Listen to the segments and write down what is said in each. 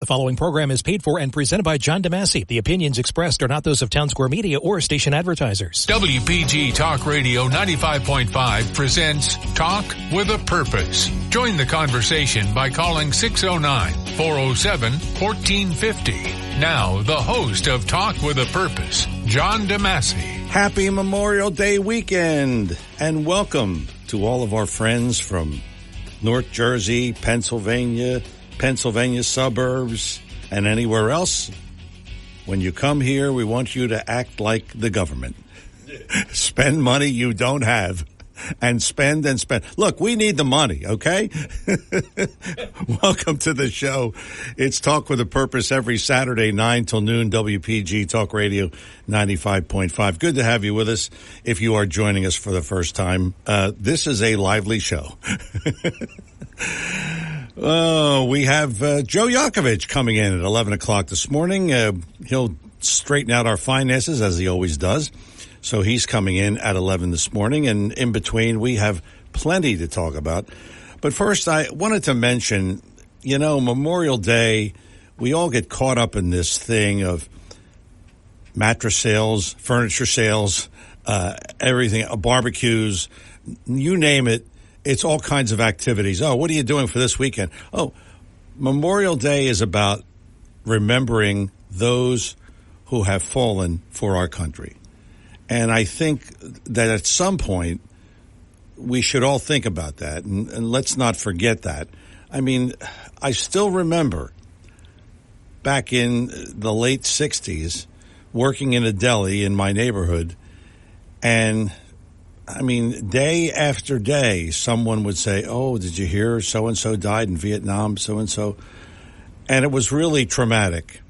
following program is paid for and presented by John DeMasi. The opinions expressed are not those of Town Square Media or station advertisers. WPG Talk Radio 95.5 presents Talk with a Purpose. Join the conversation by calling 609-407-1450. Now, the host of Talk with a Purpose, John DeMasi. Happy Memorial Day weekend, and welcome to all of our friends from North Jersey, Pennsylvania suburbs, and anywhere else. When you come here, we want you to act like the government. Spend money you don't have. And spend and spend. Look, we need the money, okay? Welcome to the show. It's Talk with a Purpose every Saturday, 9 till noon, WPG Talk Radio 95.5. Good to have you with us if you are joining us for the first time. This is a lively show. Oh, we have Joe Yakovich coming in at 11 o'clock this morning. He'll straighten out our finances, as he always does. So he's coming in at 11 this morning, and in between we have plenty to talk about. But first, I wanted to mention, Memorial Day, we all get caught up in this thing of mattress sales, furniture sales, everything, barbecues, you name it. It's all kinds of activities. Oh, what are you doing for this weekend? Oh, Memorial Day is about remembering those who have fallen for our country. And I think that at some point, we should all think about that, and let's not forget that. I mean, I still remember back in the late 60s, working in a deli in my neighborhood, and, I mean, day after day, someone would say, oh, did you hear so-and-so died in Vietnam, so-and-so? And it was really traumatic.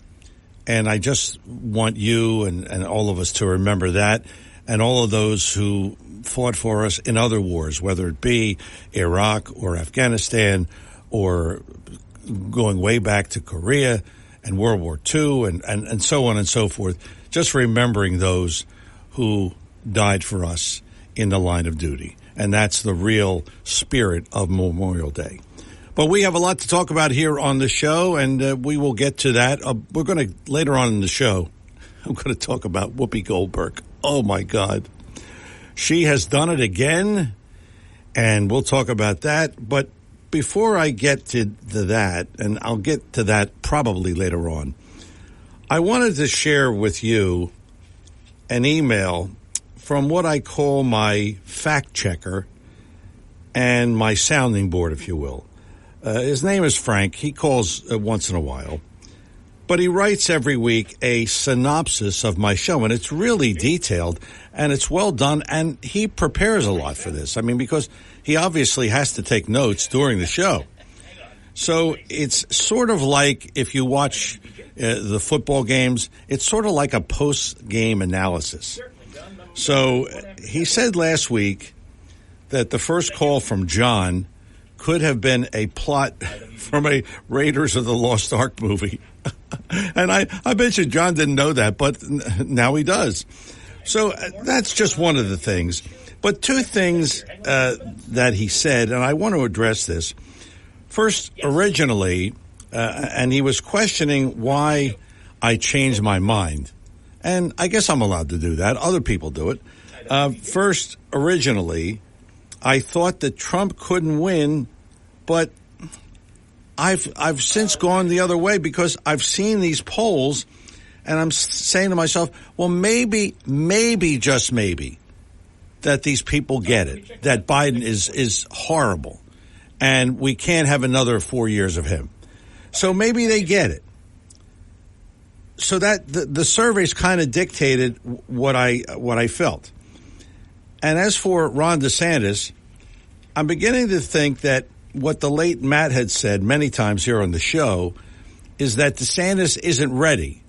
And I just want you and all of us to remember that, and all of those who fought for us in other wars, whether it be Iraq or Afghanistan or going way back to Korea and World War II and so on and so forth. Just remembering those who died for us in the line of duty. And that's the real spirit of Memorial Day. But we have a lot to talk about here on the show, and we will get to that. We're going to, later on in the show, I'm going to talk about Whoopi Goldberg. Oh, my God. She has done it again, and we'll talk about that. But before I get to that, and I'll get to that probably later on, I wanted to share with you an email from what I call my fact checker and my sounding board, if you will. His name is Frank. He calls once in a while. But he writes every week a synopsis of my show, and it's really detailed, and it's well done, and he prepares a lot for this. I mean, because he obviously has to take notes during the show. So it's sort of like if you watch the football games, it's sort of like a post-game analysis. So he said last week that the first call from John could have been a plot from a Raiders of the Lost Ark movie. And I bet you John didn't know that, but now he does. So that's just one of the things. But two things that he said, and I want to address this. First, originally, and he was questioning why I changed my mind. And I guess I'm allowed to do that. Other people do it. First, originally, I thought that Trump couldn't win, but I've since gone the other way because I've seen these polls, and I'm saying to myself, well, maybe, just maybe, that these people get it, that Biden is horrible, and we can't have another 4 years of him. So maybe they get it. So that the surveys kind of dictated what I felt. And as for Ron DeSantis, I'm beginning to think that what the late Matt had said many times here on the show is that DeSantis isn't ready,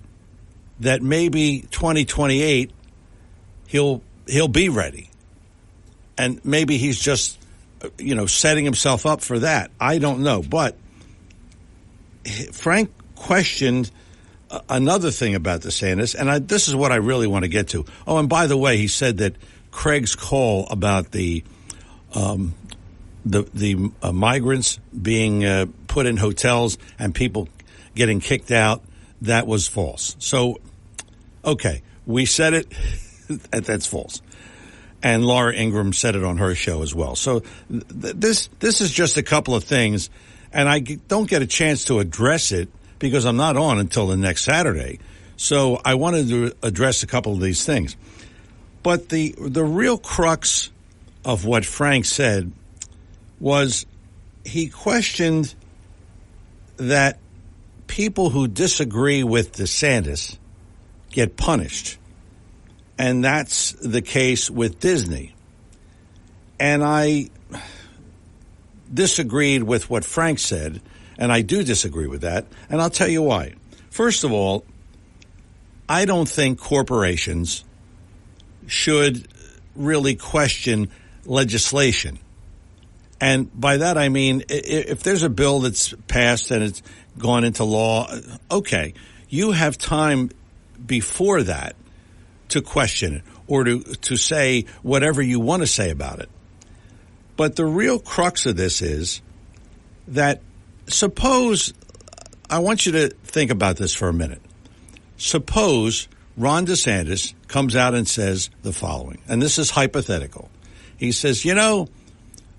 that maybe 2028 he'll be ready. And maybe he's just, setting himself up for that. I don't know. But Frank questioned another thing about DeSantis, and this is what I really want to get to. Oh, and by the way, he said that Craig's call about the migrants being put in hotels and people getting kicked out, that was false. So, okay, we said it. That's false. And Laura Ingraham said it on her show as well. So this is just a couple of things, and I don't get a chance to address it because I'm not on until the next Saturday. So I wanted to address a couple of these things. But the real crux of what Frank said was he questioned that people who disagree with DeSantis get punished. And that's the case with Disney. And I disagreed with what Frank said, and I do disagree with that, and I'll tell you why. First of all, I don't think corporations should really question legislation. And by that I mean, if there's a bill that's passed and it's gone into law, okay, you have time before that to question it or to say whatever you want to say about it. But the real crux of this is that suppose, I want you to think about this for a minute. Suppose Ron DeSantis comes out and says the following, and this is hypothetical. He says,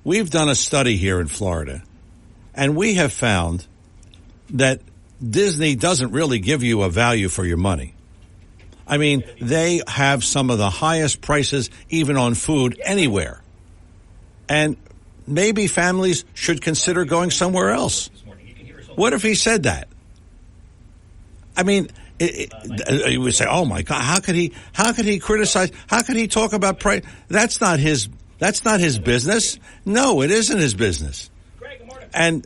we've done a study here in Florida, and we have found that Disney doesn't really give you a value for your money. I mean, they have some of the highest prices even on food anywhere. And maybe families should consider going somewhere else. What if he said that? I mean, you would say, "Oh my God, how could he criticize? How could he talk about price? That's not his business." No, it isn't his business. And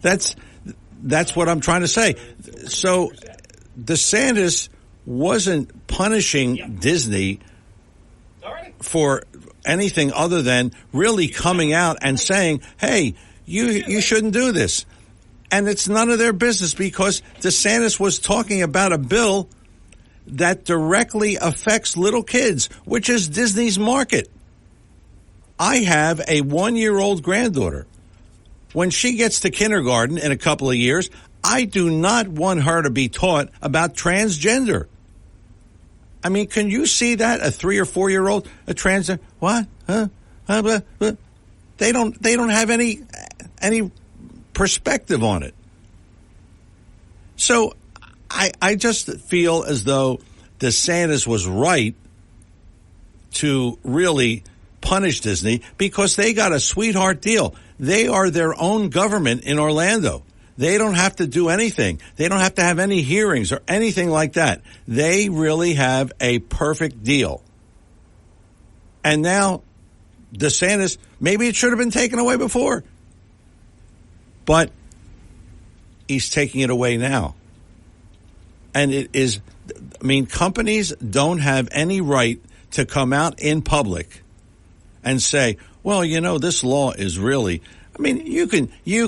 that's what I'm trying to say. So DeSantis wasn't punishing Disney for anything other than really coming out and saying, "Hey, you shouldn't do this." And it's none of their business because DeSantis was talking about a bill that directly affects little kids, which is Disney's market. I have a 1-year-old granddaughter. When she gets to kindergarten in a couple of years, I do not want her to be taught about transgender. I mean, can you see that? A 3 or 4-year-old, a transgender, what? Huh? They don't have any perspective on it. So I just feel as though DeSantis was right to really punish Disney because they got a sweetheart deal. They are their own government in Orlando. They don't have to do anything. They don't have to have any hearings or anything like that. They really have a perfect deal. And now DeSantis, maybe it should have been taken away before. But he's taking it away now. And it is, I mean, companies don't have any right to come out in public and say, well, this law is really, I mean, you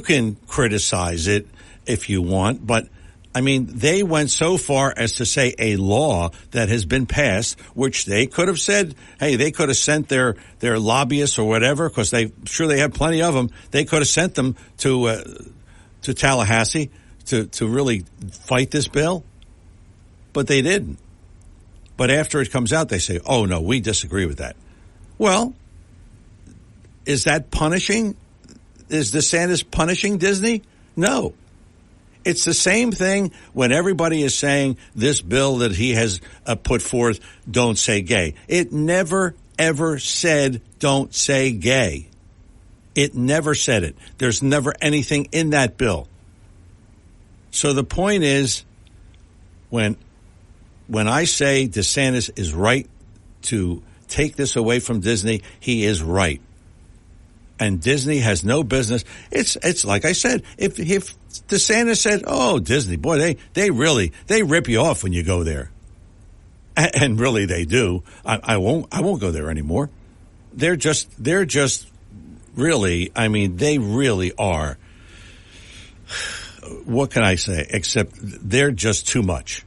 can criticize it if you want, but I mean, they went so far as to say a law that has been passed, which they could have said, hey, they could have sent their lobbyists or whatever, because they have plenty of them. They could have sent them to Tallahassee to really fight this bill, but they didn't. But after it comes out, they say, oh no, we disagree with that. Well, is that punishing? Is DeSantis punishing Disney? No. It's the same thing when everybody is saying this bill that he has put forth, don't say gay. It never, ever said don't say gay. It never said it. There's never anything in that bill. So the point is, when I say DeSantis is right to take this away from Disney, he is right. And Disney has no business. It's like I said, if DeSantis said, oh, Disney, boy, they rip you off when you go there. And really they do. I won't go there anymore. They're just really, I mean, they really are. What can I say? Except they're just too much.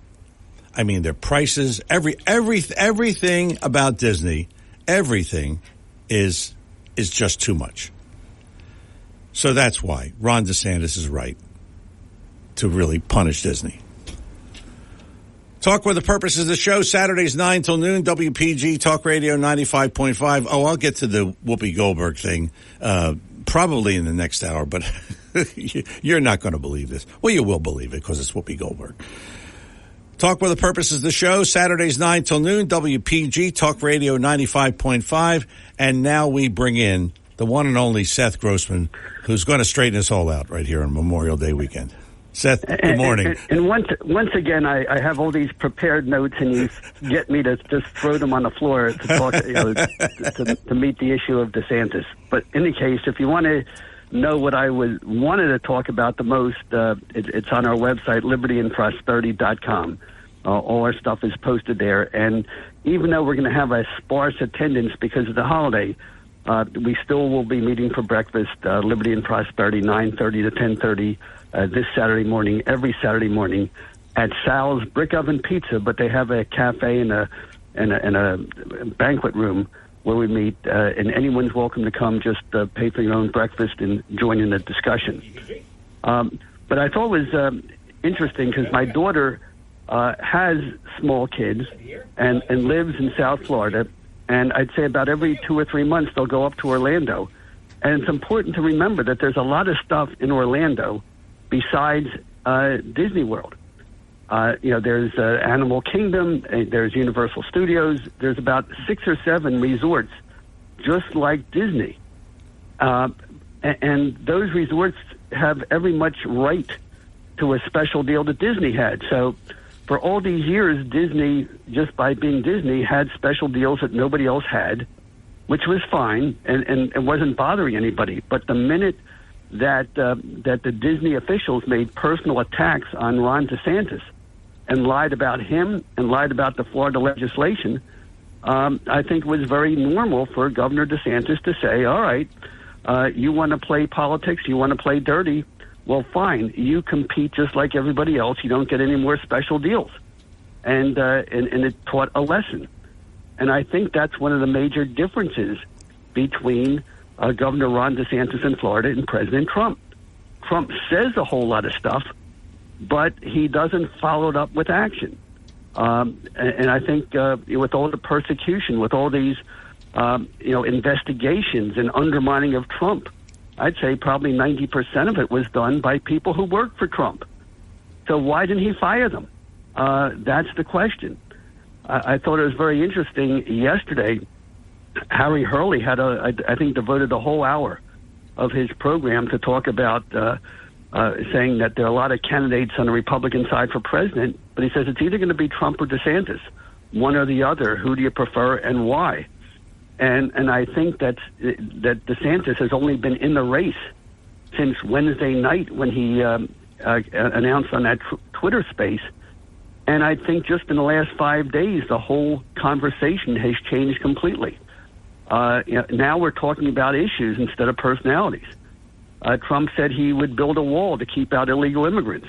I mean, their prices, everything about Disney, everything is just too much. So that's why Ron DeSantis is right. to really punish Disney. Talk with the purpose of the show, Saturdays 9 till noon, WPG Talk Radio 95.5. Oh, I'll get to the Whoopi Goldberg thing probably in the next hour, but you're not going to believe this. Well, you will believe it because it's Whoopi Goldberg. Talk with the purpose of the show, Saturdays 9 till noon, WPG Talk Radio 95.5. And now we bring in the one and only Seth Grossman, who's going to straighten us all out right here on Memorial Day weekend. Seth, good morning. And once again, I have all these prepared notes, and you get me to just throw them on the floor to talk, to meet the issue of DeSantis. But in any case, if you want to know what I wanted to talk about the most, it's on our website, libertyandprosperity.com. All our stuff is posted there. And even though we're going to have a sparse attendance because of the holiday, we still will be meeting for breakfast, Liberty and Prosperity, 9:30 to 10:30 this Saturday morning, every Saturday morning at Sal's Brick Oven Pizza. But they have a cafe and a banquet room where we meet, and anyone's welcome to come. Just pay for your own breakfast and join in the discussion. But I thought it was interesting because my daughter has small kids and lives in South Florida. And I'd say about every 2 or 3 months, they'll go up to Orlando. And it's important to remember that there's a lot of stuff in Orlando besides Disney World. There's Animal Kingdom, there's Universal Studios. There's about 6 or 7 resorts just like Disney. And those resorts have every much right to a special deal that Disney had. So for all these years, Disney, just by being Disney, had special deals that nobody else had, which was fine and it wasn't bothering anybody. But the minute that the Disney officials made personal attacks on Ron DeSantis and lied about him and lied about the Florida legislation, I think it was very normal for Governor DeSantis to say, all right, you want to play politics, you want to play dirty, well, fine. You compete just like everybody else. You don't get any more special deals. And it taught a lesson. And I think that's one of the major differences between Governor Ron DeSantis in Florida and President Trump. Trump says a whole lot of stuff, but he doesn't follow it up with action. And I think with all the persecution, with all these investigations and undermining of Trump, I'd say probably 90% of it was done by people who worked for Trump. So why didn't he fire them? That's the question. I thought it was very interesting yesterday. Harry Hurley had I think devoted a whole hour of his program to talk about saying that there are a lot of candidates on the Republican side for president, but he says it's either going to be Trump or DeSantis, one or the other. Who do you prefer and why? And I think that DeSantis has only been in the race since Wednesday night when he announced on that Twitter space. And I think just in the last 5 days, the whole conversation has changed completely. Now we're talking about issues instead of personalities. Trump said he would build a wall to keep out illegal immigrants.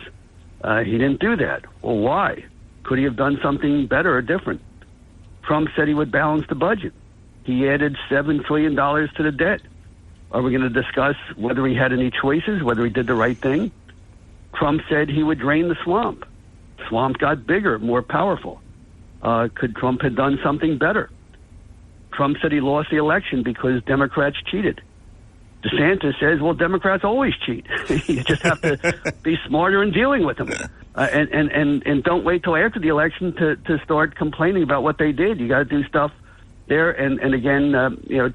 He didn't do that. Well, why? Could he have done something better or different? Trump said he would balance the budget. He added $7 trillion to the debt. Are we going to discuss whether he had any choices, whether he did the right thing? Trump said he would drain the swamp. Swamp got bigger, more powerful. Could Trump have done something better? Trump said he lost the election because Democrats cheated. DeSantis says, well, Democrats always cheat. You just have to be smarter in dealing with them. And don't wait till after the election to start complaining about what they did. You got to do stuff there. And again,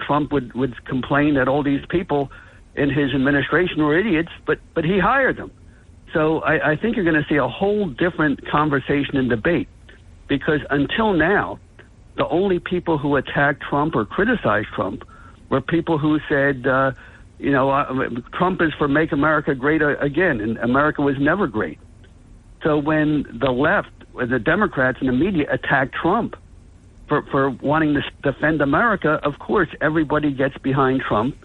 Trump would complain that all these people in his administration were idiots, but he hired them. So I think you're going to see a whole different conversation and debate, because until now, the only people who attacked Trump or criticized Trump were people who said, Trump is for Make America Great Again, and America was never great. So when the left, the Democrats and the media attacked Trump for wanting to defend America, of course, everybody gets behind Trump,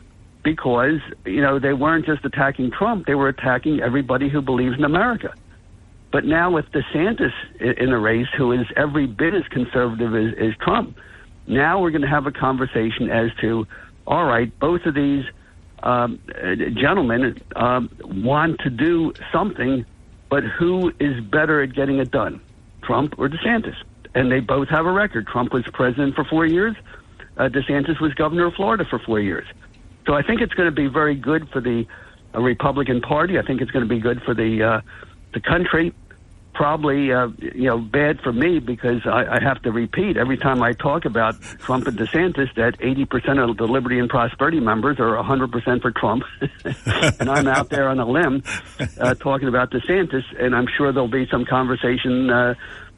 because, they weren't just attacking Trump, they were attacking everybody who believes in America. But now with DeSantis in the race, who is every bit as conservative as Trump, now we're going to have a conversation as to, all right, both of these gentlemen want to do something But who is better at getting it done, Trump or DeSantis? And they both have a record. Trump was president for 4 years. DeSantis was governor of Florida for 4 years. So I think it's going to be very good for the Republican Party. I think it's going to be good for the country. Probably, bad for me because I have to repeat every time I talk about Trump and DeSantis that 80% of the Liberty and Prosperity members are 100% for Trump. And I'm out there on a limb talking about DeSantis, and I'm sure there'll be some conversation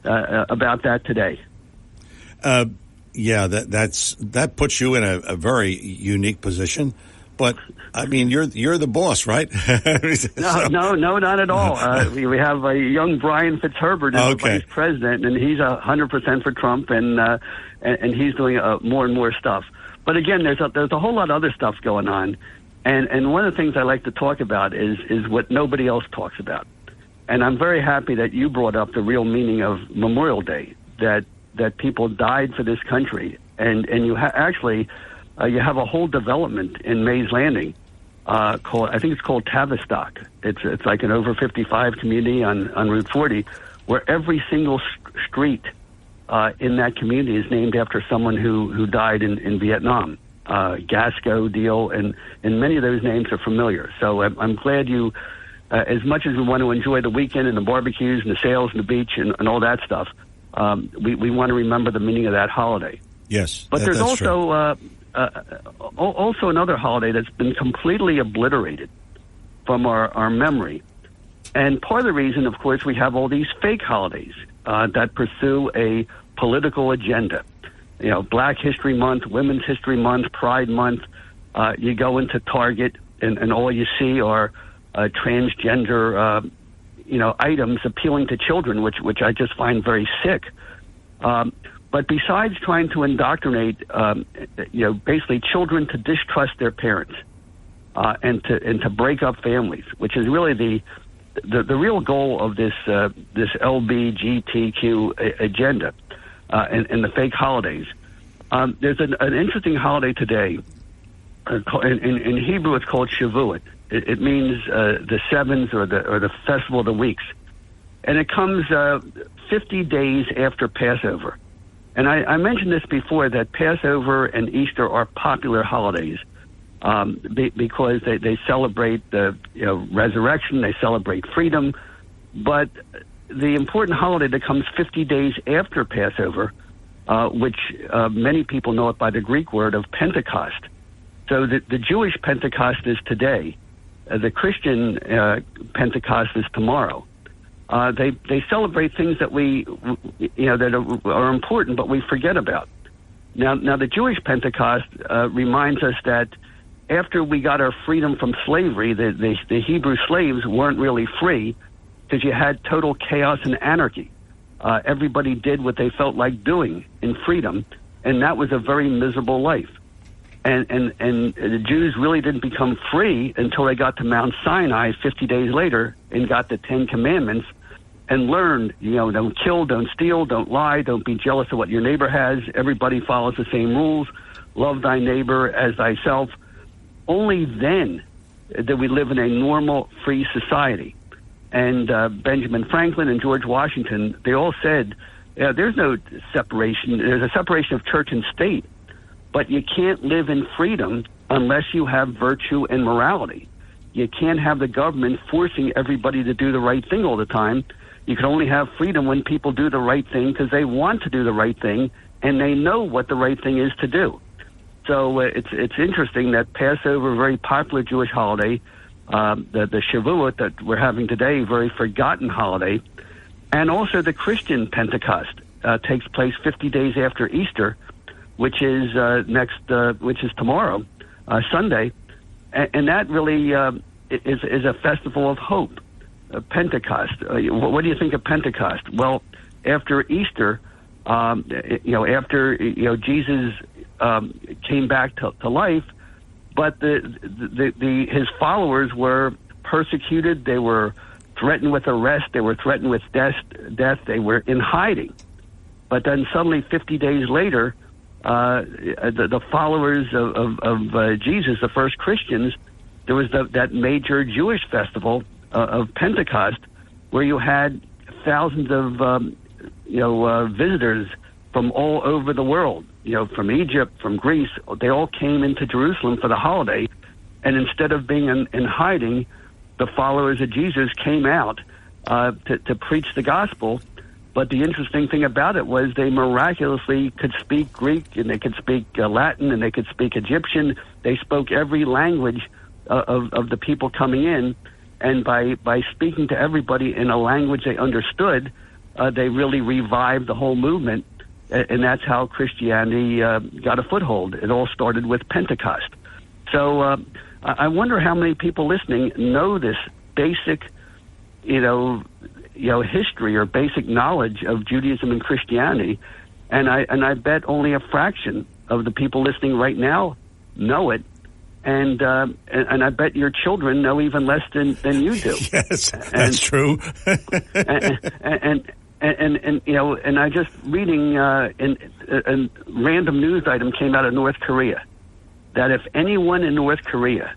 about that today. Yeah, that puts you in a very unique position. But I mean, you're the boss, right? No, not at all. We have a young Brian Fitzherbert as the vice president, and he's 100% for Trump, and he's doing more and more stuff. But again, there's a whole lot of other stuff going on, and one of the things I like to talk about is what nobody else talks about. And I'm very happy that you brought up the real meaning of Memorial Day, that people died for this country, and you actually. You have a whole development in Mays Landing called, I think it's called Tavistock. It's like an over 55 community on Route 40, where every single street in that community is named after someone who died in Vietnam. Gasco, Deal, and many of those names are familiar. So I'm glad you, as much as we want to enjoy the weekend and the barbecues and the sails and the beach and all that stuff, we want to remember the meaning of that holiday. Yes, but there's also also another holiday that's been completely obliterated from our memory. And part of the reason, of course, we have all these fake holidays that pursue a political agenda. You know, Black History Month, Women's History Month, Pride Month. You go into Target and all you see are transgender, items appealing to children, which I just find very sick. But besides trying to indoctrinate, basically children to distrust their parents and to break up families, which is really the real goal of this LGBTQ agenda and the fake holidays. There's an interesting holiday today. In Hebrew, it's called Shavuot. It means the sevens or the festival of the weeks, and it comes 50 days after Passover. And I mentioned this before, that Passover and Easter are popular holidays because they celebrate the resurrection, they celebrate freedom. But the important holiday that comes 50 days after Passover, which many people know it by the Greek word of Pentecost. So the Jewish Pentecost is today. The Christian Pentecost is tomorrow. They celebrate things that that are important, but we forget about. Now the Jewish Pentecost reminds us that after we got our freedom from slavery, the Hebrew slaves weren't really free because you had total chaos and anarchy. Everybody did what they felt like doing in freedom, and that was a very miserable life. And the Jews really didn't become free until they got to Mount Sinai 50 days later and got the 10 Commandments and learned, don't kill, don't steal, don't lie, don't be jealous of what your neighbor has. Everybody follows the same rules. Love thy neighbor as thyself. Only then did we live in a normal, free society. And Benjamin Franklin and George Washington, they all said, there's no separation. There's a separation of church and state. But you can't live in freedom unless you have virtue and morality. You can't have the government forcing everybody to do the right thing all the time. You can only have freedom when people do the right thing because they want to do the right thing and they know what the right thing is to do. So it's interesting that Passover, a very popular Jewish holiday, the Shavuot that we're having today, very forgotten holiday, and also the Christian Pentecost takes place 50 days after Easter, which is which is tomorrow, Sunday, and that really is a festival of hope. Pentecost. What do you think of Pentecost? Well, after Easter, after Jesus came back to life, but his followers were persecuted. They were threatened with arrest. They were threatened with death. They were in hiding. But then suddenly, 50 days later, the followers of Jesus, the first Christians, there was that major Jewish festival of Pentecost, where you had thousands of visitors from all over the world, from Egypt, from Greece. They all came into Jerusalem for the holiday, and instead of being in hiding, the followers of Jesus came out to preach the gospel. But the interesting thing about it was they miraculously could speak Greek, and they could speak Latin, and they could speak Egyptian. They spoke every language of the people coming in, and by speaking to everybody in a language they understood, they really revived the whole movement, and that's how Christianity got a foothold. It all started with Pentecost. So I wonder how many people listening know this basic, history or basic knowledge of Judaism and Christianity, and I bet only a fraction of the people listening right now know it, and I bet your children know even less than you do. Yes, that's true. And I just reading a random news item came out of North Korea that if anyone in North Korea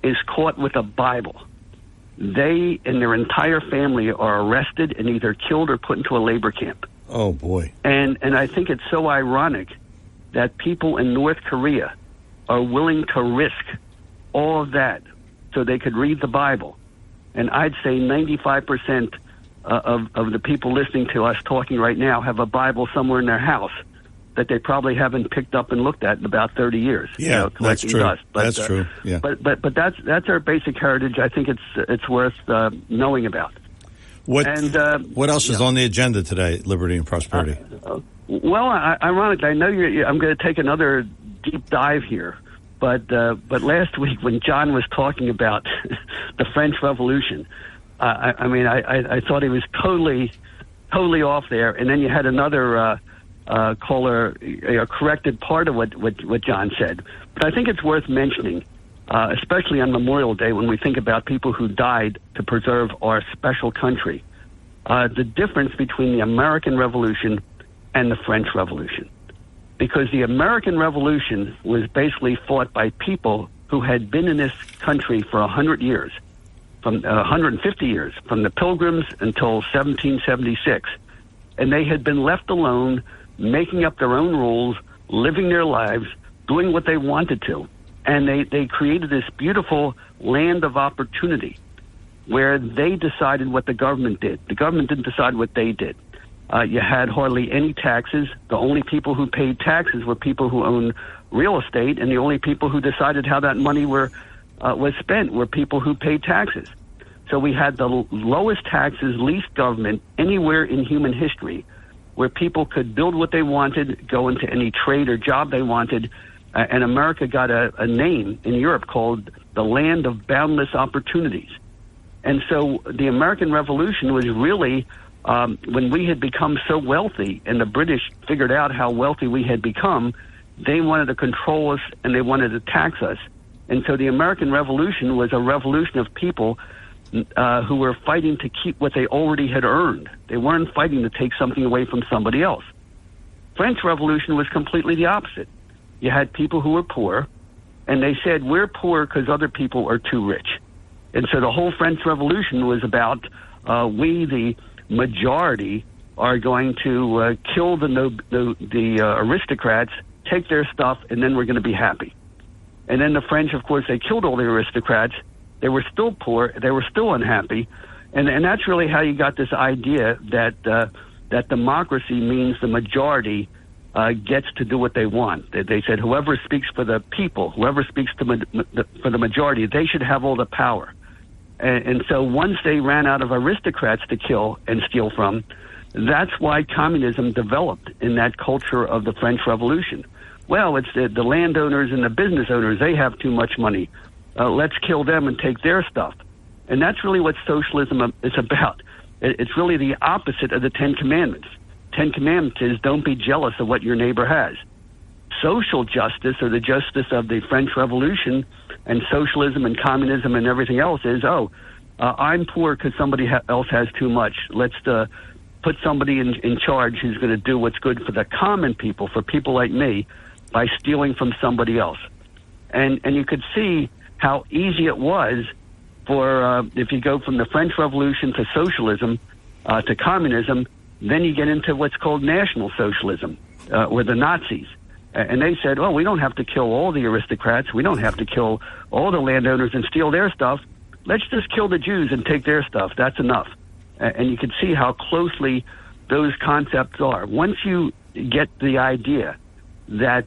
is caught with a Bible, they and their entire family are arrested and either killed or put into a labor camp. Oh, boy. And I think it's so ironic that people in North Korea are willing to risk all of that so they could read the Bible. And I'd say 95% of the people listening to us talking right now have a Bible somewhere in their house that they probably haven't picked up and looked at in about 30 years. Yeah, that's true. Dust. But, that's true. Yeah. But that's our basic heritage. I think it's worth knowing about. What else is on the agenda today, Liberty and Prosperity? Well, ironically, I know I'm going to take another deep dive here, but last week when John was talking about the French Revolution, I thought he was totally off there, and then you had another caller corrected part of what John said. But I think it's worth mentioning, especially on Memorial Day when we think about people who died to preserve our special country, the difference between the American Revolution and the French Revolution. Because the American Revolution was basically fought by people who had been in this country for 100 years, from 150 years, from the Pilgrims until 1776. And they had been left alone, making up their own rules, living their lives, doing what they wanted to. And they created this beautiful land of opportunity where they decided what the government did. The government didn't decide what they did. You had hardly any taxes. The only people who paid taxes were people who owned real estate, and the only people who decided how that money was spent were people who paid taxes. So we had the lowest taxes, least government anywhere in human history, where people could build what they wanted, go into any trade or job they wanted, and America got a name in Europe called the land of boundless opportunities. And so the American Revolution was really when we had become so wealthy, and the British figured out how wealthy we had become, they wanted to control us and they wanted to tax us. And so the American Revolution was a revolution of people who were fighting to keep what they already had earned. They weren't fighting to take something away from somebody else. French Revolution was completely the opposite. You had people who were poor, and they said, we're poor because other people are too rich. And so the whole French Revolution was about we, the majority, are going to kill the aristocrats, take their stuff, and then we're going to be happy. And then the French, of course, they killed all the aristocrats. They were still poor. They were still unhappy. And that's really how you got this idea that democracy means the majority gets to do what they want. They said whoever speaks for the people, whoever speaks for the majority, they should have all the power. And so once they ran out of aristocrats to kill and steal from, that's why communism developed in that culture of the French Revolution. Well, it's the landowners and the business owners, they have too much money. Let's kill them and take their stuff. And that's really what socialism is about. It's really the opposite of the Ten Commandments. Ten Commandments is don't be jealous of what your neighbor has. Social justice, or the justice of the French Revolution, and socialism and communism and everything else is, I'm poor because somebody else has too much. Let's put somebody in charge who's going to do what's good for the common people, for people like me, by stealing from somebody else. And you could see how easy it was for if you go from the French Revolution to socialism to communism, then you get into what's called National Socialism, or the Nazis. And they said, we don't have to kill all the aristocrats. We don't have to kill all the landowners and steal their stuff. Let's just kill the Jews and take their stuff. That's enough. And you can see how closely those concepts are. Once you get the idea that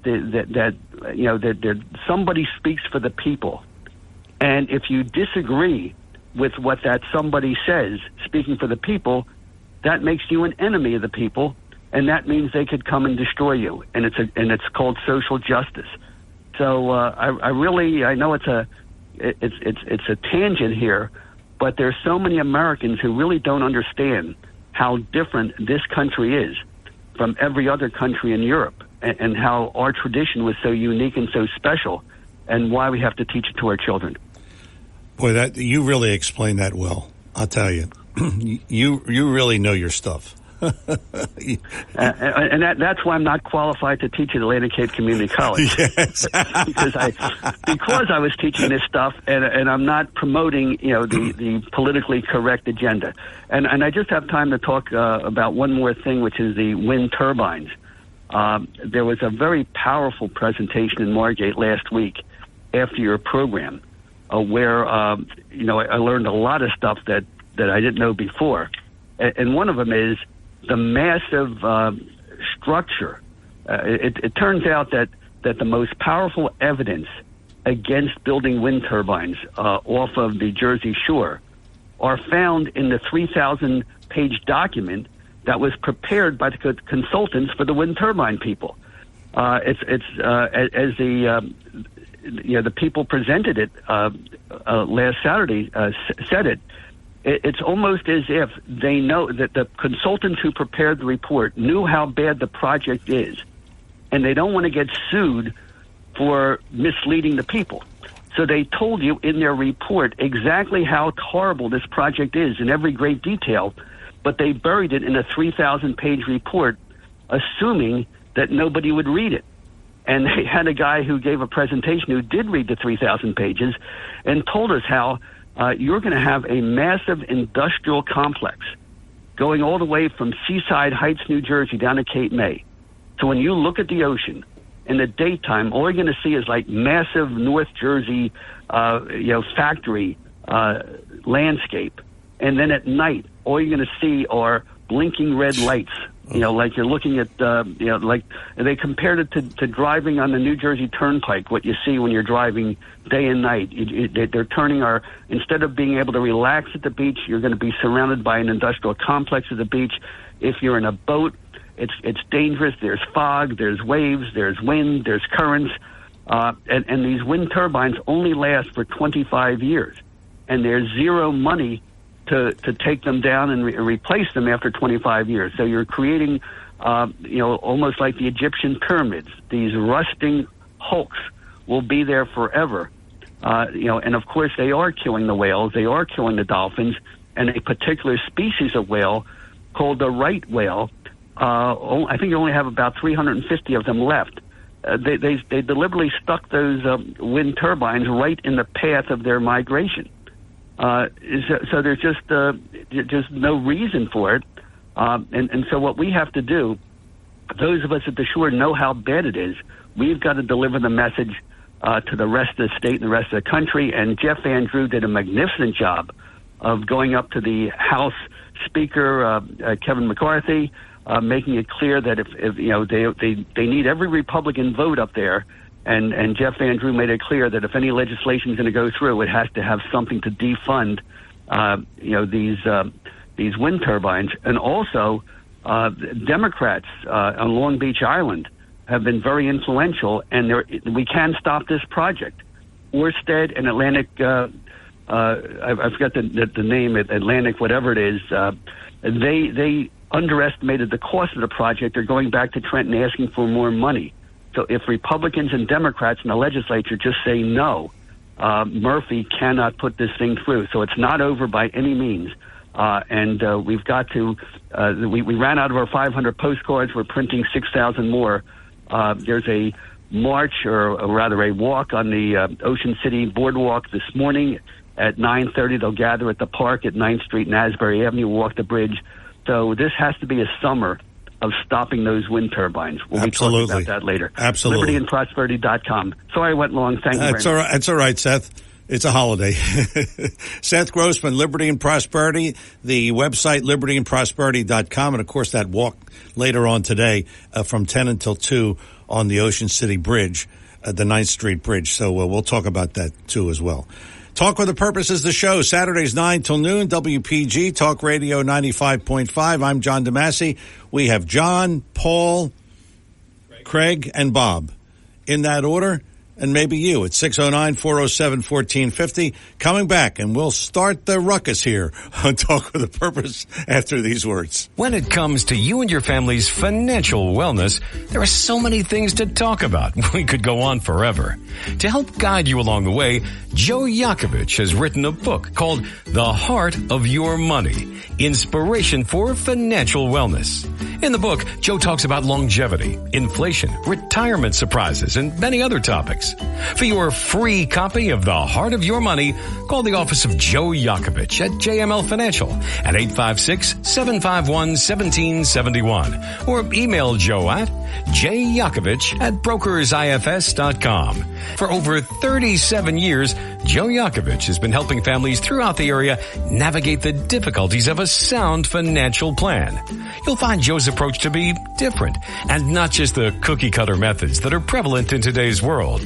somebody speaks for the people, and if you disagree with what that somebody says, speaking for the people, that makes you an enemy of the people, and that means they could come and destroy you. And it's called social justice. So I know it's a tangent here, but there's so many Americans who really don't understand how different this country is from every other country in Europe, and how our tradition was so unique and so special, and why we have to teach it to our children. Boy, that you really explained that well. I'll tell you, you really know your stuff. And that's why I'm not qualified to teach at Atlantic Cape Community College. Yes. because I was teaching this stuff, and I'm not promoting the politically correct agenda. And I just have time to talk about one more thing, which is the wind turbines. There was a very powerful presentation in Margate last week after your program, where I learned a lot of stuff that I didn't know before, and one of them is the massive structure. It turns out that the most powerful evidence against building wind turbines off of the Jersey Shore are found in the 3,000-page document that was prepared by the consultants for the wind turbine people. As the people presented it last Saturday said it. It's almost as if they know that the consultants who prepared the report knew how bad the project is, and they don't want to get sued for misleading the people. So they told you in their report exactly how horrible this project is in every great detail, but they buried it in a 3,000-page report, assuming that nobody would read it. And they had a guy who gave a presentation who did read the 3,000 pages and told us how you're going to have a massive industrial complex going all the way from Seaside Heights, New Jersey, down to Cape May. So when you look at the ocean in the daytime, all you're going to see is like massive North Jersey, factory landscape. And then at night, all you're going to see are blinking red lights. Like you're looking at, like they compared it to driving on the New Jersey Turnpike, what you see when you're driving day and night. They're turning instead of being able to relax at the beach, you're going to be surrounded by an industrial complex at the beach. If you're in a boat, it's dangerous. There's fog, there's waves, there's wind, there's currents. And these wind turbines only last for 25 years. And there's zero money to take them down and replace them after 25 years. So you're creating, almost like the Egyptian pyramids. These rusting hulks will be there forever. And of course they are killing the whales. They are killing the dolphins. And a particular species of whale called the right whale, I think you only have about 350 of them left. They deliberately stuck those wind turbines right in the path of their migration. So there's just no reason for it. And so what we have to do, those of us at the shore know how bad it is. We've got to deliver the message to the rest of the state and the rest of the country. And Jeff Van Drew did a magnificent job of going up to the House Speaker, Kevin McCarthy, making it clear that if they need every Republican vote up there. And Jeff Van Drew made it clear that if any legislation is going to go through, it has to have something to defund, these wind turbines. And also, Democrats on Long Beach Island have been very influential, and we can stop this project. Orsted and Atlantic, I forgot the name, Atlantic, whatever it is, they underestimated the cost of the project. They're going back to Trenton asking for more money. So if Republicans and Democrats in the legislature just say no, Murphy cannot put this thing through. So it's not over by any means. And we've got to, we ran out of our 500 postcards. We're printing 6,000 more. There's a march, or rather a walk on the Ocean City Boardwalk this morning At 9:30, they'll gather at the park at 9th Street and Asbury Avenue, walk the bridge. So this has to be a summer of stopping those wind turbines. We'll be talking about that later. Absolutely. LibertyandProsperity.com. Sorry I went long. Thank you very much. It's all right, Seth. It's a holiday. Seth Grossman, Liberty and Prosperity, the website, libertyandprosperity.com, and, of course, that walk later on today from 10 until 2 on the Ocean City Bridge, the 9th Street Bridge. So we'll talk about that, too, as well. Talk with a Purpose is the show. Saturdays 9 till noon, WPG, Talk Radio 95.5. I'm John DeMasi. We have John, Paul, Craig, and Bob. In that order, and maybe you at 609-407-1450. Coming back, and we'll start the ruckus here on Talk with a Purpose after these words. When it comes to you and your family's financial wellness, there are so many things to talk about. We could go on forever. To help guide you along the way, Joe Yakovich has written a book called The Heart of Your Money, Inspiration for Financial Wellness. In the book, Joe talks about longevity, inflation, retirement surprises, and many other topics. For your free copy of The Heart of Your Money, call the office of Joe Yakovich at JML Financial at 856-751-1771 or email Joe at jyakovich@brokersifs.com. For over 37 years, Joe Yakovich has been helping families throughout the area navigate the difficulties of a sound financial plan. You'll find Joe's approach to be different and not just the cookie-cutter methods that are prevalent in today's world.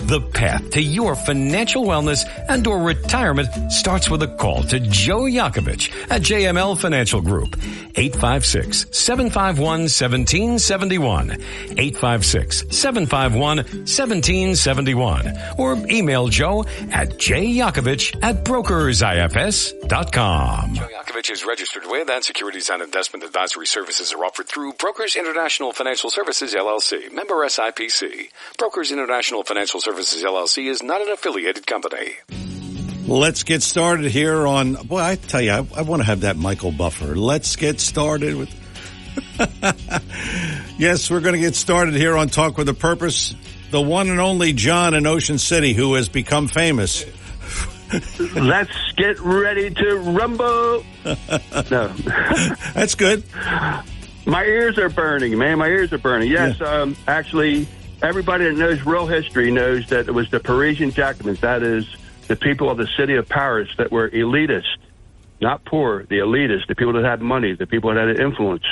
The path to your financial wellness and or retirement starts with a call to Joe Yakovich at JML Financial Group. 856-751-1771. 856-751-1771. Or email Joe at jyakovich@brokersifs.com. Joe Yakovich is registered with and securities and investment advisory services are offered through Brokers International Financial Services, LLC. Member SIPC. Brokers International Financial Services, LLC is not an affiliated company. Let's get started here on, boy, I tell you, I want to have that Michael Buffer. Let's get started with, yes, we're going to get started here on Talk with a Purpose. The one and only John in Ocean City, who has become famous. Let's get ready to rumble. No. That's good. My ears are burning, man. My ears are burning. Yes, yeah. Actually, everybody that knows real history knows that it was the Parisian Jacobins, that is, the people of the city of Paris that were elitist, not poor, the elitist, the people that had money, the people that had influence.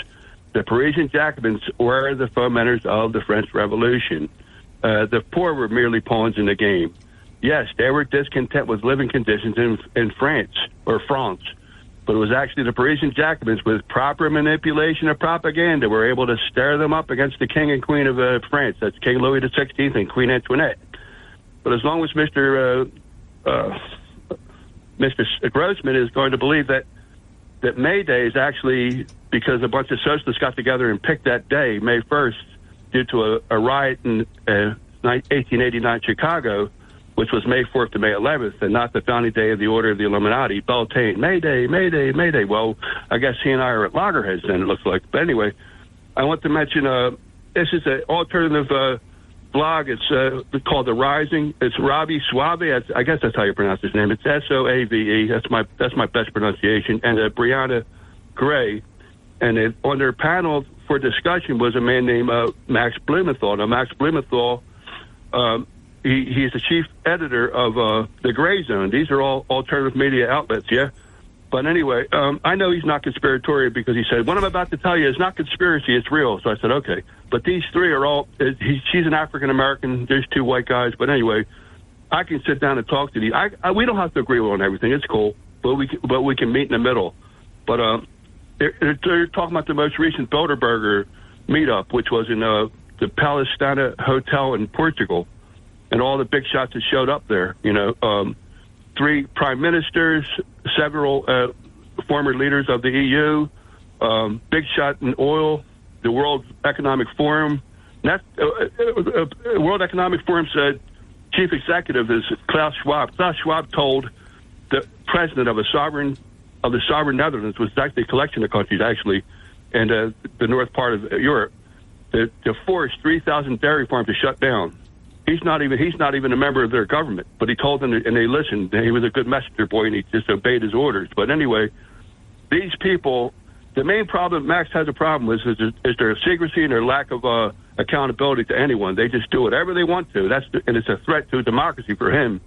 The Parisian Jacobins were the fomenters of the French Revolution. The poor were merely pawns in the game. Yes, they were discontent with living conditions in France, but it was actually the Parisian Jacobins, with proper manipulation of propaganda, were able to stir them up against the king and queen of France. That's King Louis XVI and Queen Antoinette. But as long as Mr. Grossman is going to believe that May Day is actually because a bunch of socialists got together and picked that day, May 1st, due to a riot in 1889 Chicago, which was May 4th to May 11th, and not the founding day of the Order of the Illuminati. Beltane, May Day, May Day, May Day. Well, I guess he and I are at loggerheads then, it looks like. But anyway, I want to mention this is an alternative blog. It's called The Rising. It's Robbie Suave. I guess that's how you pronounce his name. It's Soave. That's my best pronunciation. And Brianna Gray. And on their panel for discussion was a man named Max Blumenthal. Now, Max Blumenthal, he's the chief editor of The Gray Zone. These are all alternative media outlets, yeah? But anyway, I know he's not conspiratorial because he said, what I'm about to tell you is not conspiracy, it's real. So I said, okay. But these three are all, she's an African-American, there's two white guys. But anyway, I can sit down and talk to these. We don't have to agree on everything, it's cool. But we can meet in the middle. But they're talking about the most recent Bilderberger meetup, which was in the Palestina Hotel in Portugal. And all the big shots that showed up there, 3 prime ministers, several former leaders of the EU, big shot in oil, the World Economic Forum. World Economic Forum's chief executive is Klaus Schwab. Klaus Schwab told the president of the sovereign Netherlands, which is actually a collection of countries, actually, and the north part of Europe, to force 3,000 dairy farms to shut down. He's not even a member of their government, but he told them, and they listened. He was a good messenger boy, and he just obeyed his orders. But anyway, these people, the main problem Max has a problem with is their secrecy and their lack of accountability to anyone. They just do whatever they want to. And it's a threat to democracy for him.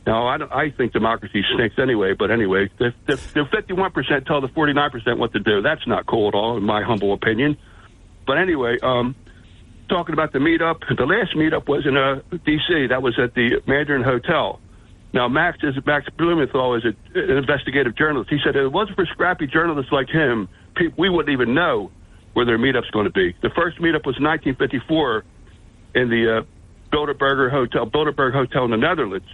Now, I think democracy stinks anyway, but anyway, the 51% tell the 49% what to do. That's not cool at all, in my humble opinion. But anyway, talking about the meetup, the last meetup was in D.C. That was at the Mandarin Hotel. Now, Max Blumenthal is an investigative journalist. He said if it wasn't for scrappy journalists like him, we wouldn't even know where their meetup's going to be. The first meetup was in 1954 in the Bilderberg Hotel in the Netherlands.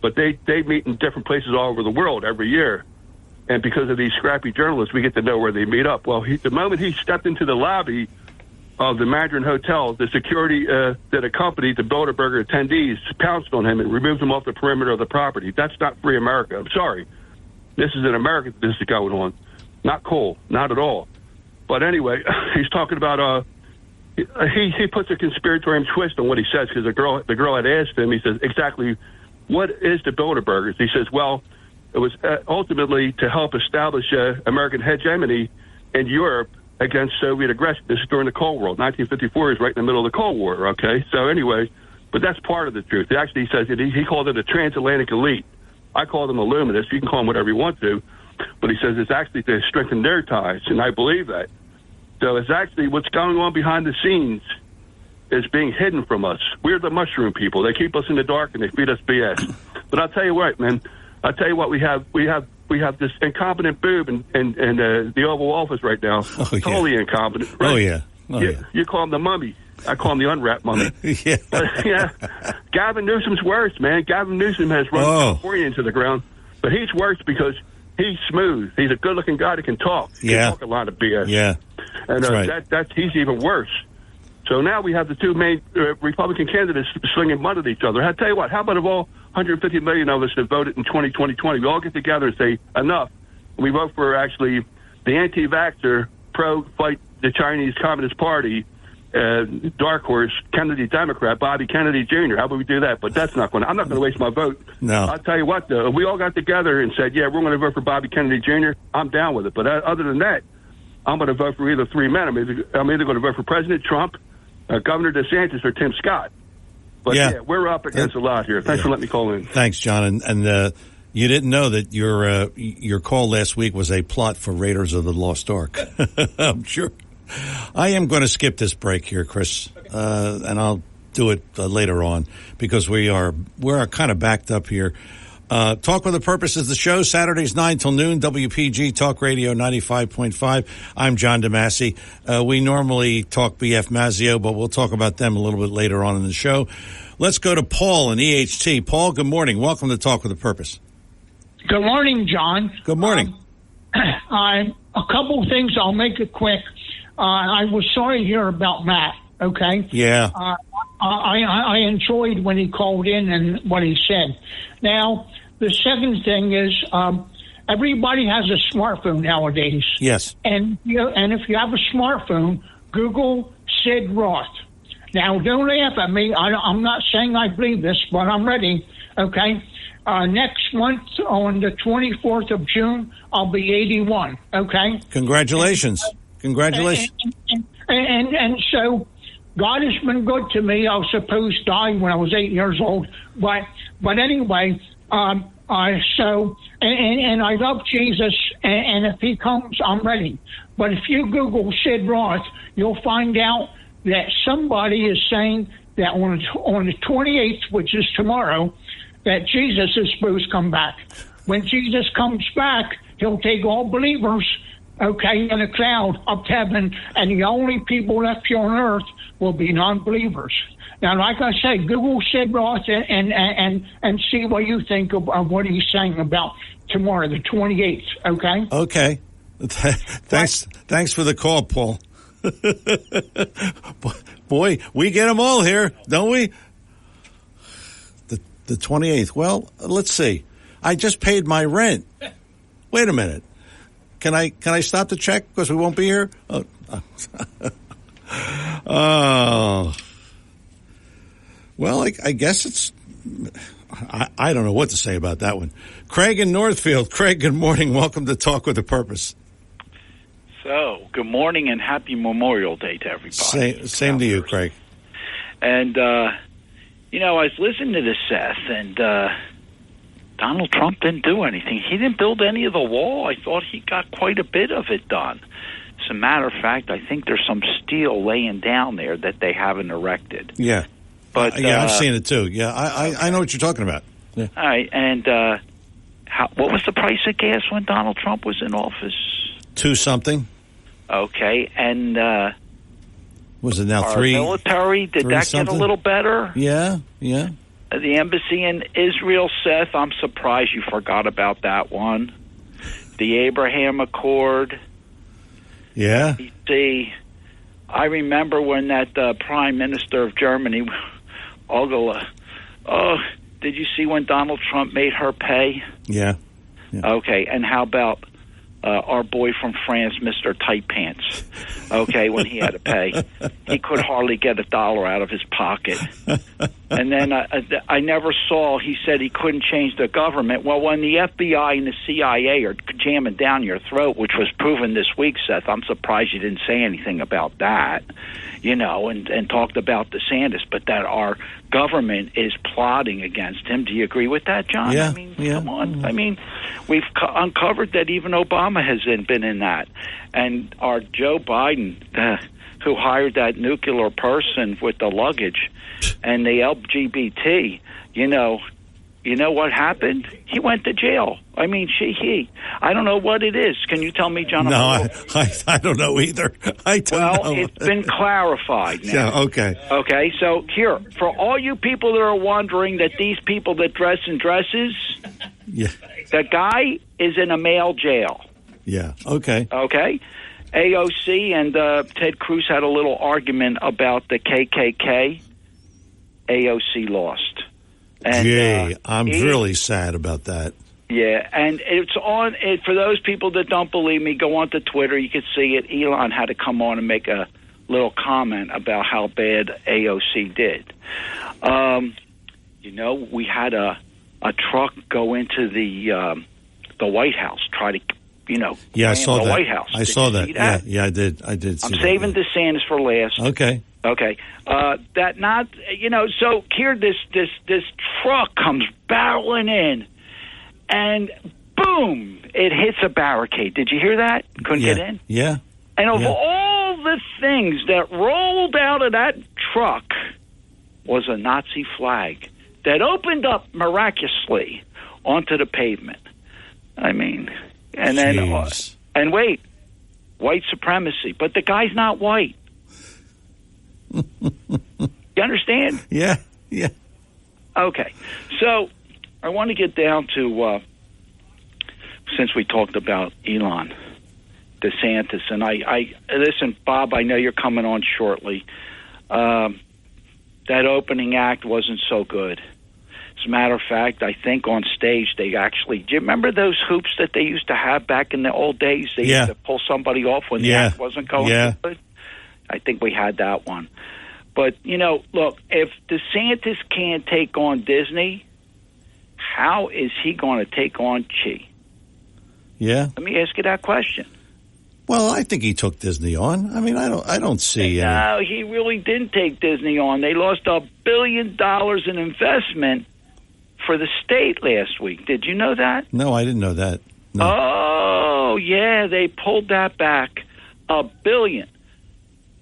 But they meet in different places all over the world every year. And because of these scrappy journalists, we get to know where they meet up. Well, the moment he stepped into the lobby of the Mandarin Hotel, the security that accompanied the Bilderberger attendees pounced on him and removed him off the perimeter of the property. That's not free America. I'm sorry. This is in America that this is going on. Not cool. Not at all. But anyway, he's talking about he puts a conspiratorial twist on what he says, because the girl had asked him, he says, exactly what is the Bilderbergers? He says, well, it was ultimately to help establish American hegemony in Europe against Soviet aggression. This is during the Cold War. 1954 is right in the middle of the Cold War, okay? So anyway, but that's part of the truth. Actually, he says he called it a transatlantic elite. I call them illuminists. You can call them whatever you want to. But he says it's actually to strengthen their ties, and I believe that. So it's actually what's going on behind the scenes is being hidden from us. We're the mushroom people. They keep us in the dark, and they feed us BS. But I'll tell you what, man. I'll tell you what, we have this incompetent boob in the Oval Office right now. Oh, yeah. Totally incompetent. Right? Oh, yeah. You call him the mummy. I call him the unwrapped mummy. Yeah. Yeah. Gavin Newsom's worse, man. Gavin Newsom has run California into the ground. But he's worse because he's smooth. He's a good-looking guy that can talk. He can talk a lot of BS. Yeah. And right. He's even worse. So now we have the two main Republican candidates slinging mud at each other. I'll tell you what, how about of all 150 million of us that voted in 2020, we all get together and say, enough. We vote for actually the anti-vaxxer, pro-fight the Chinese Communist Party, dark horse, Kennedy Democrat, Bobby Kennedy Jr. How about we do that? But that's not going to, I'm not going to waste my vote. No. I'll tell you what, though, if we all got together and said, yeah, we're going to vote for Bobby Kennedy Jr., I'm down with it. But other than that, I'm going to vote for either three men. I'm either going to vote for President Trump, Governor DeSantis, or Tim Scott. But yeah we're up against a lot here. Thanks for letting me call in. Thanks, John. And you didn't know that your call last week was a plot for Raiders of the Lost Ark. I'm sure. I am going to skip this break here, Chris, and I'll do it later on because we're kind of backed up here. Talk with a Purpose is the show, Saturdays 9 till noon, WPG Talk Radio 95.5. I'm John DeMasi. We normally talk BF Mazzeo, but we'll talk about them a little bit later on in the show. Let's go to Paul in EHT. Paul, good morning. Welcome to Talk with a Purpose. Good morning, John. Good morning. A couple of things. I'll make it quick. I was sorry to hear about Matt, okay? Yeah. I enjoyed when he called in and what he said. Now, the second thing is everybody has a smartphone nowadays. Yes. And if you have a smartphone, Google Sid Roth. Now, don't laugh at me. I'm not saying I believe this, but I'm ready, okay? Next month, on the 24th of June, I'll be 81, okay? Congratulations. Congratulations. And so God has been good to me. I was supposed to die when I was 8 years old. But anyway, so I love Jesus, and if he comes, I'm ready. But if you Google Sid Roth, you'll find out that somebody is saying that on the 28th, which is tomorrow, that Jesus is supposed to come back. When Jesus comes back, he'll take all believers, okay, in a cloud up to heaven, and the only people left here on earth will be non-believers. Now, like I say, Google Sid Roth and see what you think of what he's saying about tomorrow, the 28th, okay? Okay. Thanks for the call, Paul. Boy, we get them all here, don't we? The 28th. Well, let's see. I just paid my rent. Wait a minute. Can I stop the check because we won't be here? Oh. Well, I guess it's. I don't know what to say about that one. Craig in Northfield. Craig, good morning. Welcome to Talk with a Purpose. So, good morning and happy Memorial Day to everybody. Same to you, Craig. And, I was listening to this, Seth, and Donald Trump didn't do anything. He didn't build any of the wall. I thought he got quite a bit of it done. As a matter of fact, I think there's some steel laying down there that they haven't erected. Yeah. But I've seen it too. Yeah, I know what you're talking about. Yeah. All right, and what was the price of gas when Donald Trump was in office? 2 something. Okay, and was it now our 3? Military, did that something? get a little better? Yeah. The embassy in Israel, Seth, I'm surprised you forgot about that one. The Abraham Accord. Yeah. See, I remember when that Prime Minister of Germany, Angela, did you see when Donald Trump made her pay? Yeah. Okay, and how about our boy from France, Mr. Tight Pants? Okay, when he had to pay. He could hardly get $1 out of his pocket. And then I never saw, he said he couldn't change the government. Well, when the FBI and the CIA are jamming down your throat, which was proven this week, Seth, I'm surprised you didn't say anything about that, and talked about DeSantis, but that our government is plotting against him. Do you agree with that, John? Yeah. Come on. I mean, we've uncovered that even Obama has been in that. And our Joe Biden, who hired that nuclear person with the luggage and the LGBT, you know what happened? He went to jail. I mean, he. I don't know what it is. Can you tell me, John? No, I don't know either. I don't know. Well, it's been clarified now. Yeah, okay. Okay, so here, for all you people that are wondering that these people that dress in dresses, yeah, the guy is in a male jail. Yeah, okay. Okay? AOC and Ted Cruz had a little argument about the KKK. AOC lost. And, I'm really sad about that. Yeah, and it's on. For those people that don't believe me, go on to Twitter. You can see it. Elon had to come on and make a little comment about how bad AOC did. We had a truck go into the White House, try to, yeah, I saw that. White House. I saw that. that. Yeah, I did. I'm saving DeSantis for last. Okay. So here this truck comes barreling in, and boom, it hits a barricade. Did you hear that? Couldn't get in? Yeah. And of all the things that rolled out of that truck was a Nazi flag that opened up miraculously onto the pavement. I mean, and then, and wait, white supremacy. But the guy's not white. You understand? Yeah. Okay. So I want to get down to, since we talked about Elon DeSantis, and I listen, Bob, I know you're coming on shortly. That opening act wasn't so good. As a matter of fact, I think on stage they actually, do you remember those hoops that they used to have back in the old days? They used to pull somebody off when the act wasn't going good. I think we had that one. But, look, if DeSantis can't take on Disney, how is he going to take on Chi? Yeah. Let me ask you that question. Well, I think he took Disney on. I mean, I don't see. No, he really didn't take Disney on. They lost $1 billion in investment for the state last week. Did you know that? No, I didn't know that. No. Oh, yeah, they pulled that back. $1 billion.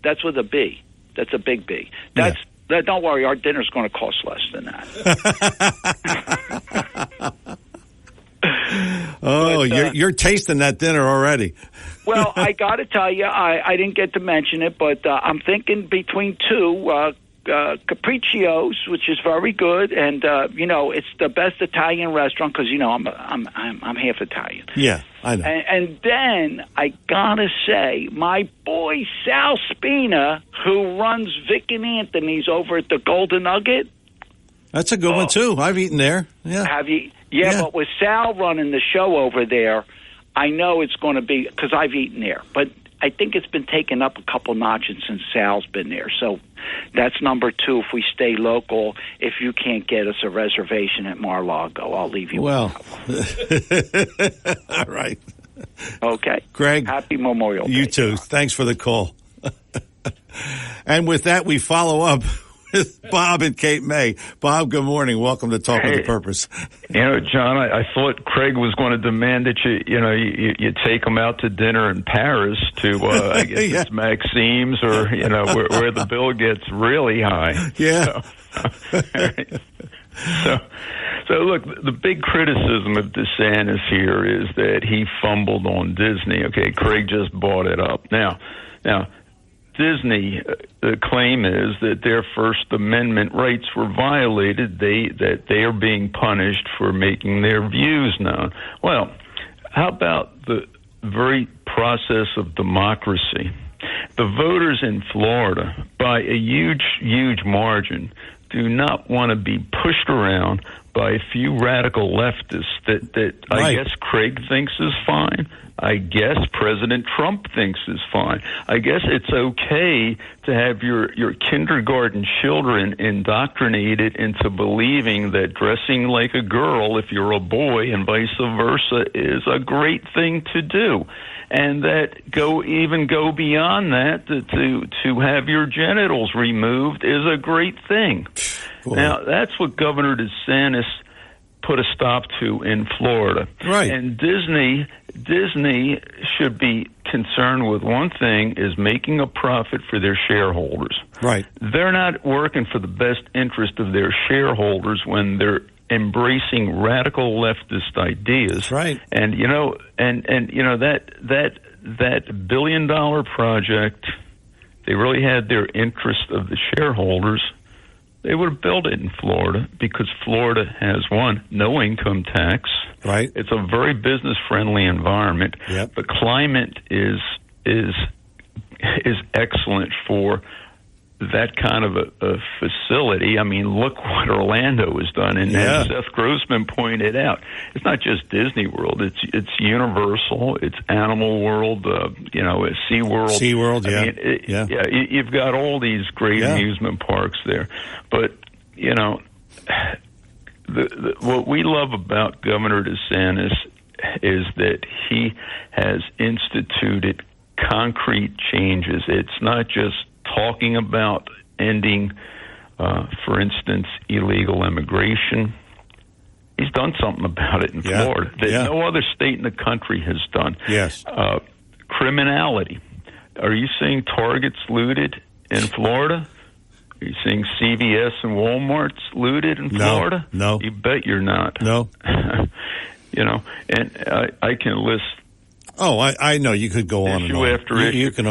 That's with a B. That's a big B. Don't worry, our dinner's going to cost less than that. You're tasting that dinner already. Well, I got to tell you, I didn't get to mention it, but I'm thinking between two Capriccio's, which is very good, and it's the best Italian restaurant because I'm half Italian. Yeah, I know. And then I gotta say, my boy Sal Spina, who runs Vic and Anthony's over at the Golden Nugget. That's a good one too. I've eaten there. Yeah. Have you? Yeah, but with Sal running the show over there, I know it's going to be because I've eaten there. But I think it's been taken up a couple notches since Sal's been there. So that's number 2. If we stay local, if you can't get us a reservation at Mar-a-Lago, I'll leave you. Well, all right. Okay. Greg. Happy Memorial Day. You too. Thanks for the call. And with that, we follow up with Bob and Cape May. Bob, good morning. Welcome to Talk with a Purpose. John, I thought Craig was going to demand that you take him out to dinner in Paris to, I guess it's Maxime's or, where the bill gets really high. Yeah. So look, the big criticism of DeSantis here is that he fumbled on Disney. Okay, Craig just brought it up. Now, Disney, the claim is that their First Amendment rights were violated, that they are being punished for making their views known. Well, how about the very process of democracy? The voters in Florida, by a huge, huge margin, do not want to be pushed around by a few radical leftists that I guess Craig thinks is fine. I guess President Trump thinks is fine. I guess it's okay to have your kindergarten children indoctrinated into believing that dressing like a girl if you're a boy and vice versa is a great thing to do. And that go beyond that to have your genitals removed is a great thing. Boy. Now, that's what Governor DeSantis put a stop to in Florida. Right. And Disney should be concerned with one thing, is making a profit for their shareholders. Right. They're not working for the best interest of their shareholders when they're embracing radical leftist ideas. Right. And that $1 billion project, they really had their interest of the shareholders. They would have built it in Florida because Florida has, one, no income tax. Right. It's a very business-friendly environment. Yep. The climate is excellent for that kind of a facility. I mean, look what Orlando has done, and as Seth Grossman pointed out, it's not just Disney World. It's Universal, it's Animal World, SeaWorld. SeaWorld, yeah. You've got all these great amusement parks there, but what we love about Governor DeSantis is that he has instituted concrete changes. It's not just talking about ending, for instance, illegal immigration. He's done something about it in Florida that no other state in the country has done. Yes. Criminality. Are you seeing Targets looted in Florida? Are you seeing CVS and Walmarts looted in Florida? No. You bet you're not. No. And I can list. Oh, I know. You could go on and on. After issue. You could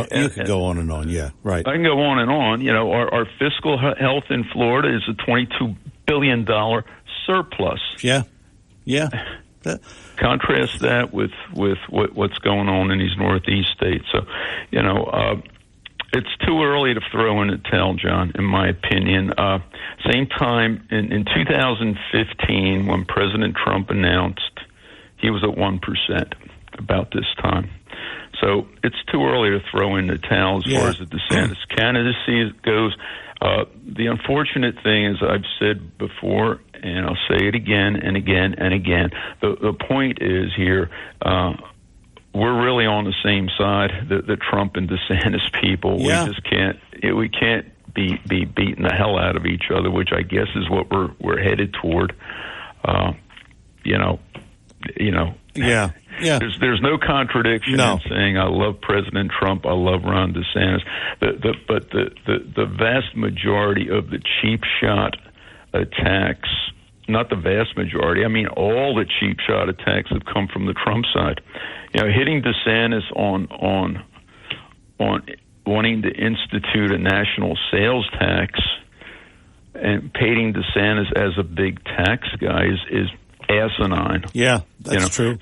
go on and on. Yeah, right. I can go on and on. Our fiscal health in Florida is a $22 billion surplus. Yeah. Contrast that with what's going on in these Northeast states. So, it's too early to throw in a towel, John, in my opinion. Same time, in 2015, when President Trump announced he was at 1%. About this time. So it's too early to throw in the towel as far as the DeSantis candidacy goes. The unfortunate thing is, I've said before, and I'll say it again and again and again, the point is here, we're really on the same side, the Trump and DeSantis people. Yeah. We just can't be beating the hell out of each other, which I guess is what we're headed toward. Yeah. There's no contradiction in saying I love President Trump, I love Ron DeSantis. But the vast majority of the cheap shot attacks, not the vast majority, I mean all the cheap shot attacks have come from the Trump side. Hitting DeSantis on wanting to institute a national sales tax and painting DeSantis as a big tax guy is asinine. Yeah, that's true.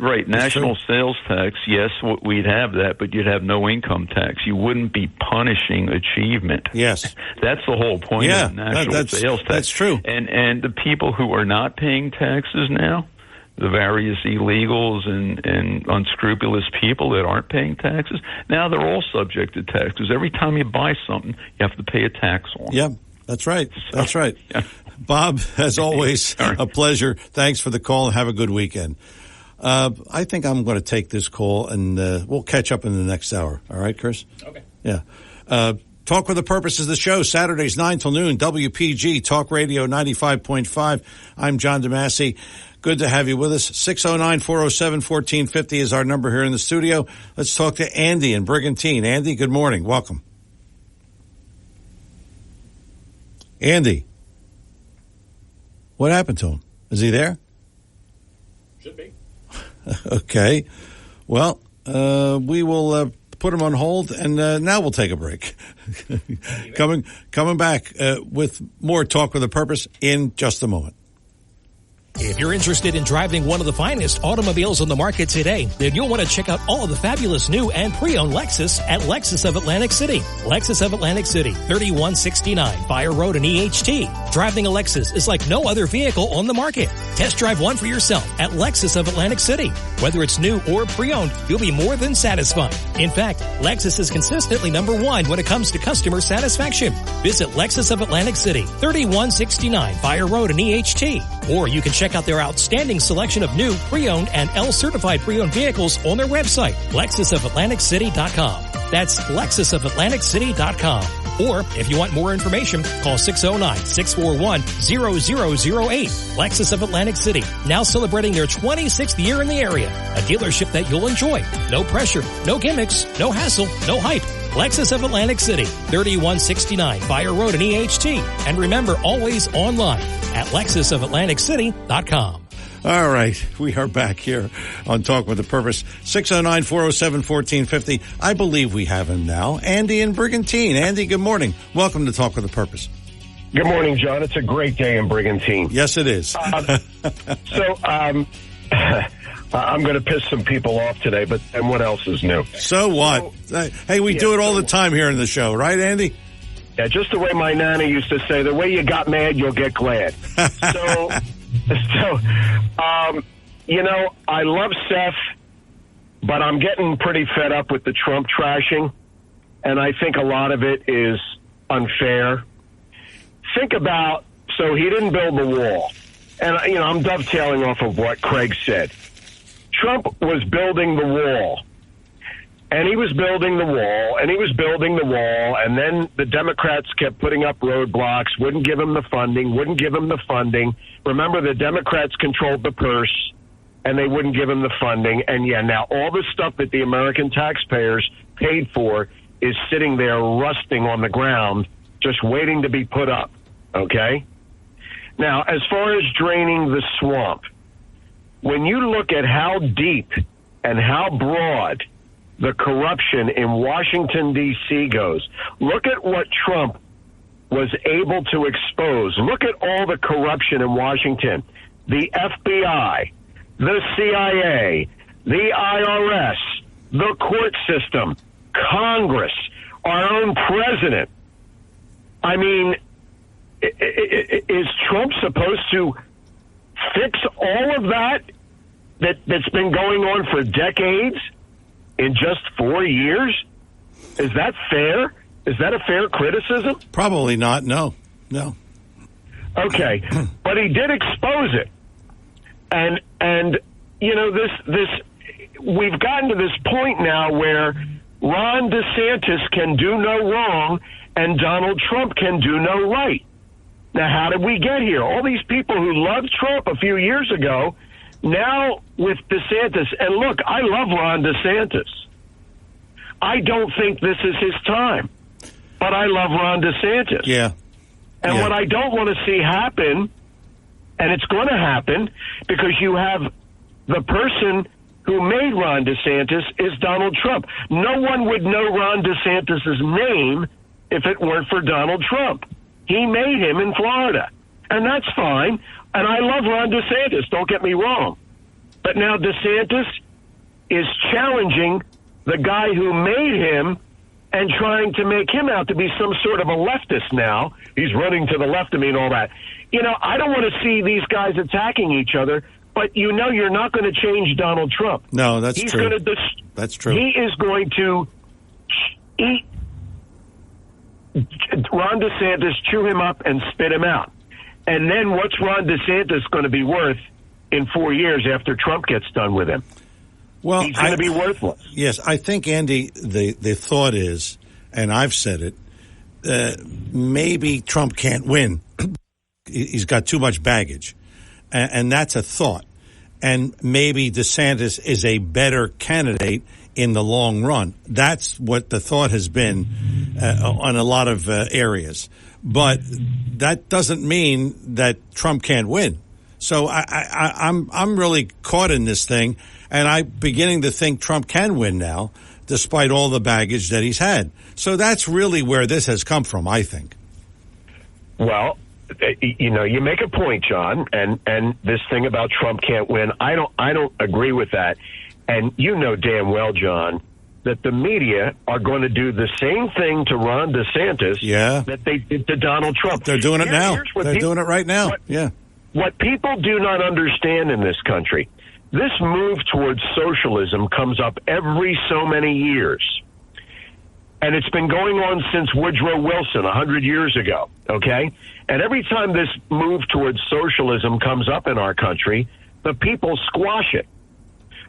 Right, national sales tax, yes, we'd have that, but you'd have no income tax. You wouldn't be punishing achievement. Yes. That's the whole point of national sales tax. That's true. And the people who are not paying taxes now, the various illegals and unscrupulous people that aren't paying taxes. Now they're all subject to taxes. Every time you buy something, you have to pay a tax on. Yeah, that's right. That's right. Yeah. Bob, as always, a pleasure. Thanks for the call and have a good weekend. I think I'm going to take this call and we'll catch up in the next hour. All right, Chris? Okay. Yeah. Talk with a Purpose is the show, Saturdays 9 till noon, WPG, Talk Radio 95.5. I'm John DeMasi. Good to have you with us. 609-407-1450 is our number here in the studio. Let's talk to Andy in Brigantine. Andy, good morning. Welcome. Andy. What happened to him? Is he there? Should be. Okay. Well, we will put him on hold, and now we'll take a break. Coming back with more Talk with a Purpose in just a moment. If you're interested in driving one of the finest automobiles on the market today, then you'll want to check out all of the fabulous new and pre-owned Lexus at Lexus of Atlantic City. Lexus of Atlantic City, 3169 Fire Road in EHT. Driving a Lexus is like no other vehicle on the market. Test drive one for yourself at Lexus of Atlantic City. Whether it's new or pre-owned, you'll be more than satisfied. In fact, Lexus is consistently #1 when it comes to customer satisfaction. Visit Lexus of Atlantic City, 3169 Fire Road in EHT. Or you can check out their outstanding selection of new, pre-owned, and L-certified pre-owned vehicles on their website, LexusOfAtlanticCity.com. That's LexusOfAtlanticCity.com. Or, if you want more information, call 609-641-0008. Lexus of Atlantic City, now celebrating their 26th year in the area. A dealership that you'll enjoy. No pressure, no gimmicks, no hassle, no hype. Lexus of Atlantic City, 3169 Fire Road in EHT. And remember, always online at LexusOfAtlanticCity.com. All right, we are back here on Talk with a Purpose. 609-407-1450. I believe we have him now. Andy in Brigantine. Andy, good morning. Welcome to Talk with a Purpose. Good morning, John. It's a great day in Brigantine. Yes, it is. I'm going to piss some people off today, but then what else is new? So what? Hey, we do it all the time here in the show, right, Andy? Yeah, just the way my nana used to say, the way you got mad, you'll get glad. I love Seth, but I'm getting pretty fed up with the Trump trashing, and I think a lot of it is unfair. Think about, so he didn't build the wall. And, I'm dovetailing off of what Craig said. Trump was building the wall. And he was building the wall, and he was building the wall, and then the Democrats kept putting up roadblocks, wouldn't give him the funding. Remember, the Democrats controlled the purse, and they wouldn't give him the funding. And, now all the stuff that the American taxpayers paid for is sitting there rusting on the ground, just waiting to be put up, okay? Now, as far as draining the swamp, when you look at how deep and how broad the corruption in Washington, D.C. goes, look at what Trump was able to expose. Look at all the corruption in Washington. The FBI, the CIA, the IRS, the court system, Congress, our own president. I mean, is Trump supposed to fix all of that's been going on for decades in just 4 years? Is that fair? Is that a fair criticism? Probably not. No. Okay, but he did expose it, and this we've gotten to this point now where Ron DeSantis can do no wrong and Donald Trump can do no right. Now, how did we get here? All these people who loved Trump a few years ago, now with DeSantis, and look, I love Ron DeSantis. I don't think this is his time, but I love Ron DeSantis. Yeah. And what I don't want to see happen, and it's going to happen, because you have the person who made Ron DeSantis is Donald Trump. No one would know Ron DeSantis' name if it weren't for Donald Trump. He made him in Florida, and that's fine. And I love Ron DeSantis, don't get me wrong. But now DeSantis is challenging the guy who made him and trying to make him out to be some sort of a leftist now. He's running to the left of me and all that. I don't want to see these guys attacking each other, but but you know you're not going to change Donald Trump. No, that's He's true. That's true. He is going to eat Ron DeSantis, chew him up, and spit him out. And then what's Ron DeSantis going to be worth in 4 years after Trump gets done with him? Well, he's going to be worthless. Yes, I think, Andy, the thought is, and I've said it, maybe Trump can't win. He's got too much baggage. And that's a thought. And maybe DeSantis is a better candidate in the long run. That's what the thought has been on a lot of areas. But that doesn't mean that Trump can't win. So I'm really caught in this thing, and I'm beginning to think Trump can win now, despite all the baggage that he's had. So that's really where this has come from, I think. Well, you know, you make a point, John, and this thing about Trump can't win, I don't agree with that. And you know damn well, John, that the media are going to do the same thing to Ron DeSantis that they did to Donald Trump. They're doing it now. They're doing it right now. What people do not understand in this country, this move towards socialism comes up every so many years. And it's been going on since Woodrow Wilson 100 years ago, okay? And every time this move towards socialism comes up in our country, the people squash it.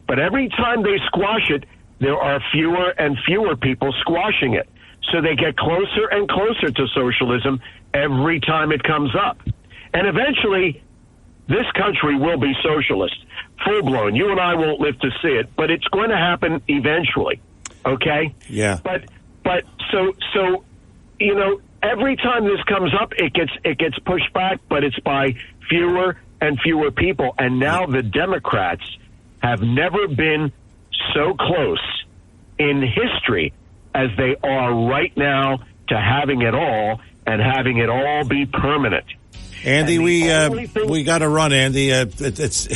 But every time they squash it, there are fewer and fewer people squashing it. So they get closer and closer to socialism every time it comes up. And eventually, this country will be socialist, full-blown. You and I won't live to see it, but it's going to happen eventually, okay? Yeah. But so you know, every time this comes up, it gets pushed back, but it's by fewer and fewer people. And now the Democrats have never been so close in history as they are right now to having it all and having it all be permanent. Andy, we got to run, Andy. It's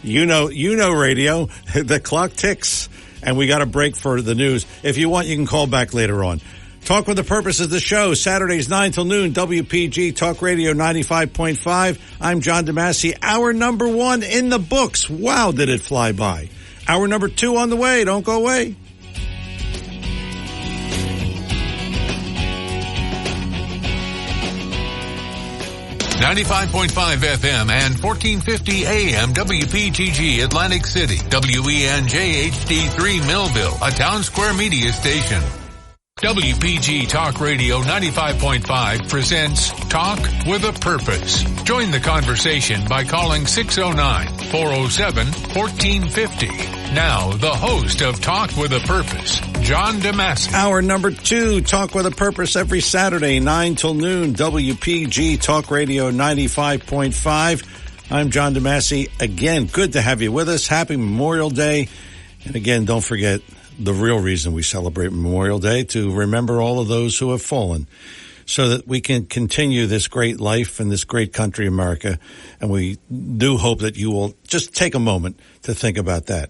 you know radio. The clock ticks, and we got a break for the news. If you want, you can call back later on. Talk with the Purpose of the show, Saturdays 9 till noon, WPG Talk Radio 95.5. I'm John DeMasi. Hour number 1 in the books. Wow, did it fly by. Hour number 2 on the way. Don't go away. .5 FM and 1450 AM WPGG Atlantic City, WENJ HD3 Millville, a Town Square media station. WPG Talk Radio 95.5 presents Talk with a Purpose. Join the conversation by calling 609-407-1450. Now, the host of Talk with a Purpose, John DeMasi. Hour number 2, Talk with a Purpose, every Saturday, 9 till noon, WPG Talk Radio 95.5. I'm John DeMasi. Again, good to have you with us. Happy Memorial Day. And again, don't forget the real reason we celebrate Memorial Day, to remember all of those who have fallen, so that we can continue this great life in this great country, America. And we do hope that you will just take a moment to think about that.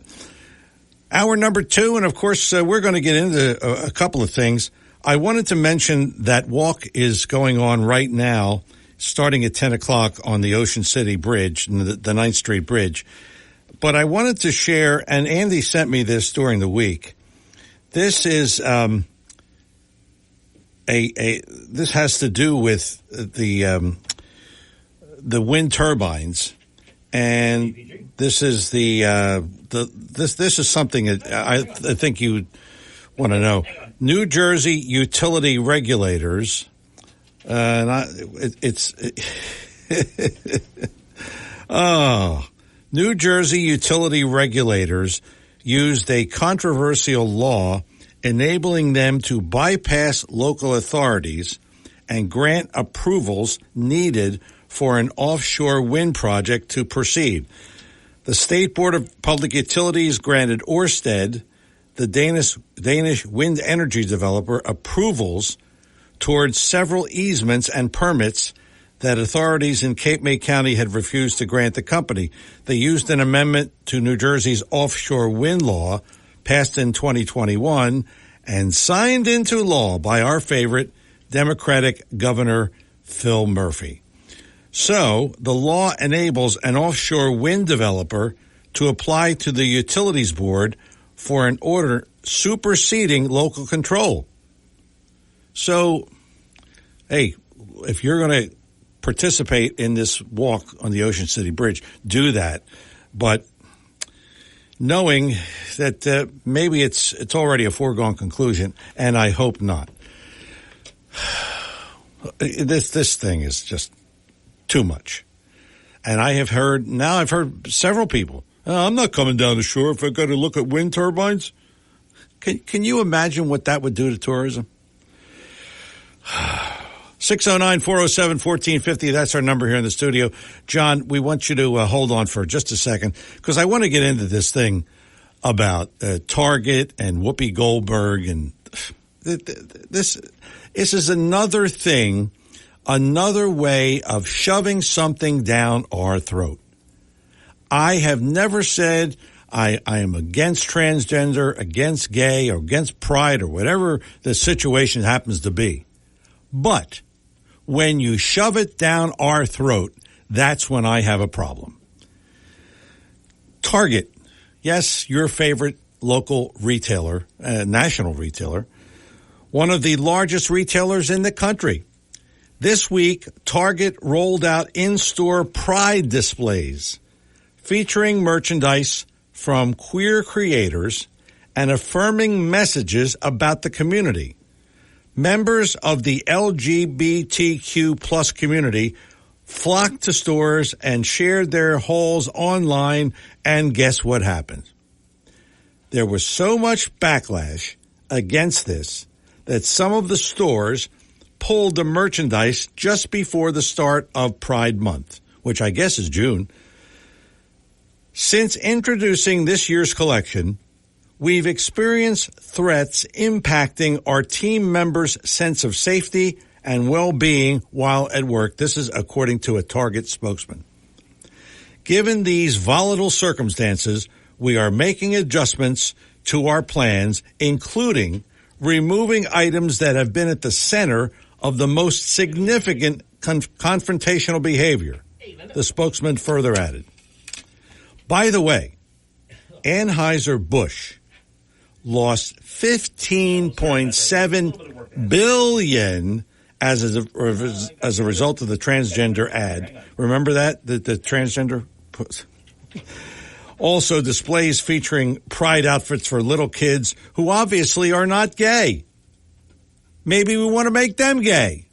Hour number 2, and of course, we're going to get into a couple of things. I wanted to mention that walk is going on right now, starting at 10 o'clock on the Ocean City Bridge, the 9th Street Bridge. But I wanted to share, and Andy sent me this during the week. This is this has to do with the wind turbines, and this is this is something that I think you want to know. New Jersey utility regulators, New Jersey utility regulators used a controversial law enabling them to bypass local authorities and grant approvals needed for an offshore wind project to proceed. The State Board of Public Utilities granted Ørsted, the Danish wind energy developer, approvals towards several easements and permits that authorities in Cape May County had refused to grant the company. They used an amendment to New Jersey's offshore wind law, passed in 2021, and signed into law by our favorite Democratic Governor Phil Murphy. So the law enables an offshore wind developer to apply to the Utilities Board for an order superseding local control. So, hey, if you're going to participate in this walk on the Ocean City Bridge, do that. But knowing that maybe it's already a foregone conclusion, and I hope not. This thing is just too much. And I've heard several people, I'm not coming down the shore if I got to look at wind turbines. Can you imagine what that would do to tourism? 609-407-1450. That's our number here in the studio. John, we want you to hold on for just a second because I want to get into this thing about Target and Whoopi Goldberg. And this is another thing, another way of shoving something down our throat. I have never said I am against transgender, against gay, or against pride, or whatever the situation happens to be. But when you shove it down our throat, that's when I have a problem. Target, yes, your favorite local retailer, national retailer, one of the largest retailers in the country. This week, Target rolled out in-store pride displays featuring merchandise from queer creators and affirming messages about the community. Members of the LGBTQ plus community flocked to stores and shared their hauls online, and guess what happened? There was so much backlash against this that some of the stores pulled the merchandise just before the start of Pride Month, which I guess is June. Since introducing this year's collection, we've experienced threats impacting our team members' sense of safety and well-being while at work. This is according to a Target spokesman. Given these volatile circumstances, we are making adjustments to our plans, including removing items that have been at the center of the most significant confrontational behavior, the spokesman further added. By the way, Anheuser-Busch lost $15.7 billion as a result of the transgender ad. Remember that? The transgender? Also displays featuring pride outfits for little kids who obviously are not gay. Maybe we want to make them gay.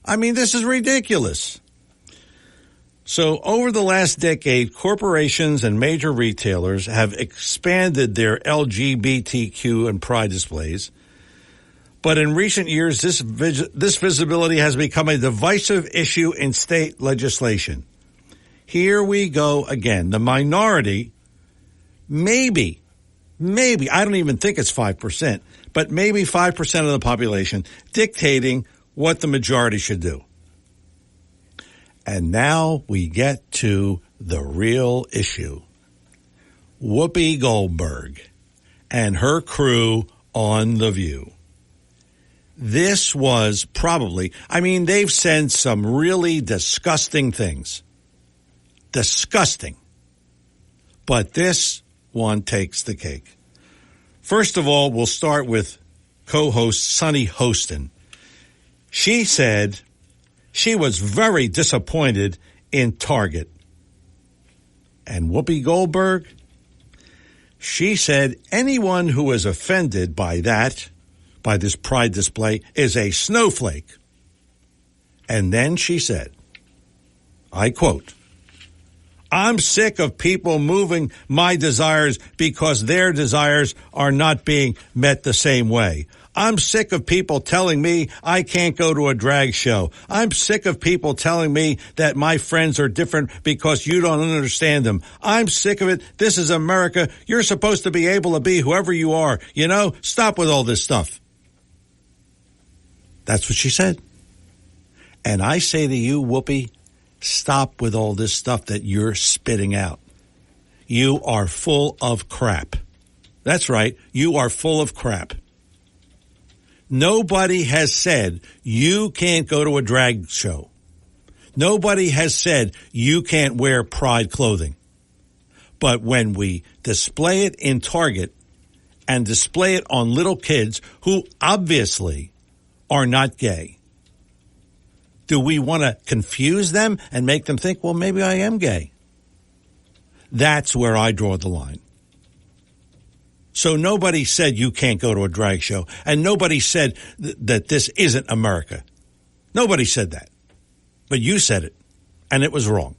I mean, this is ridiculous. So over the last decade, corporations and major retailers have expanded their LGBTQ and pride displays. But in recent years, this visibility has become a divisive issue in state legislation. Here we go again. The minority, maybe, I don't even think it's 5%, but maybe 5% of the population dictating what the majority should do. And now we get to the real issue. Whoopi Goldberg and her crew on The View. This was probably, they've said some really disgusting things. Disgusting. But this one takes the cake. First of all, we'll start with co-host Sunny Hostin. She said she was very disappointed in Target. And Whoopi Goldberg, she said anyone who is offended by this pride display, is a snowflake. And then she said, I quote, I'm sick of people moving my desires because their desires are not being met the same way. I'm sick of people telling me I can't go to a drag show. I'm sick of people telling me that my friends are different because you don't understand them. I'm sick of it. This is America. You're supposed to be able to be whoever you are. Stop with all this stuff. That's what she said. And I say to you, Whoopi, stop with all this stuff that you're spitting out. You are full of crap. That's right. You are full of crap. Nobody has said you can't go to a drag show. Nobody has said you can't wear pride clothing. But when we display it in Target and display it on little kids who obviously are not gay, do we want to confuse them and make them think, well, maybe I am gay? That's where I draw the line. So nobody said you can't go to a drag show, and nobody said that this isn't America. Nobody said that. But you said it, and it was wrong.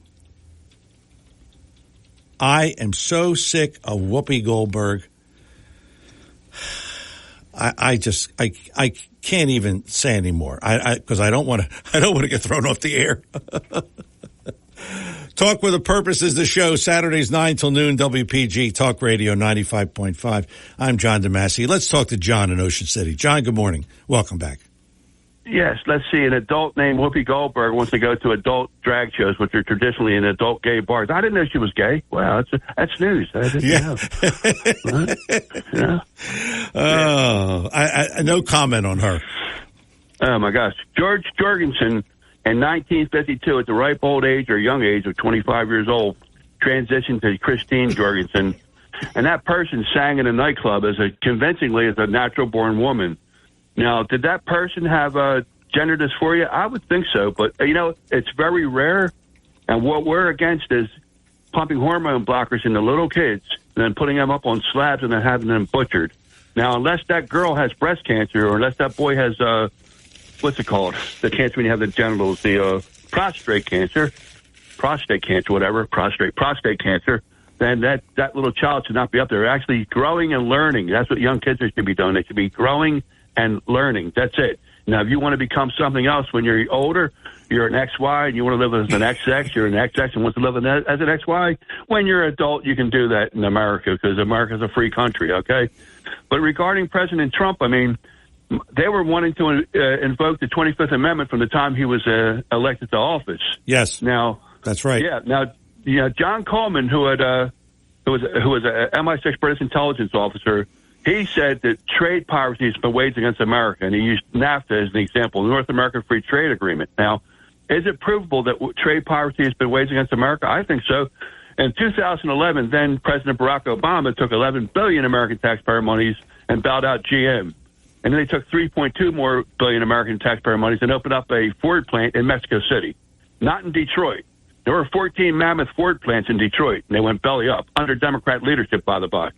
I am so sick of Whoopi Goldberg. I can't even say anymore. Because I don't want to get thrown off the air. Talk with a Purpose is the show, Saturdays 9 till noon, WPG Talk Radio 95.5. I'm John DeMasi. Let's talk to John in Ocean City. John, good morning. Welcome back. Yes, let's see. An adult named Whoopi Goldberg wants to go to adult drag shows, which are traditionally in adult gay bars. I didn't know she was gay. Wow, that's news. I didn't know. Yeah. Oh, no comment on her. Oh, my gosh. George Jorgensen, in 1952, at the ripe old age or young age of 25 years old, transitioned to Christine Jorgensen. And that person sang in a nightclub convincingly as a natural-born woman. Now, did that person have gender dysphoria? I would think so, but, it's very rare. And what we're against is pumping hormone blockers into little kids and then putting them up on slabs and then having them butchered. Now, unless that girl has breast cancer or unless that boy has, what's it called? The cancer when you have the genitals, the prostate cancer, then that little child should not be up there. They're actually growing and learning. That's what young kids should be doing. They should be growing and learning. That's it. Now, if you want to become something else when you're older, you're an XY and you want to live as an XX, you're an XX and want to live as an XY. When you're an adult, you can do that in America because America's a free country, okay? But regarding President Trump, I mean, they were wanting to invoke the 25th Amendment from the time he was elected to office. Yes. Now, that's right. Yeah. Now, John Coleman, who was a MI6 British intelligence officer, he said that trade piracy has been waged against America, and he used NAFTA as an example, the North American Free Trade Agreement. Now, is it provable that trade piracy has been waged against America? I think so. In 2011, then President Barack Obama took $11 billion American taxpayer monies and bailed out GM. And then they took $3.2 more billion American taxpayer monies and opened up a Ford plant in Mexico City, not in Detroit. There were 14 mammoth Ford plants in Detroit, and they went belly up under Democrat leadership, by the by.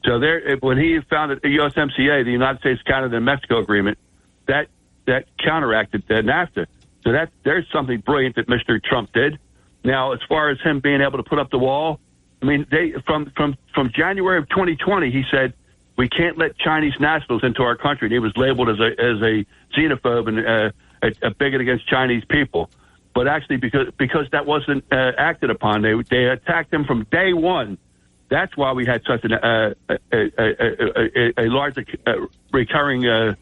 So when he founded the USMCA, the United States, Canada, and Mexico Agreement, that counteracted NAFTA. So there's something brilliant that Mr. Trump did. Now, as far as him being able to put up the wall, I mean, from January of 2020, he said we can't let Chinese nationals into our country. And he was labeled as a xenophobe and a bigot against Chinese people. But actually, because that wasn't acted upon, they attacked him from day one. That's why we had such a large recurring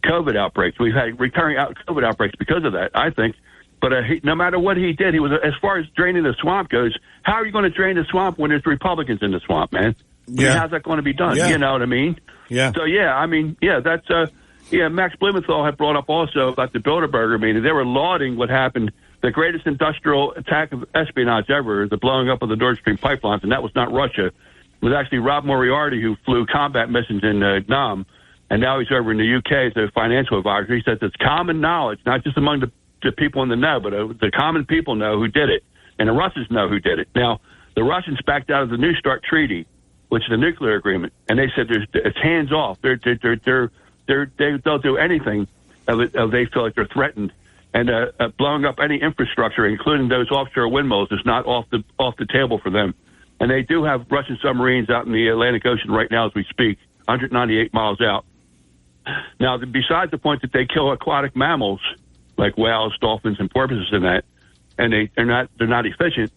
COVID outbreaks. We've had recurring COVID outbreaks because of that, I think. But no matter what he did, he was, as far as draining the swamp goes, how are you going to drain the swamp when there's Republicans in the swamp, man? Yeah. I mean, how's that going to be done? Yeah. You know what I mean? Yeah. So, that's Max Blumenthal had brought up also about the Bilderberger meeting. They were lauding what happened, the greatest industrial attack of espionage ever, the blowing up of the Nord Stream pipelines, and that was not Russia. It was actually Rob Moriarty who flew combat missions in Nam, and now he's over in the UK as a financial advisor. He says it's common knowledge, not just among the people in the know, but the common people know who did it, and the Russians know who did it. Now, the Russians backed out of the New START Treaty, which is a nuclear agreement, and they said it's hands off. They'll do anything if they feel like they're threatened. And blowing up any infrastructure, including those offshore windmills, is not off the table for them. And they do have Russian submarines out in the Atlantic Ocean right now as we speak, 198 miles out. Now, besides the point that they kill aquatic mammals like whales, dolphins, and porpoises, and they're not efficient,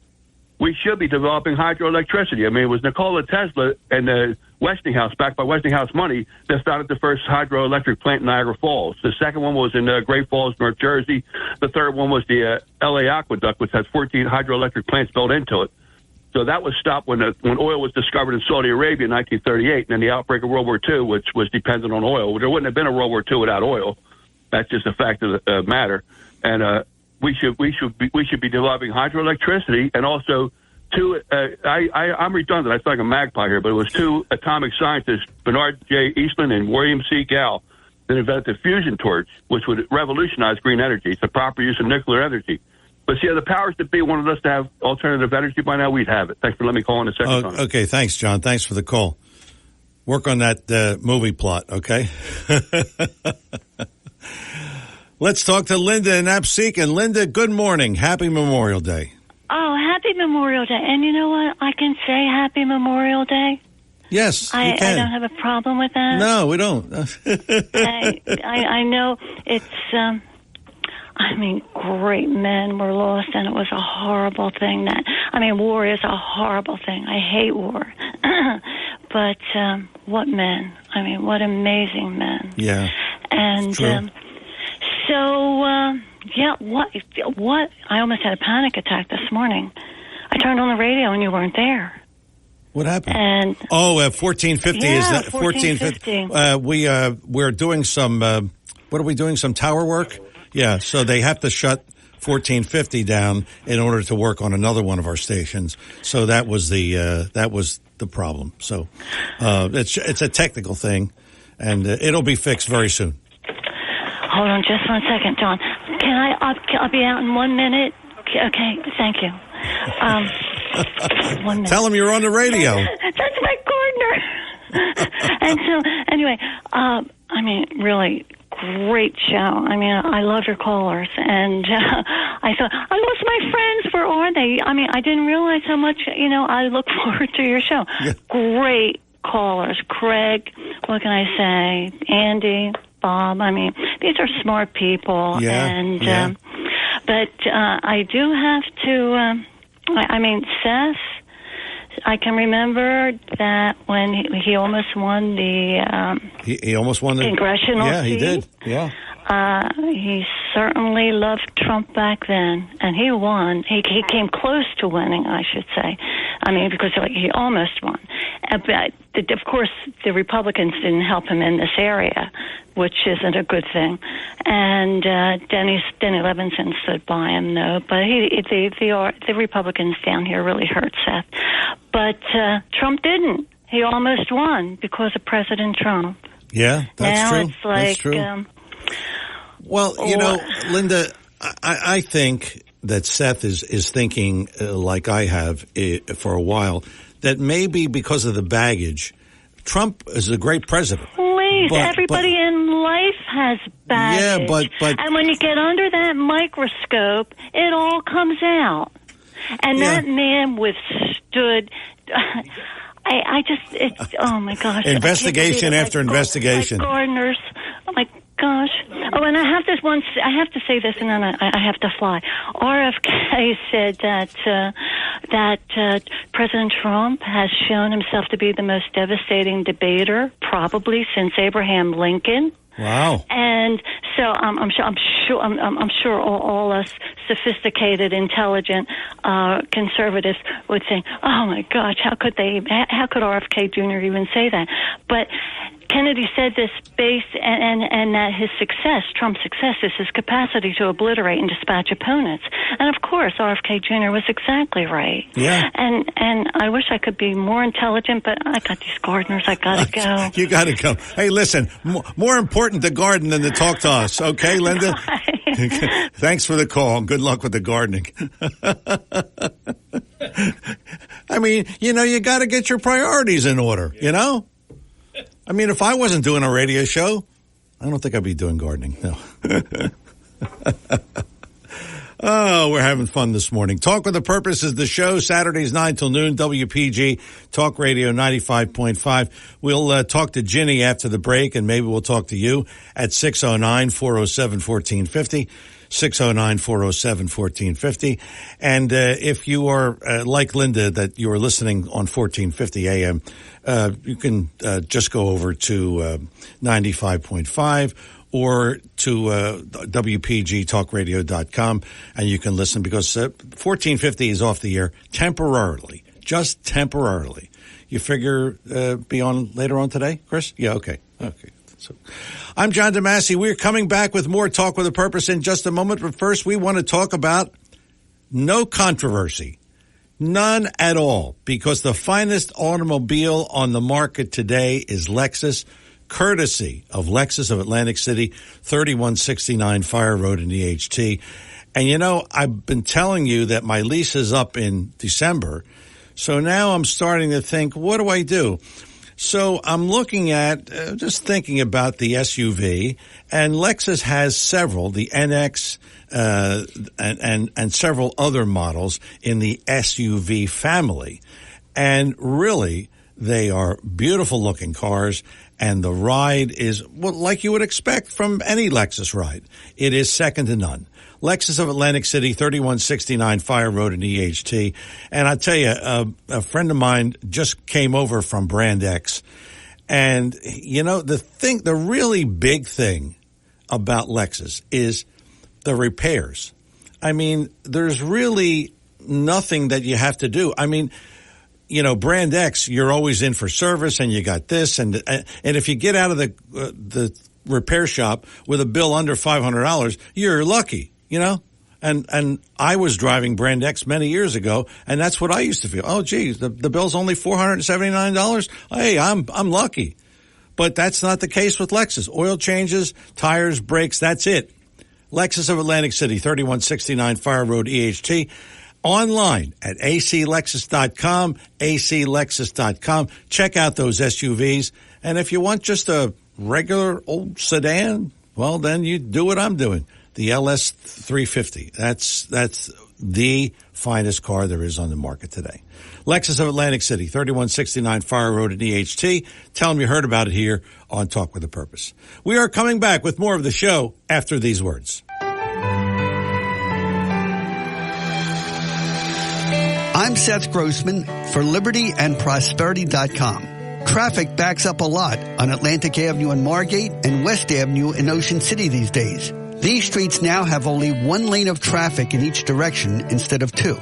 we should be developing hydroelectricity. I mean, it was Nikola Tesla and Westinghouse, backed by Westinghouse money, that started the first hydroelectric plant in Niagara Falls. The second one was in Great Falls, North Jersey. The third one was the L.A. Aqueduct, which has 14 hydroelectric plants built into it. So that was stopped when oil was discovered in Saudi Arabia in 1938, and then the outbreak of World War II, which was dependent on oil. There wouldn't have been a World War II without oil. That's just a fact of the matter. And we should be developing hydroelectricity, and also I'm redundant. I feel like a magpie here, but it was two atomic scientists, Bernard J. Eastman and William C. Gall, that invented the fusion torch, which would revolutionize green energy. It's the proper use of nuclear energy. But see, the powers that be wanted us to have alternative energy by now, we'd have it. Thanks for letting me call in a second time. Okay, thanks, John. Thanks for the call. Work on that movie plot, okay? Let's talk to Linda in Apseek. And Linda, good morning. Happy Memorial Day. Oh, happy Memorial Day. And you know what? I can say happy Memorial Day. Yes, you I can. don't have a problem with that. No, we don't. I know it's, great men were lost, and it was a horrible thing. War is a horrible thing. I hate war. But what men. What amazing men. Yeah. And true. What? I almost had a panic attack this morning. I turned on the radio and you weren't there. What happened? And 1450 yeah, is that 1450? We're doing some. What are we doing? Some tower work. Yeah. So they have to shut 1450 down in order to work on another one of our stations. So that was the problem. So it's a technical thing, and it'll be fixed very soon. Hold on just 1 second, John. I'll be out in 1 minute. Okay, thank you. 1 minute. Tell him you're on the radio. That's my gardener. And so, anyway, really great show. I love your callers. And I thought, I lost my friends. Where are they? I didn't realize how much, I look forward to your show. Yeah. Great callers. Craig, what can I say? Andy, Bob. These are smart people. Yeah, and but I do have to. Seth. I can remember that when he almost won the. He almost won the congressional seat. Yeah, he did. Yeah. He certainly loved Trump back then, and he won. He came close to winning, I should say. Because he almost won. But of course, the Republicans didn't help him in this area, which isn't a good thing. And Denny Levinson stood by him, though. But the Republicans down here really hurt Seth. But Trump didn't. He almost won because of President Trump. Yeah, that's true. Now it's like. That's true. Well, Linda, I think that Seth is thinking, like I have for a while, that maybe because of the baggage, Trump is a great president. Please, everybody in life has baggage. Yeah, but and when you get under that microscope, it all comes out. And that man withstood. Oh my gosh! Investigation after investigation. Gardeners. Oh my gosh! Oh, and I have to say this, and then I have to fly. RFK said that President Trump has shown himself to be the most devastating debater, probably since Abraham Lincoln. Wow! And so I'm sure all us sophisticated, intelligent conservatives would think, "Oh my gosh, how could RFK Jr. even say that?" But Kennedy said this and that his success, Trump's success, is his capacity to obliterate and dispatch opponents. And of course, RFK Jr. was exactly right. Yeah. And I wish I could be more intelligent, but I got these gardeners. I gotta go. You gotta go. Hey, listen, more important to garden than to talk to us. Okay, Linda? Thanks for the call. Good luck with the gardening. You gotta get your priorities in order, if I wasn't doing a radio show, I don't think I'd be doing gardening. No. Oh, we're having fun this morning. Talk with a Purpose is the show, Saturdays 9 till noon, WPG, Talk Radio 95.5. We'll talk to Ginny after the break, and maybe we'll talk to you at 609-407-1450. 609-407-1450. And if you are like Linda, that you are listening on 1450 AM, you can just go over to 95.5 or to WPGTalkRadio.com, and you can listen, because 1450 is off the air temporarily, just temporarily. You figure be on later on today, Chris? Yeah, okay. So, I'm John DeMasi. We're coming back with more Talk with a Purpose in just a moment. But first, we want to talk about no controversy. None at all. Because the finest automobile on the market today is Lexus, courtesy of Lexus of Atlantic City, 3169 Fire Road in EHT. And, you know, I've been telling you that my lease is up in December. So now I'm starting to think, what do I do? So I'm looking at, just thinking about the SUV, and Lexus has several, the NX, and several other models in the SUV family. And really, they are beautiful looking cars, and the ride is, well, like you would expect from any Lexus ride. It is second to none. Lexus of Atlantic City, 3169 Fire Road in EHT. And I tell you, a friend of mine just came over from Brand X. And, you know, the really big thing about Lexus is the repairs. I mean, there's really nothing that you have to do. I mean, you know, Brand X, you're always in for service, and you got this. And if you get out of the repair shop with a bill under $500, you're lucky. You know, and I was driving Brand X many years ago, and that's what I used to feel. Oh, geez, the bill's only $479. Hey, I'm lucky. But that's not the case with Lexus. Oil changes, tires, brakes, that's it. Lexus of Atlantic City, 3169 Fire Road, EHT. Online at aclexus.com, aclexus.com. Check out those SUVs. And if you want just a regular old sedan, well, then you do what I'm doing. The LS 350. That's the finest car there is on the market today. Lexus of Atlantic City, 3169 Fire Road at EHT. Tell them you heard about it here on Talk with a Purpose. We are coming back with more of the show after these words. I'm Seth Grossman for LibertyandProsperity.com. Traffic backs up a lot on Atlantic Avenue in Margate and West Avenue in Ocean City these days. These streets now have only one lane of traffic in each direction instead of two.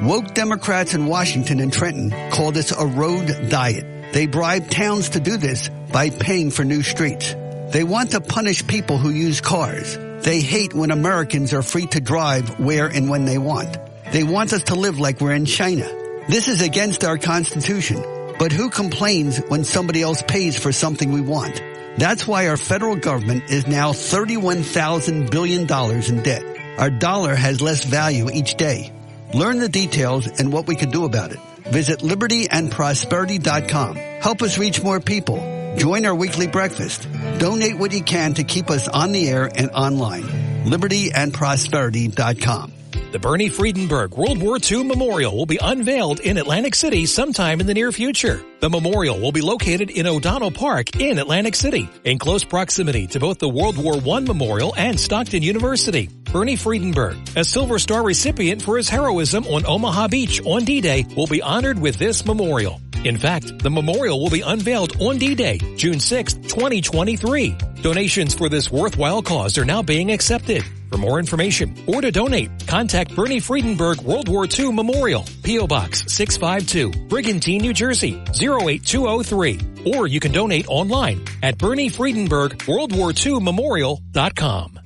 Woke Democrats in Washington and Trenton call this a road diet. They bribe towns to do this by paying for new streets. They want to punish people who use cars. They hate when Americans are free to drive where and when they want. They want us to live like we're in China. This is against our Constitution. But who complains when somebody else pays for something we want? That's why our federal government is now $31,000 billion in debt. Our dollar has less value each day. Learn the details and what we can do about it. Visit libertyandprosperity.com. Help us reach more people. Join our weekly breakfast. Donate what you can to keep us on the air and online. libertyandprosperity.com. The Bernie Friedenberg World War II Memorial will be unveiled in Atlantic City sometime in the near future. The memorial will be located in O'Donnell Park in Atlantic City, in close proximity to both the World War I Memorial and Stockton University. Bernie Friedenberg, a Silver Star recipient for his heroism on Omaha Beach on D-Day, will be honored with this memorial. In fact, the memorial will be unveiled on D-Day, June 6, 2023. Donations for this worthwhile cause are now being accepted. For more information or to donate, contact Bernie Friedenberg World War II Memorial, P.O. Box 652, Brigantine, New Jersey, 08203. Or you can donate online at BernieFriedenbergWorldWar2Memorial.com.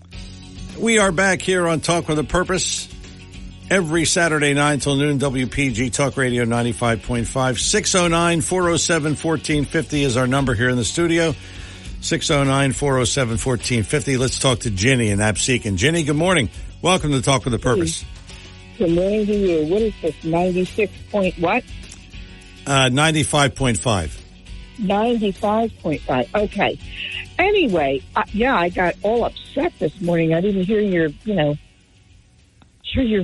We are back here on Talk with a Purpose. Every Saturday 9 till noon, WPG Talk Radio 95.5. 609-407-1450 is our number here in the studio. 609-407-1450. Let's talk to Ginny in Absecon. Ginny, good morning. Welcome to Talk with a Purpose. Good morning to you. What is this, 96 point what? 95.5. 95.5. Okay. Anyway, I got all upset this morning. I didn't hear your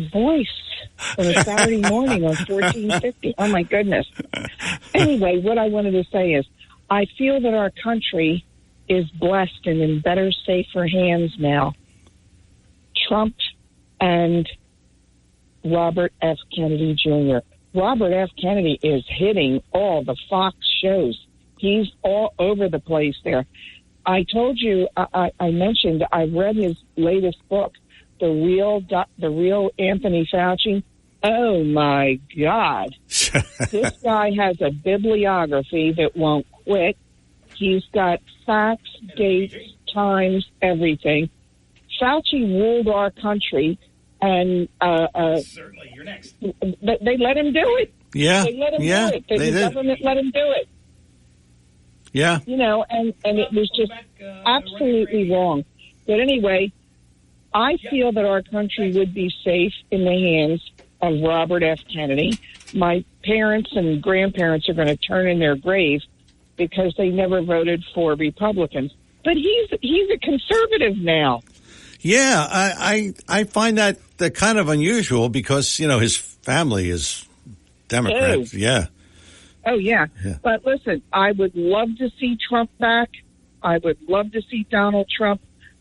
voice on a Saturday morning on 1450. Oh, my goodness. Anyway, what I wanted to say is I feel that our country is blessed and in better, safer hands now. Trump and Robert F. Kennedy Jr. Robert F. Kennedy is hitting all the Fox shows. He's all over the place there. I told you, I mentioned, I read his latest book, The Real Anthony Fauci. Oh, my God. This guy has a bibliography that won't quit. He's got facts, dates, times, everything. Fauci ruled our country, and certainly, you're next. They let him do it. Yeah, they let him do it. The government let him do it. Yeah, and it was just absolutely wrong. But anyway, I feel that our country would be safe in the hands of Robert F. Kennedy. My parents and grandparents are going to turn in their grave because they never voted for Republicans. But he's a conservative now. Yeah, I find that kind of unusual because, his family is Democrat. Yeah. Oh, yeah. But listen, I would love to see Trump back. I would love to see Donald Trump.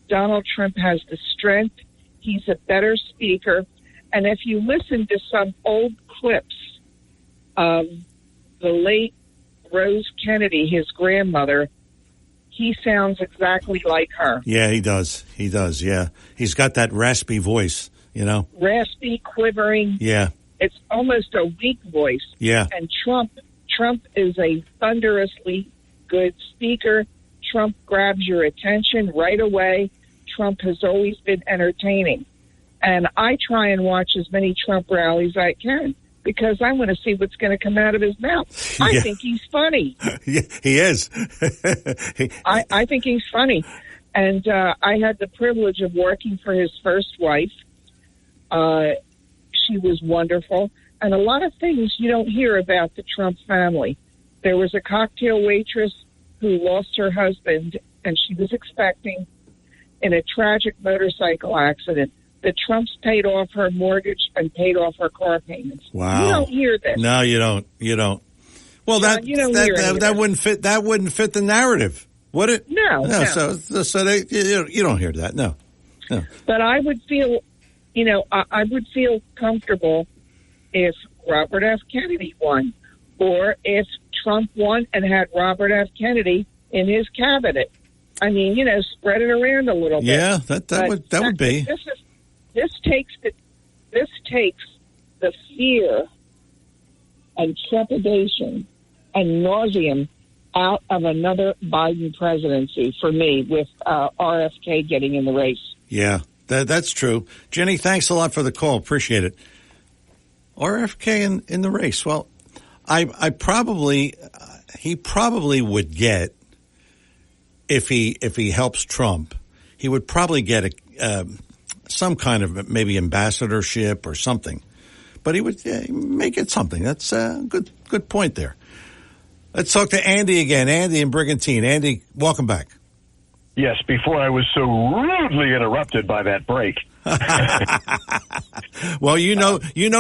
Donald Trump has the strength. He's a better speaker. And if you listen to some old clips of the late Rose Kennedy, his grandmother, he sounds exactly like her. Yeah, he does. Yeah. He's got that raspy voice, Raspy, quivering. Yeah. It's almost a weak voice. Yeah. And Trump is a thunderously good speaker. Trump grabs your attention right away. Trump has always been entertaining. And I try and watch as many Trump rallies I can because I want to see what's going to come out of his mouth. I think he's funny. Yeah, he is. I think he's funny. And I had the privilege of working for his first wife. She was wonderful. And a lot of things you don't hear about the Trump family. There was a cocktail waitress who lost her husband, and she was expecting, in a tragic motorcycle accident. The Trumps paid off her mortgage and paid off her car payments. Wow. You don't hear this. No, you don't. Well, John, that wouldn't fit. That wouldn't fit the narrative, would it? No. So you don't hear that. No. But I would feel, I would feel comfortable if Robert F. Kennedy won, or if Trump won and had Robert F. Kennedy in his cabinet. I mean, spread it around a little bit. Yeah, that would be. This takes the fear and trepidation and nauseum out of another Biden presidency for me, with RFK getting in the race. Yeah, that's true. Jenny, thanks a lot for the call. Appreciate it. RFK in the race. Well, he probably would get, if he helps Trump, he would probably get some kind of maybe ambassadorship or something. But he would make it something. That's a good point there. Let's talk to Andy again. Andy in Brigantine. Andy, welcome back. Yes, before I was so rudely interrupted by that break. Well,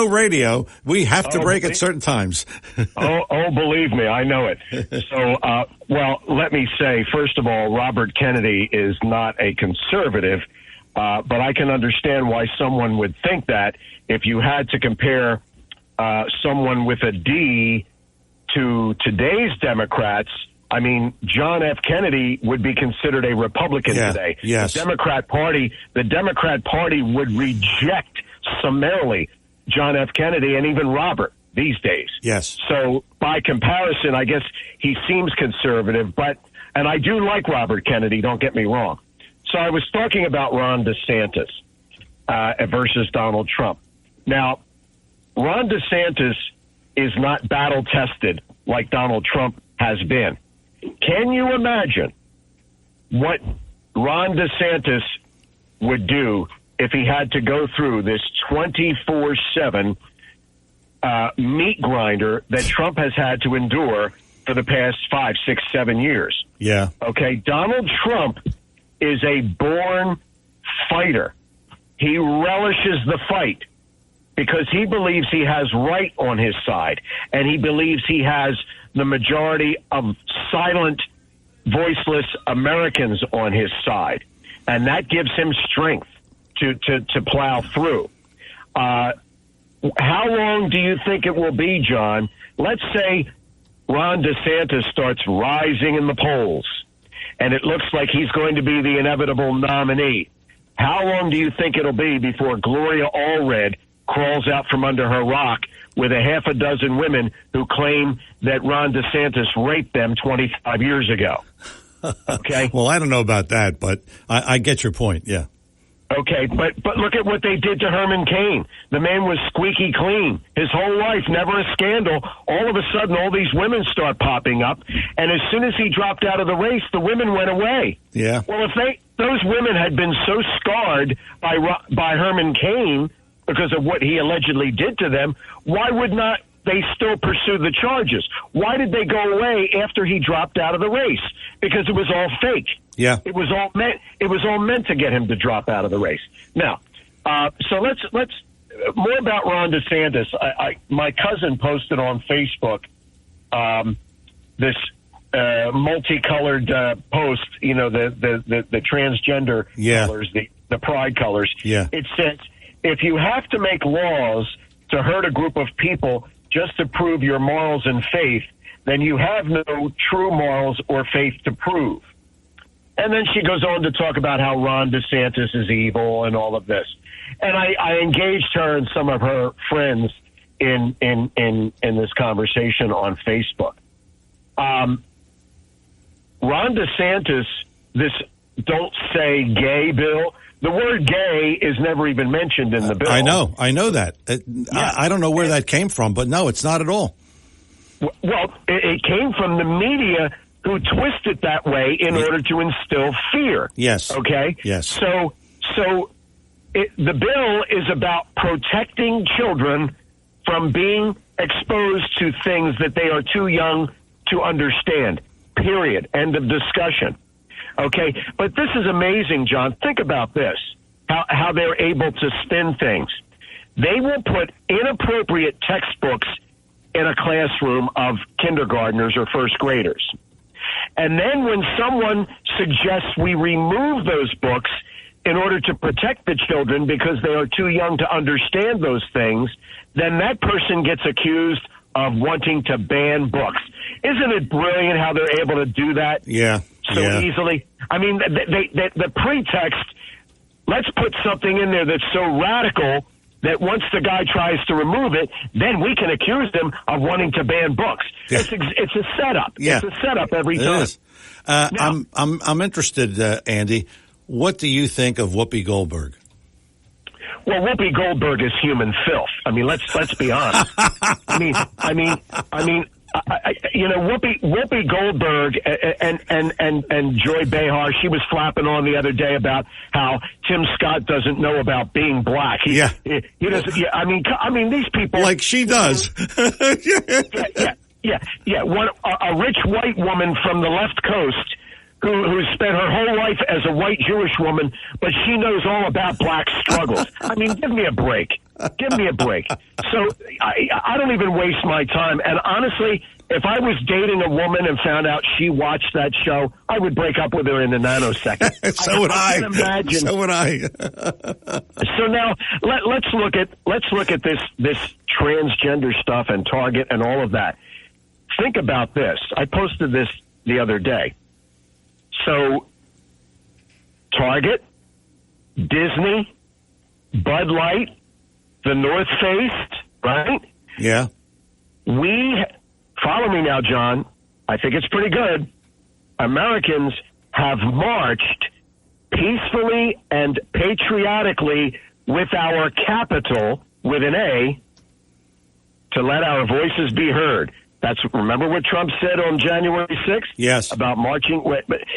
radio. We have to break at certain times. Believe me, I know it. So, let me say, first of all, Robert Kennedy is not a conservative, but I can understand why someone would think that if you had to compare someone with a D to today's Democrats. I mean, John F. Kennedy would be considered a Republican today. Yes. The Democrat Party would reject summarily John F. Kennedy and even Robert these days. Yes. So by comparison, I guess he seems conservative, and I do like Robert Kennedy, don't get me wrong. So I was talking about Ron DeSantis versus Donald Trump. Now, Ron DeSantis is not battle tested like Donald Trump has been. Can you imagine what Ron DeSantis would do if he had to go through this 24/7 meat grinder that Trump has had to endure for the past 5, 6, 7 years? Yeah. Okay, Donald Trump is a born fighter. He relishes the fight because he believes he has right on his side, and he believes he has the majority of silent, voiceless Americans on his side. And that gives him strength to plow through. How long do you think it will be, John? Let's say Ron DeSantis starts rising in the polls, and it looks like he's going to be the inevitable nominee. How long do you think it'll be before Gloria Allred crawls out from under her rock with a half a dozen women who claim that Ron DeSantis raped them 25 years ago. Okay. Well, I don't know about that, but I get your point. Yeah. Okay, but look at what they did to Herman Cain. The man was squeaky clean. His whole life, never a scandal. All of a sudden, all these women start popping up, and as soon as he dropped out of the race, the women went away. Yeah. Well, if those women had been so scarred by Herman Cain because of what he allegedly did to them, why would not they still pursue the charges? Why did they go away after he dropped out of the race? Because it was all fake. Yeah. It was all meant to get him to drop out of the race. Now, so let's more about Ron DeSantis. My cousin posted on Facebook this multicolored post. You know, the transgender colors, the pride colors. Yeah. It says, if you have to make laws to hurt a group of people just to prove your morals and faith, then you have no true morals or faith to prove. And then she goes on to talk about how Ron DeSantis is evil and all of this. And I engaged her and some of her friends in this conversation on Facebook. Ron DeSantis, this don't say gay bill, the word gay is never even mentioned in the bill. I know that. I don't know where that came from, but no, it's not at all. Well, it came from the media who twist it that way in order to instill fear. Yes. Okay? Yes. So the bill is about protecting children from being exposed to things that they are too young to understand. Period. End of discussion. Okay? But this is amazing, John. Think about this, how they're able to spin things. They will put inappropriate textbooks in a classroom of kindergartners or first graders. And then when someone suggests we remove those books in order to protect the children because they are too young to understand those things, then that person gets accused of wanting to ban books. Isn't it brilliant how they're able to do that so easily? I mean, the pretext, let's put something in there that's so radical that once the guy tries to remove it, then we can accuse them of wanting to ban books. Yeah. It's a setup. Yeah. It's a setup every time. It is. I'm interested, Andy. What do you think of Whoopi Goldberg? Well, Whoopi Goldberg is human filth. I mean, let's be honest. I mean, you know, Whoopi Goldberg and Joy Behar, she was flapping on the other day about how Tim Scott doesn't know about being black. He doesn't. Yeah, I mean, these people, like she does. Yeah. A rich white woman from the left coast who spent her whole life as a white Jewish woman, but she knows all about black struggles. I mean, give me a break. Give me a break. So I don't even waste my time. And honestly, if I was dating a woman and found out she watched that show, I would break up with her in a nanosecond. So would I. Can imagine. So would I. So now let's look at this transgender stuff and Target and all of that. Think about this. I posted this the other day. So Target, Disney, Bud Light, the North Face, right? Yeah. Follow me now, John. I think it's pretty good. Americans have marched peacefully and patriotically with our capital, with an A, to let our voices be heard. Remember what Trump said on January 6th? Yes. About marching.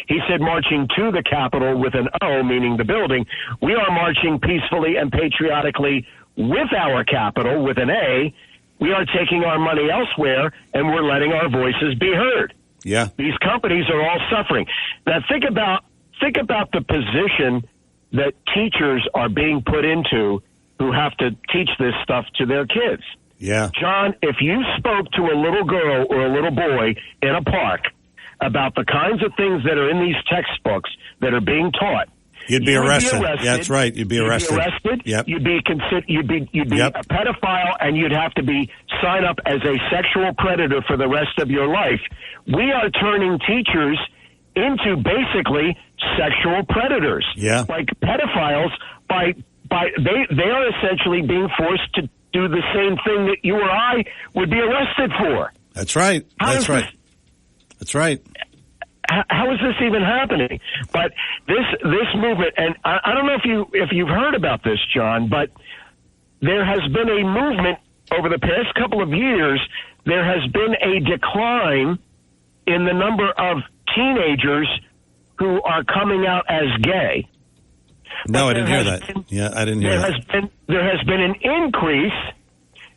He said marching to the Capitol with an O, meaning the building. We are marching peacefully and patriotically with our capital with an A. We are taking our money elsewhere, and we're letting our voices be heard. Yeah. These companies are all suffering. Now, think about the position that teachers are being put into who have to teach this stuff to their kids. Yeah. John, if you spoke to a little girl or a little boy in a park about the kinds of things that are in these textbooks that are being taught, you'd be arrested. Yeah, that's right. You'd be arrested. Yep. You'd be a pedophile, and you'd have to sign up as a sexual predator for the rest of your life. We are turning teachers into basically sexual predators, like pedophiles, by they are essentially being forced to do the same thing that you or I would be arrested for. That's right. That's right. That's right. How is this even happening? But this movement, and I don't know if you've heard about this, John, but there has been a movement over the past couple of years. There has been a decline in the number of teenagers who are coming out as gay. No, I didn't hear that. I didn't hear that. There has been an increase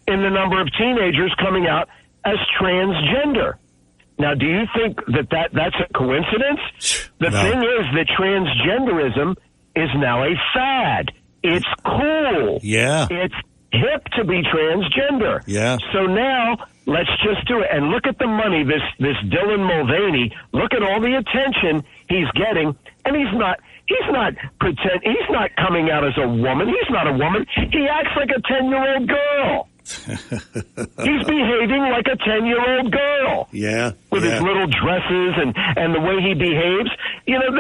in the number of teenagers coming out as transgender. Now, do you think that's a coincidence? The thing is that transgenderism is now a fad. It's cool. Yeah. It's hip to be transgender. Yeah. So now let's just do it. And look at the money, this Dylan Mulvaney, look at all the attention he's getting. And he's not coming out as a woman. He's not a woman. He acts like a 10-year-old girl. He's behaving like a 10-year-old girl. Yeah. With his little dresses and the way he behaves. You know,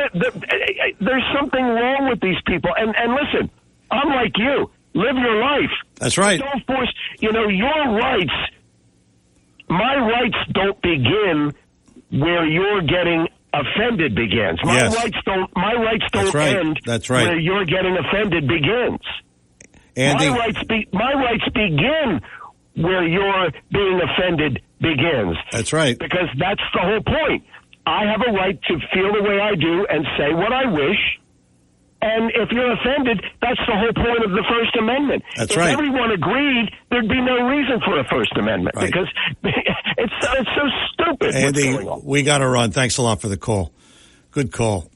there's something wrong with these people. And listen, I'm like you. Live your life. That's right. Don't force, your rights. My rights don't begin where you're getting offended begins. My rights don't end where you're getting offended begins. Andy, my rights begin where you're being offended begins. That's right. Because that's the whole point. I have a right to feel the way I do and say what I wish. And if you're offended, that's the whole point of the First Amendment. That's right. If everyone agreed, there'd be no reason for a First Amendment because it's so stupid. Andy, we got to run. Thanks a lot for the call. Good call.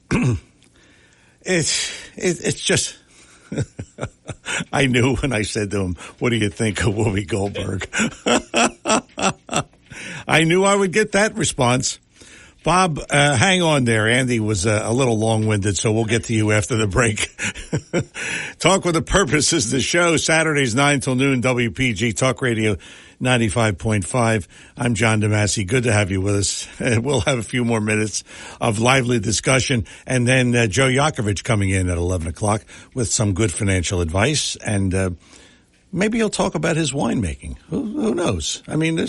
It's just... I knew when I said to him, what do you think of Whoopi Goldberg? I knew I would get that response. Bob, hang on there. Andy was a little long-winded, so we'll get to you after the break. Talk with a Purpose is the show, Saturdays 9 till noon, WPG Talk Radio 95.5. I'm John DeMasi. Good to have you with us. We'll have a few more minutes of lively discussion, and then Joe Yakovich coming in at 11 o'clock with some good financial advice, and maybe he'll talk about his winemaking. Who knows? I mean,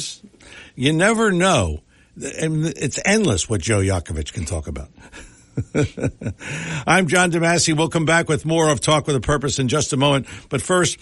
you never know. And it's endless what Joe Yakovich can talk about. I'm John DeMasi. We'll come back with more of Talk with a Purpose in just a moment. But first,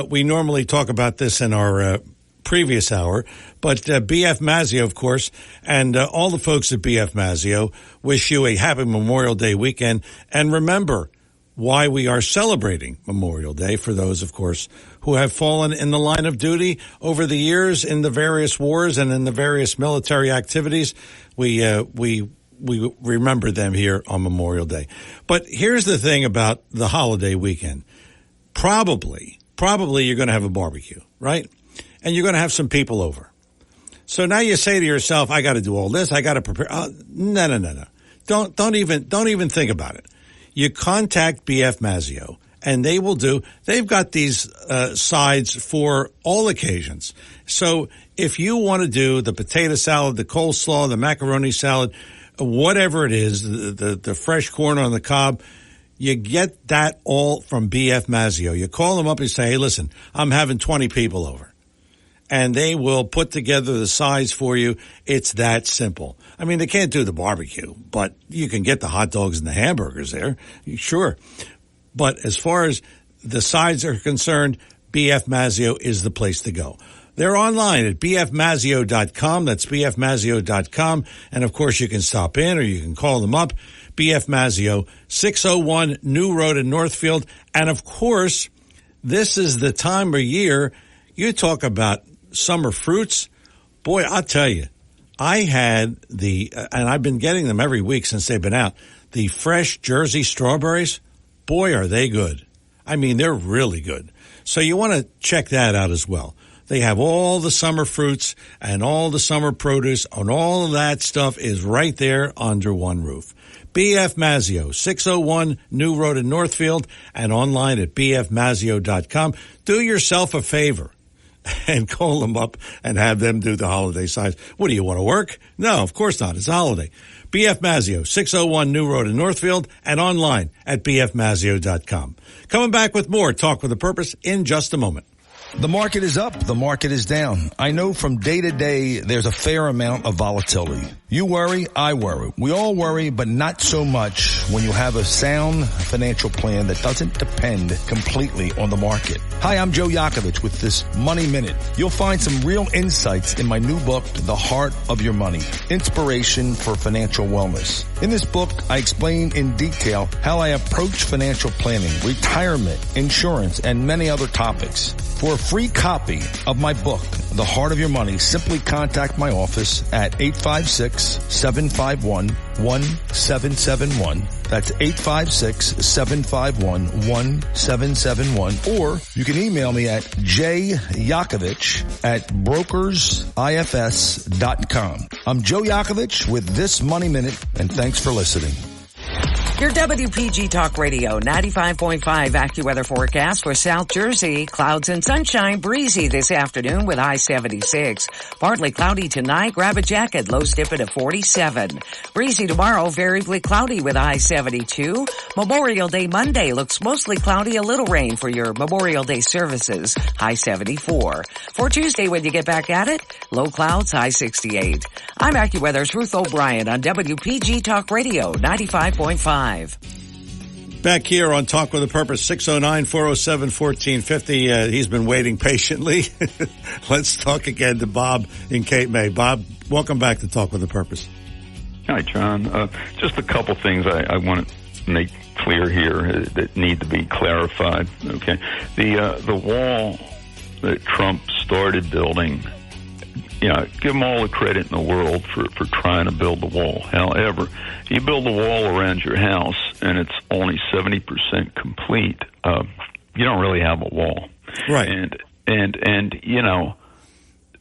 we normally talk about this in our previous hour. But BF Mazzeo, of course, and all the folks at BF Mazzeo wish you a happy Memorial Day weekend. And remember why we are celebrating Memorial Day for those, of course, who have fallen in the line of duty over the years in the various wars and in the various military activities. We remember them here on Memorial Day. But here's the thing about the holiday weekend. Probably you're going to have a barbecue, right? And you're going to have some people over. So now you say to yourself, I got to do all this. I got to prepare. No. Don't even think about it. You contact BF Mazzeo, and they've got these sides for all occasions. So if you want to do the potato salad, the coleslaw, the macaroni salad, whatever it is, the fresh corn on the cob, you get that all from BF Mazzeo. You call them up and say, hey, listen, I'm having 20 people over. And they will put together the sides for you. It's that simple. I mean, they can't do the barbecue, but you can get the hot dogs and the hamburgers there. Sure. But as far as the sides are concerned, BF Mazzeo is the place to go. They're online at bfmazzeo.com. That's bfmazzeo.com. And, of course, you can stop in or you can call them up. BF Mazzeo, 601 New Road in Northfield. And, of course, this is the time of year you talk about summer fruits. Boy, I'll tell you, I had and I've been getting them every week since they've been out, the fresh Jersey strawberries. Boy, are they good. I mean, they're really good. So you want to check that out as well. They have all the summer fruits and all the summer produce, and all of that stuff is right there under one roof. BF Mazzeo, 601 New Road in Northfield, and online at bfmazzeo.com. Do yourself a favor and call them up and have them do the holiday sides. What, do you want to work? No, of course not. It's a holiday. BF Mazzio, 601 New Road in Northfield, and online at bfmazzio.com. Coming back with more Talk with a Purpose in just a moment. The market is up. The market is down. I know from day to day, there's a fair amount of volatility. You worry, I worry. We all worry, but not so much when you have a sound financial plan that doesn't depend completely on the market. Hi, I'm Joe Yakovich with this Money Minute. You'll find some real insights in my new book, The Heart of Your Money, Inspiration for Financial Wellness. In this book, I explain in detail how I approach financial planning, retirement, insurance, and many other topics. For a free copy of my book, The Heart of Your Money, simply contact my office at 856-751-1771. That's 856-751-1771. Or you can email me at jyakovich@brokersifs.com. I'm Joe Yakovich with this Money Minute, and thanks for listening. Your WPG Talk Radio 95.5 AccuWeather forecast for South Jersey. Clouds and sunshine, breezy this afternoon with high 76. Partly cloudy tonight, grab a jacket, low dipping to 47. Breezy tomorrow, variably cloudy with high 72. Memorial Day Monday looks mostly cloudy, a little rain for your Memorial Day services, high 74. For Tuesday when you get back at it, low clouds, high 68. I'm AccuWeather's Ruth O'Brien on WPG Talk Radio 95.5. Back here on Talk with a Purpose, 609-407-1450. He's been waiting patiently. Let's talk again to Bob in Cape May. Bob, welcome back to Talk with a Purpose. Hi, John. Just a couple things I want to make clear here that need to be clarified. Okay, the wall that Trump started building, give him all the credit in the world for trying to build the wall. However, you build a wall around your house and it's only 70% complete, you don't really have a wall. Right. And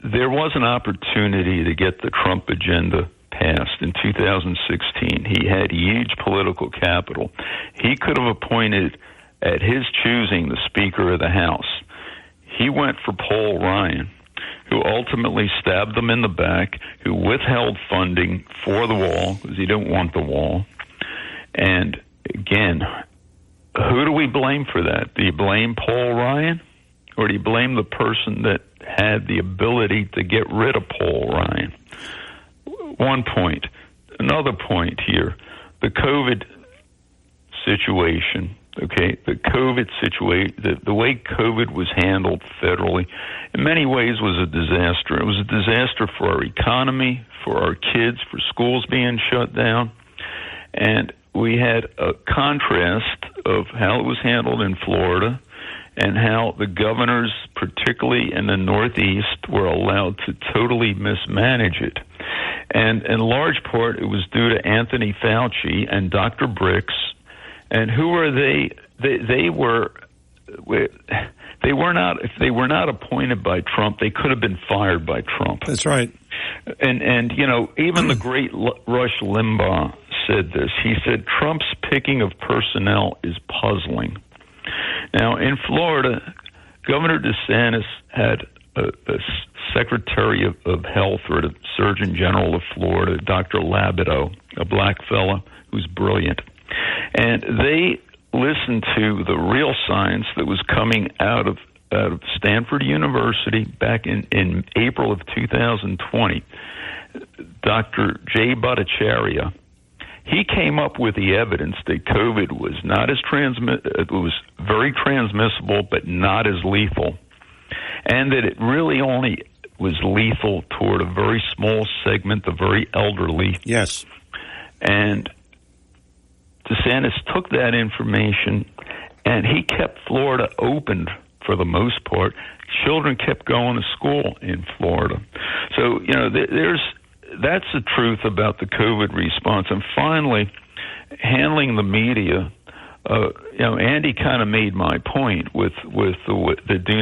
there was an opportunity to get the Trump agenda passed in 2016. He had huge political capital. He could have appointed, at his choosing, the Speaker of the House. He went for Paul Ryan, who ultimately stabbed them in the back, who withheld funding for the wall because he didn't want the wall. And again, who do we blame for that? Do you blame Paul Ryan, or do you blame the person that had the ability to get rid of Paul Ryan? One point. Another point here, the COVID situation. Okay, the COVID situation, the way COVID was handled federally, in many ways was a disaster. It was a disaster for our economy, for our kids, for schools being shut down. And we had a contrast of how it was handled in Florida and how the governors, particularly in the Northeast, were allowed to totally mismanage it. And in large part, it was due to Anthony Fauci and Dr. Birx. And who were they? They were not. If they were not appointed by Trump, they could have been fired by Trump. That's right. And even the great Rush Limbaugh said this. He said Trump's picking of personnel is puzzling. Now in Florida, Governor DeSantis had a Secretary of Health, or the Surgeon General of Florida, Dr. Labido, a black fella who's brilliant. And they listened to the real science that was coming out of Stanford University back in April of 2020. Dr. Jay Bhattacharya, he came up with the evidence that COVID was it was very transmissible, but not as lethal, and that it really only was lethal toward a very small segment, the very elderly. Yes. And DeSantis took that information, and he kept Florida open for the most part. Children kept going to school in Florida. So, that's the truth about the COVID response. And finally, handling the media, Andy kind of made my point with the do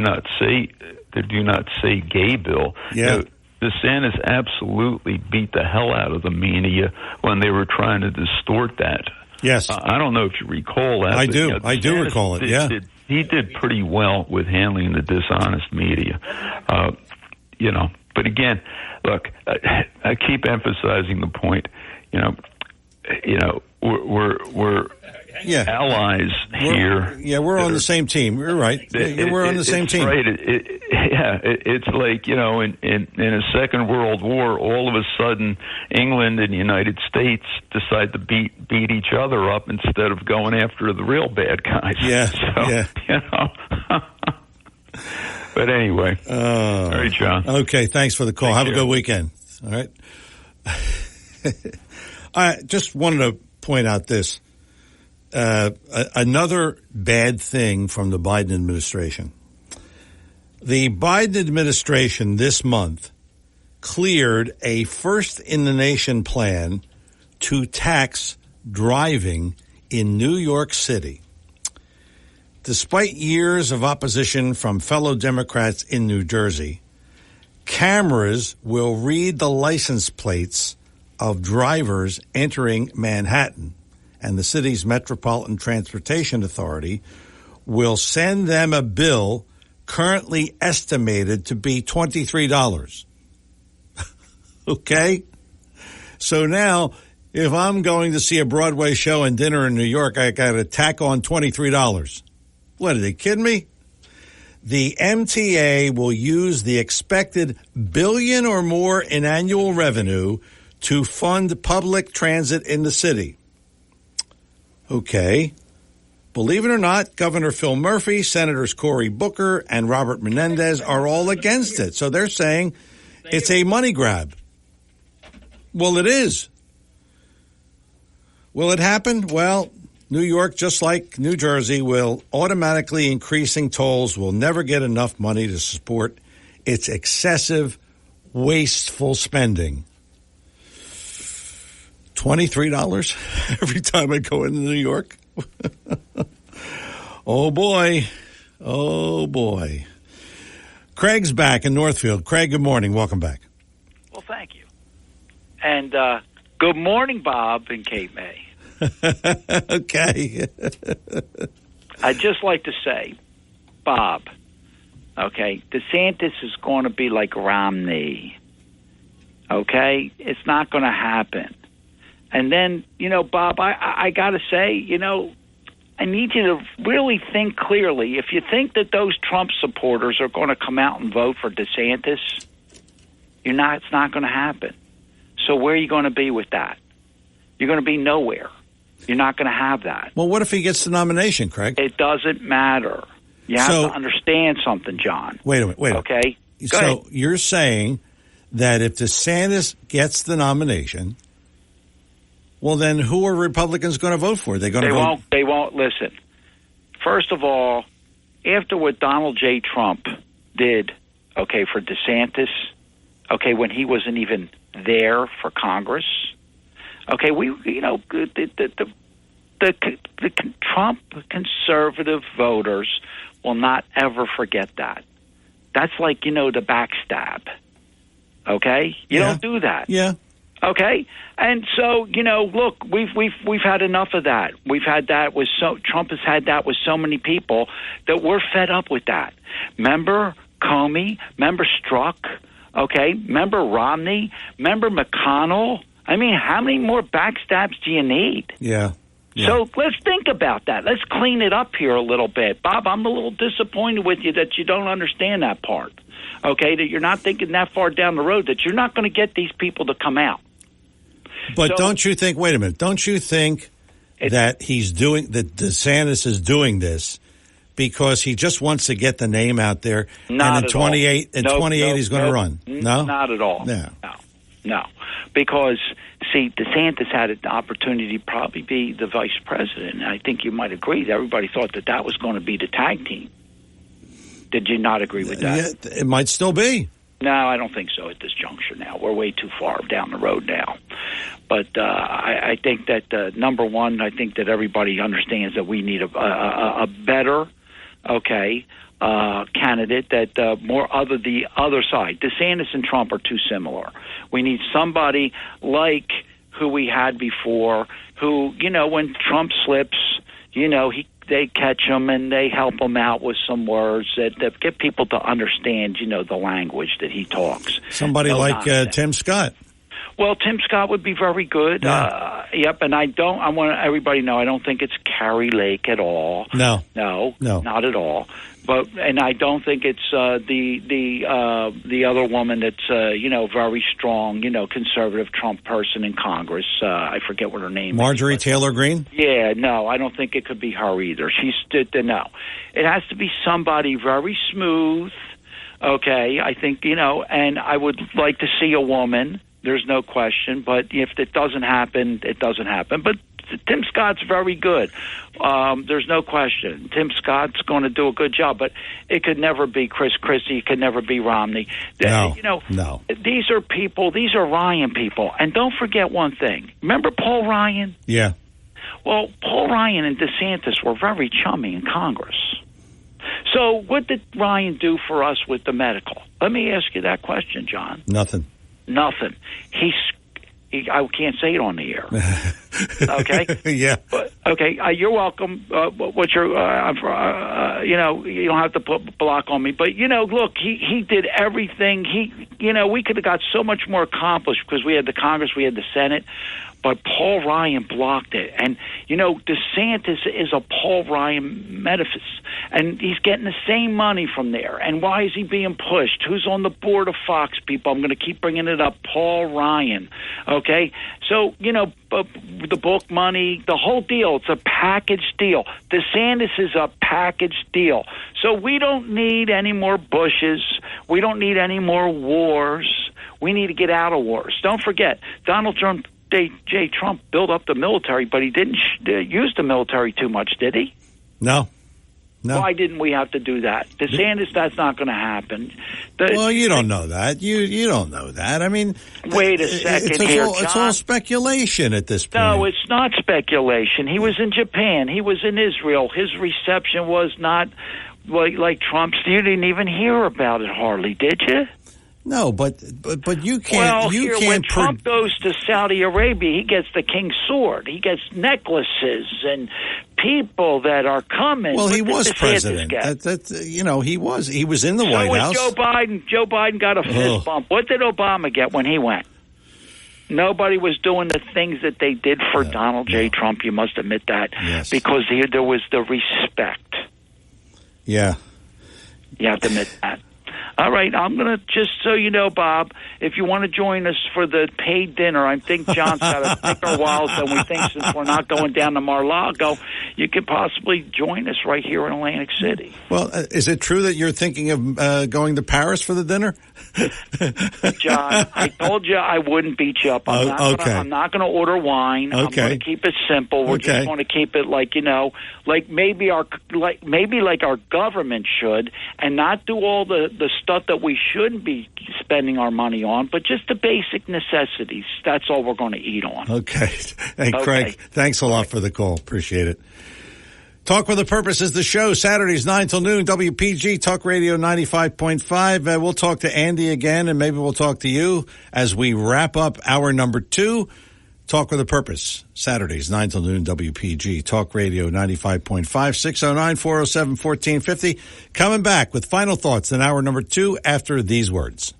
not say gay bill. Yeah. DeSantis absolutely beat the hell out of the media when they were trying to distort that. Yes. I don't know if you recall that. I do. I do recall it, yeah. He did pretty well with handling the dishonest media. But again, look, I keep emphasizing the point. we're allies here. We're on the same team. You're right. We're on the same team. Right. It's like, in a Second World War, all of a sudden England and the United States decide to beat each other up instead of going after the real bad guys. Yeah. So, But anyway. All right, John. Okay, thanks for the call. Have a good weekend. All right. I just wanted to point out this. Another bad thing from the Biden administration. The Biden administration this month cleared a first-in-the-nation plan to tax driving in New York City. Despite years of opposition from fellow Democrats in New Jersey, cameras will read the license plates of drivers entering Manhattan, and the city's Metropolitan Transportation Authority will send them a bill currently estimated to be $23. Okay? So now, if I'm going to see a Broadway show and dinner in New York, I got to tack on $23. What, are they kidding me? The MTA will use the expected $1 billion or more in annual revenue to fund public transit in the city. Okay. Believe it or not, Governor Phil Murphy, Senators Cory Booker, and Robert Menendez are all against it. So they're saying it's a money grab. Well, it is. Will it happen? Well, New York, just like New Jersey, will automatically increasing tolls will never get enough money to support its excessive, wasteful spending. $23 every time I go into New York? Oh, boy. Oh, boy. Craig's back in Northfield. Craig, good morning. Welcome back. Well, thank you. And good morning, Bob and Kate May. Okay. I'd just like to say, Bob, okay, DeSantis is going to be like Romney. Okay? It's not going to happen. And then, Bob, I got to say, I need you to really think clearly. If you think that those Trump supporters are going to come out and vote for DeSantis, it's not going to happen. So where are you going to be with that? You're going to be nowhere. You're not going to have that. Well, what if he gets the nomination, Craig? It doesn't matter. You have to understand something, John. Wait a minute. Okay? Go ahead. You're saying that if DeSantis gets the nomination, well, then who are Republicans going to vote for? They won't listen. First of all, after what Donald J. Trump did, okay, for DeSantis, okay, when he wasn't even there for Congress, okay, the Trump conservative voters will not ever forget that. That's like, the backstab. Okay? You don't do that. Yeah. Okay, and so look, we've had enough of that. We've had that with Trump has had that with so many people that we're fed up with that. Remember Comey? Remember Strzok? Okay, remember Romney? Remember McConnell? I mean, how many more backstabs do you need? Yeah. So let's think about that. Let's clean it up here a little bit, Bob. I'm a little disappointed with you that you don't understand that part. Okay, that you're not thinking that far down the road that you're not going to get these people to come out. But don't you think, wait a minute, don't you think that DeSantis is doing this because he just wants to get the name out there and in 28 he's going to run? No? Not at all. No. Because, see, DeSantis had an opportunity to probably be the vice president. And I think you might agree that everybody thought that was going to be the tag team. Did you not agree with that? Yeah, it might still be. No, I don't think so at this juncture now. We're way too far down the road now. But I think that, number one, I think that everybody understands that we need a better, candidate that more the other side. DeSantis and Trump are too similar. We need somebody like who we had before who, when Trump slips, they catch him and they help him out with some words that get people to understand, the language that he talks. Somebody like Tim Scott. Well, Tim Scott would be very good. Yep, and I want everybody to know I don't think it's Carrie Lake at all. No, not at all. And I don't think it's the other woman that's very strong, conservative Trump person in Congress. I forget what her name is. Marjorie Taylor Greene? Yeah, no, I don't think it could be her either. No. It has to be somebody very smooth. Okay, I think, and I would like to see a woman. There's no question. But if it doesn't happen, it doesn't happen. But Tim Scott's very good. There's no question. Tim Scott's going to do a good job, but it could never be Chris Christie. It could never be Romney. No. These are people. These are Ryan people. And don't forget one thing. Remember Paul Ryan? Yeah. Well, Paul Ryan and DeSantis were very chummy in Congress. So what did Ryan do for us with the medical? Let me ask you that question, John. Nothing. I can't say it on the air. Okay. Yeah. Okay. You're welcome. You don't have to put block on me. But look, he did everything. We could have got so much more accomplished because we had the Congress, we had the Senate. But Paul Ryan blocked it. And, DeSantis is a Paul Ryan metaphys. And he's getting the same money from there. And why is he being pushed? Who's on the board of Fox, people? I'm going to keep bringing it up. Paul Ryan. Okay? So, the book money, the whole deal, it's a package deal. DeSantis is a package deal. So we don't need any more Bushes. We don't need any more wars. We need to get out of wars. Don't forget, Donald Trump built up the military, but he didn't use the military too much, did he? No. Why didn't we have to do that? DeSantis, that's not going to happen. You don't know that. You don't know that. I mean, wait a second here, John. It's all speculation at this point. No, it's not speculation. He was in Japan. He was in Israel. His reception was not like Trump's. You didn't even hear about it hardly, did you? No, but you can't. Well, when Trump goes to Saudi Arabia, he gets the King's Sword. He gets necklaces and people that are coming. Well, he was president. He was in the White House. Joe Biden. Joe Biden got a fist bump. What did Obama get when he went? Nobody was doing the things that they did for Donald J. Trump. You must admit that, because there was the respect. Yeah, you have to admit that. All right, I'm going to, just so you know, Bob, if you want to join us for the paid dinner, I think John's got a thicker wallet than we think, since we're not going down to Mar-a-Lago. You could possibly join us right here in Atlantic City. Well, is it true that you're thinking of going to Paris for the dinner? John, I told you I wouldn't beat you up. I'm not going to order wine. Okay. I'm going to keep it simple. We're just going to keep it like maybe our government should, and not do all the stuff that we shouldn't be spending our money on, but just the basic necessities. That's all we're going to eat on. Okay. Hey, Craig, thanks a lot for the call. Appreciate it. Talk with a Purpose is the show, Saturdays 9 till noon, WPG Talk Radio 95.5. We'll talk to Andy again, and maybe we'll talk to you as we wrap up hour number 2. Talk with a Purpose, Saturdays 9 till noon, WPG Talk Radio 95.5, 609-407-1450. Coming back with final thoughts in hour number 2 after these words.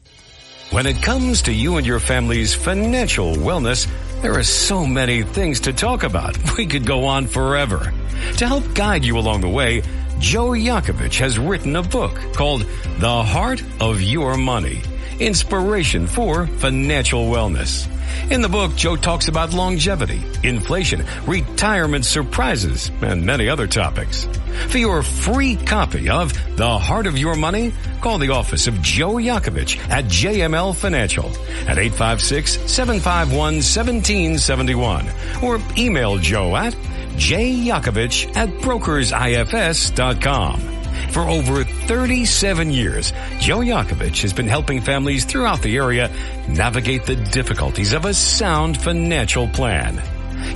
When it comes to you and your family's financial wellness, there are so many things to talk about. We could go on forever. To help guide you along the way, Joe Yakovich has written a book called The Heart of Your Money, Inspiration for Financial Wellness. In the book, Joe talks about longevity, inflation, retirement surprises, and many other topics. For your free copy of The Heart of Your Money, call the office of Joe Yakovich at JML Financial at 856-751-1771 or email Joe at jyakovich@brokersifs.com. For over 37 years, Joe Yakovich has been helping families throughout the area navigate the difficulties of a sound financial plan.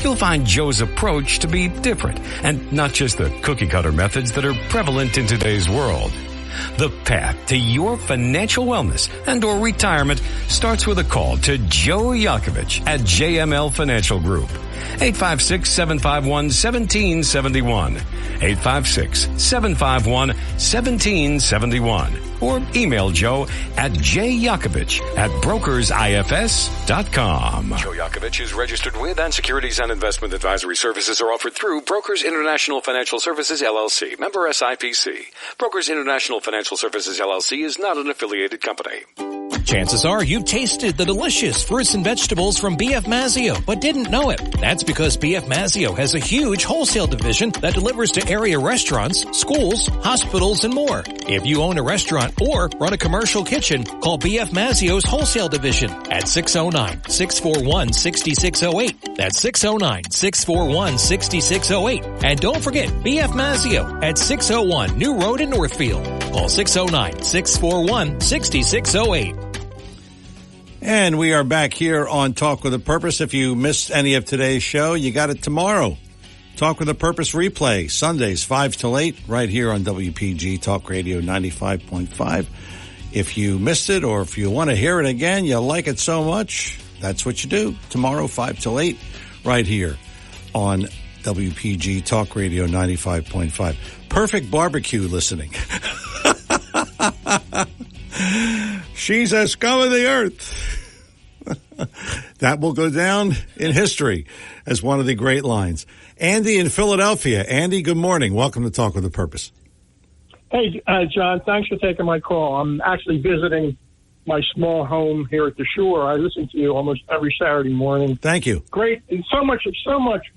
You'll find Joe's approach to be different and not just the cookie-cutter methods that are prevalent in today's world. The path to your financial wellness and or retirement starts with a call to Joe Yakovich at JML Financial Group. 856-751-1771. 856-751-1771. Or email Joe at jyakovich@brokersifs.com. Joe Yakovich is registered with, and securities and investment advisory services are offered through Brokers International Financial Services, LLC. Member SIPC. Brokers International Financial Services, LLC is not an affiliated company. Chances are you've tasted the delicious fruits and vegetables from B.F. Mazzio, but didn't know it. That's because B.F. Mazzio has a huge wholesale division that delivers to area restaurants, schools, hospitals, and more. If you own a restaurant or run a commercial kitchen, call B.F. Mazzio's wholesale division at 609-641-6608. That's 609-641-6608. And don't forget B.F. Mazzio at 601 New Road in Northfield. Call 609-641-6608. And we are back here on Talk with a Purpose. If you missed any of today's show, you got it tomorrow. Talk with a Purpose replay, Sundays 5 till 8, right here on WPG Talk Radio 95.5. If you missed it or if you want to hear it again, you like it so much, that's what you do. Tomorrow, 5 till 8, right here on WPG Talk Radio 95.5. Perfect barbecue listening. She's a scum of the earth. That will go down in history as one of the great lines. Andy in Philadelphia. Andy, good morning. Welcome to Talk with a Purpose. Hey, John, thanks for taking my call. I'm actually visiting my small home here at the shore. I listen to you almost every Saturday morning. Thank you. Great. And so much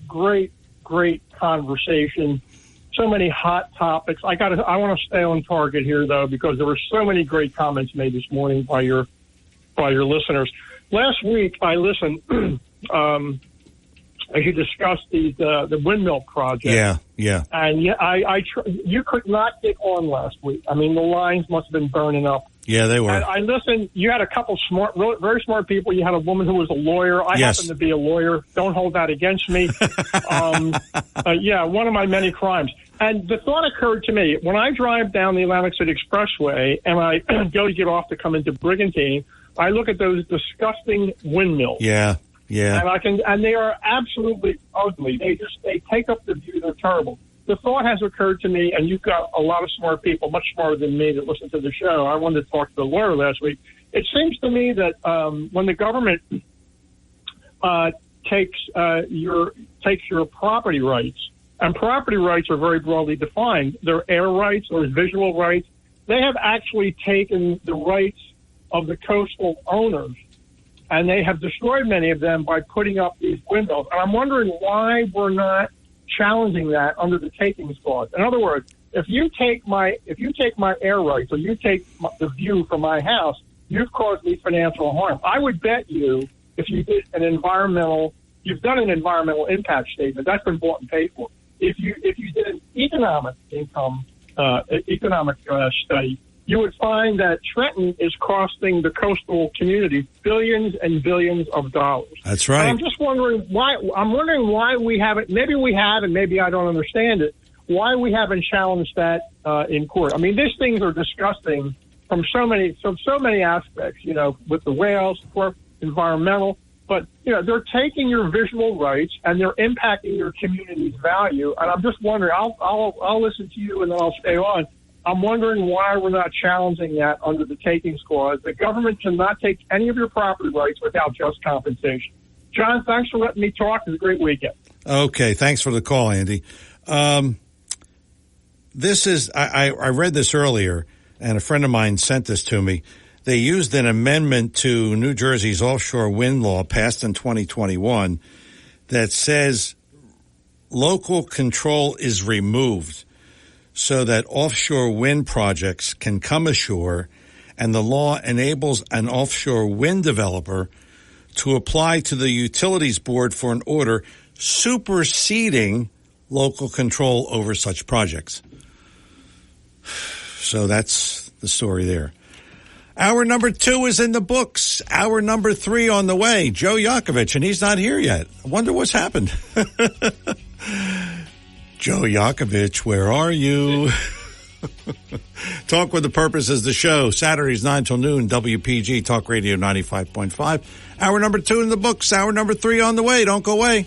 great conversation. So many hot topics. I want to stay on target here, though, because there were so many great comments made this morning by your listeners. Last week, I listened as you discussed the windmill project. Yeah. And you could not get on last week. I mean, the lines must have been burning up. Yeah, they were. And I listened. You had a couple very smart people. You had a woman who was a lawyer. I happen to be a lawyer. Don't hold that against me. One of my many crimes. And the thought occurred to me, when I drive down the Atlantic City Expressway and I go to get off to come into Brigantine, I look at those disgusting windmills. Yeah. And they are absolutely ugly. They take up the view. They're terrible. The thought has occurred to me, and you've got a lot of smart people, much smarter than me, that listen to the show. I wanted to talk to the lawyer last week. It seems to me that when the government takes your property rights, and property rights are very broadly defined. They're air rights or visual rights. They have actually taken the rights of the coastal owners, and they have destroyed many of them by putting up these windmills. And I'm wondering why we're not challenging that under the takings clause. In other words, if you take my air rights or you take the view from my house, you've caused me financial harm. I would bet you if you did you've done an environmental impact statement that's been bought and paid for. If you did an economic study, you would find that Trenton is costing the coastal community billions and billions of dollars. That's right. And I'm just wondering why we haven't. Maybe we have, and maybe I don't understand it. Why we haven't challenged that in court? I mean, these things are disgusting from so many aspects. You know, with the whales, environmental. But, you know, they're taking your visual rights and they're impacting your community's value. And I'm just wondering, I'll listen to you and then I'll stay on. I'm wondering why we're not challenging that under the takings clause. The government cannot take any of your property rights without just compensation. John, thanks for letting me talk. It was a great weekend. Okay. Thanks for the call, Andy. This is, I read this earlier and a friend of mine sent this to me. They used an amendment to New Jersey's offshore wind law passed in 2021 that says local control is removed so that offshore wind projects can come ashore, and the law enables an offshore wind developer to apply to the Utilities Board for an order superseding local control over such projects. So that's the story there. Hour number 2 is in the books. Hour number 3 on the way. Joe Yakovich, and he's not here yet. I wonder what's happened. Joe Yakovich, where are you? Talk with the Purpose is the show. Saturdays 9 till noon, WPG Talk Radio 95.5. Hour number 2 in the books. Hour number 3 on the way. Don't go away.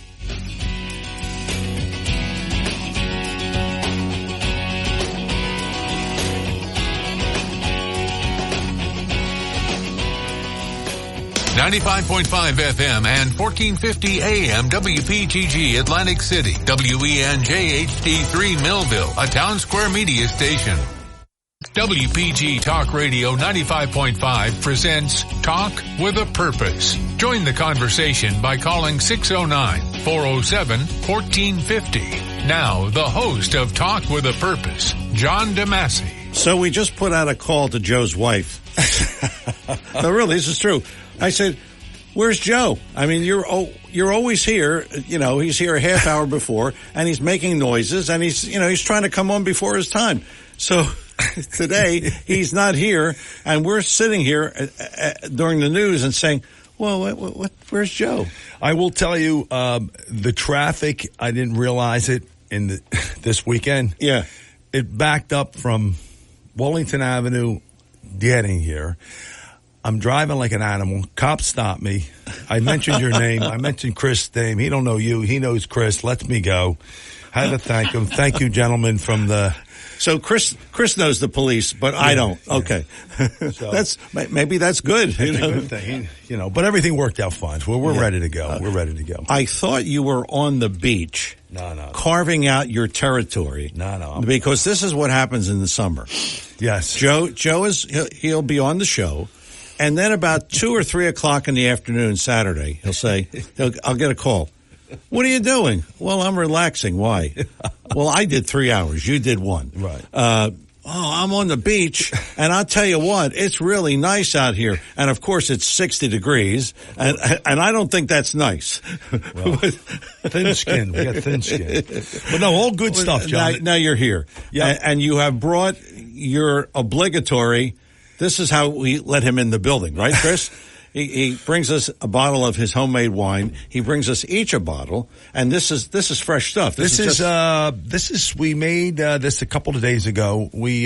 .5 FM and 1450 AM WPGG Atlantic City, WENJ HD3 Millville, a Town Square media station. WPG Talk Radio 95.5 presents Talk with a Purpose. Join the conversation by calling 609-407-1450. Now, the host of Talk with a Purpose, John DeMasi. So we just put out a call to Joe's wife. No, really, this is true. I said, where's Joe? I mean, you're always here. You know, he's here a half hour before, and he's making noises, and he's trying to come on before his time. So today he's not here, and we're sitting here during the news and saying, well, where's Joe? I will tell you, the traffic, I didn't realize it this weekend. Yeah. It backed up from Wellington Avenue getting here. I'm driving like an animal. Cops stopped me. I mentioned your name. I mentioned Chris' name. He don't know you. He knows Chris. Lets me go. I had to thank him. Thank you, gentlemen, from the... So Chris knows the police, but I don't. Yeah. Okay. So, maybe that's good. That's a good thing. But everything worked out fine. So we're ready to go. We're ready to go. I thought you were on the beach. No. Carving out your territory. No. Because this is what happens in the summer. Yes. Joe he'll be on the show. And then about 2 or 3 o'clock in the afternoon, Saturday, he'll say, I'll get a call. What are you doing? Well, I'm relaxing. Why? Well, I did 3 hours. You did 1. Right. I'm on the beach, and I'll tell you what, it's really nice out here. And, of course, it's 60 degrees, and I don't think that's nice. Well, thin skin. We got thin skin. But no, all good stuff, John. Now you're here. Yeah. And you have brought your obligatory... This is how we let him in the building, right, Chris? He brings us a bottle of his homemade wine. He brings us each a bottle, and this is fresh stuff. We made this a couple of days ago. We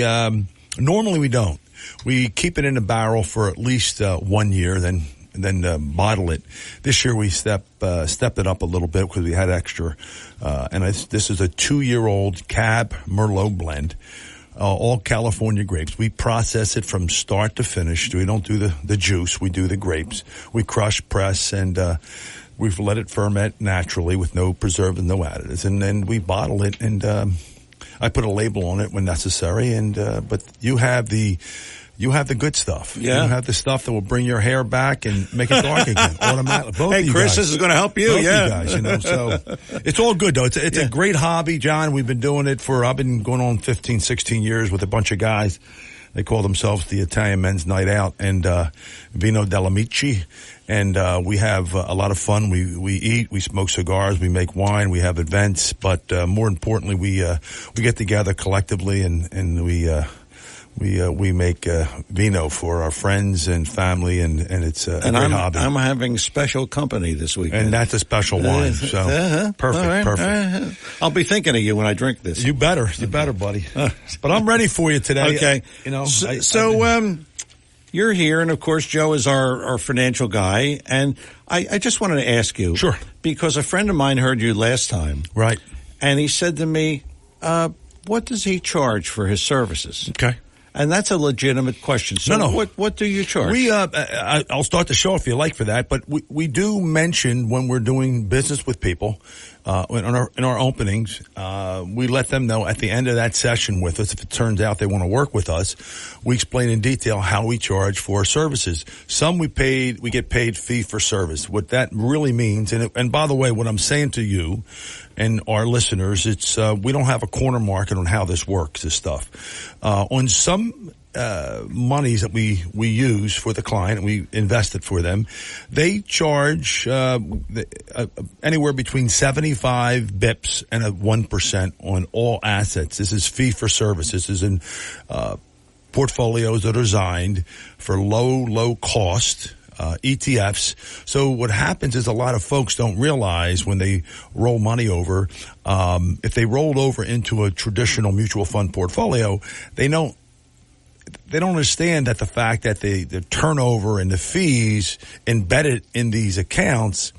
normally we don't. We keep it in a barrel for at least 1 year, then bottle it. This year we stepped it up a little bit because we had extra. This is a 2-year-old Cab Merlot blend. All California grapes. We process it from start to finish. We don't do the juice. We do the grapes. We crush, press, and we've let it ferment naturally with no preservatives, no additives. And then we bottle it, and I put a label on it when necessary. But you have the good stuff. Yeah. You have the stuff that will bring your hair back and make it dark again. Automatically. Hey, Chris, this is going to help you. Both you guys, so it's all good though. It's a great hobby, John. We've been doing it I've been going on 15, 16 years with a bunch of guys. They call themselves the Italian Men's Night Out and Vino dell'Amici. And we have a lot of fun. We eat, we smoke cigars, we make wine, we have events, but more importantly, we get together collectively and we make vino for our friends and family, and it's a great hobby. I'm having special company this weekend. And that's a special wine, so perfect. I'll be thinking of you when I drink this. You better, buddy. But I'm ready for you today. Okay. You're here, and of course, Joe is our financial guy, and I just wanted to ask you. Sure. Because a friend of mine heard you last time. Right. And he said to me, what does he charge for his services? Okay. And that's a legitimate question. So no. What do you charge? I'll start the show if you like for that, but we do mention when we're doing business with people, in our openings, we let them know at the end of that session with us, if it turns out they want to work with us, we explain in detail how we charge for services. Some we get paid fee for service. What that really means, and by the way, what I'm saying to you and our listeners, it's, we don't have a corner market on how this works, this stuff. On some monies that we use for the client, and we invest it for them, they charge anywhere between 75 bips and 1% on all assets. This is fee for service. This is in portfolios that are designed for low cost ETFs. So what happens is a lot of folks don't realize when they roll money over, if they rolled over into a traditional mutual fund portfolio, they don't understand that the fact that the turnover and the fees embedded in these accounts,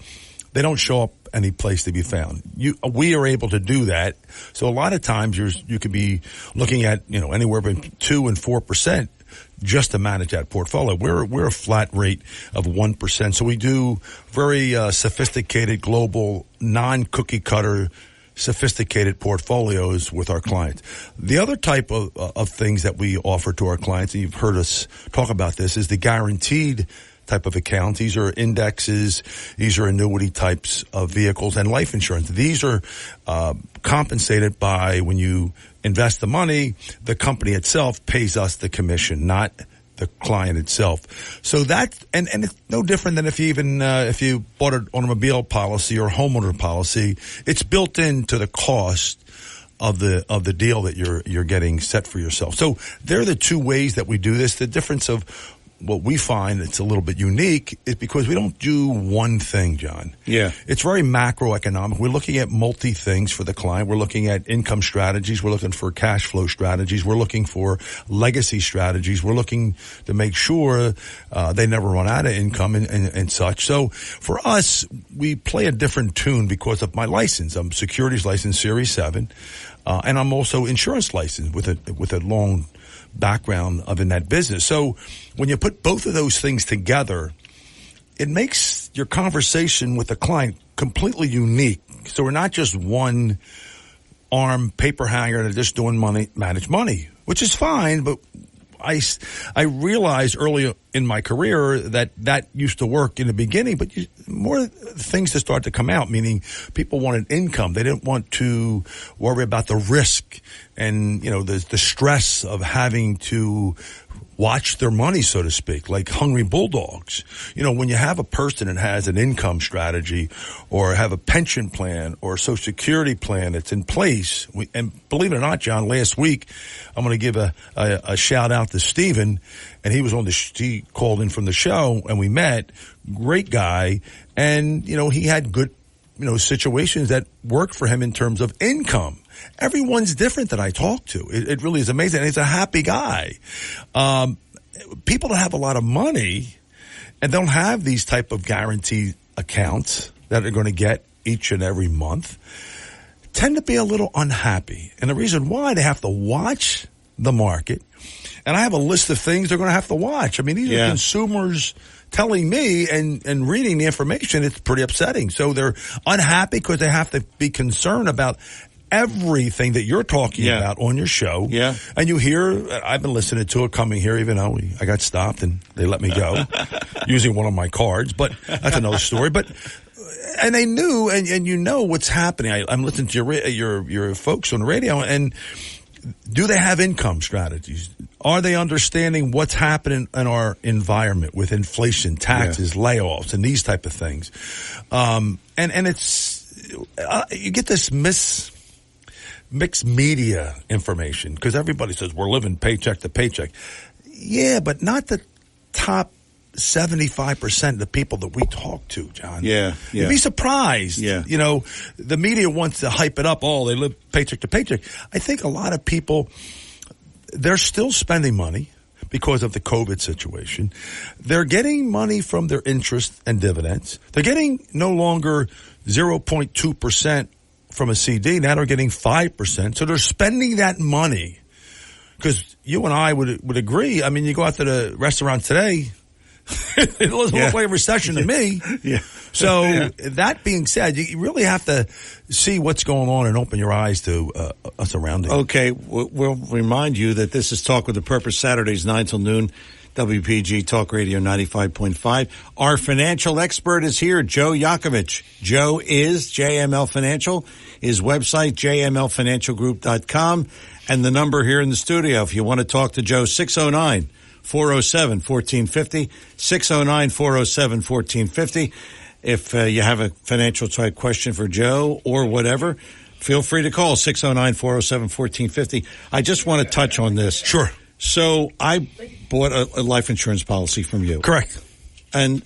they don't show up any place to be found. We are able to do that. So a lot of times you could be looking at, anywhere between 2% and 4% just to manage that portfolio. We're a flat rate of 1%. So we do very sophisticated, global, non-cookie cutter, sophisticated portfolios with our clients. The other type of things that we offer to our clients, and you've heard us talk about this, is the guaranteed type of accounts. These are indexes. These are annuity types of vehicles and life insurance. These are compensated by when you invest the money, the company itself pays us the commission, not the client itself. So that, and it's no different than if you bought an automobile policy or homeowner policy, it's built into the cost of the deal that you're getting set for yourself. So they're the two ways that we do this. The difference of what we find it's a little bit unique is because we don't do one thing, John. Yeah. It's very macroeconomic. We're looking at multi things for the client. We're looking at income strategies. We're looking for cash flow strategies. We're looking for legacy strategies. We're looking to make sure they never run out of income and such. So for us, we play a different tune because of my license. I'm securities license Series 7, and I'm also insurance licensed with a long background in that business. So when you put both of those things together, it makes your conversation with the client completely unique. So we're not just one arm paper hanger that just doing manage money, which is fine. But I realized early in my career that used to work in the beginning, but more things to start to come out, meaning people wanted income. They didn't want to worry about the risk and, the stress of having to watch their money, so to speak, like hungry bulldogs. When you have a person that has an income strategy or have a pension plan or a Social Security plan that's in place, and believe it or not, John, last week, I'm going to give a shout out to Steven, and he was he called in from the show and we met. Great guy. And, he had good, situations that worked for him in terms of income. Everyone's different that I talk to. It really is amazing. And he's a happy guy. People that have a lot of money and don't have these type of guaranteed accounts that are going to get each and every month tend to be a little unhappy. And the reason why, they have to watch the market. And I have a list of things they're going to have to watch. I mean, these are consumers telling me and reading the information. It's pretty upsetting. So they're unhappy because they have to be concerned about everything that you're talking about on your show. Yeah. And you hear, I've been listening to it coming here, even though I got stopped and they let me go using one of my cards, but that's another story. But, and they knew, and what's happening. I'm listening to your folks on the radio, and do they have income strategies? Are they understanding what's happening in our environment with inflation, taxes, layoffs, and these type of things? And it's, you get this mixed media information because everybody says we're living paycheck to paycheck. Yeah, but not the top 75% of the people that we talk to, John. Yeah. You'd be surprised. Yeah. The media wants to hype it up. Oh, they live paycheck to paycheck. I think a lot of people, they're still spending money because of the COVID situation. They're getting money from their interest and dividends. They're getting no longer 0.2% from a CD. Now they're getting 5%. So they're spending that money because you and I would agree. I mean, you go out to the restaurant today, it doesn't look like a recession to me. Yeah. So that being said, you really have to see what's going on and open your eyes to us around it. Okay. We'll remind you that this is Talk with a Purpose, Saturdays 9 till noon, WPG Talk Radio 95.5. Our financial expert is here, Joe Yakovich. Joe is JML Financial. His website, jmlfinancialgroup.com. And the number here in the studio, if you want to talk to Joe, 609-407-1450, 609-407-1450. If you have a financial type question for Joe or whatever, feel free to call 609-407-1450. I just want to touch on this. Sure. So I bought a life insurance policy from you. Correct. And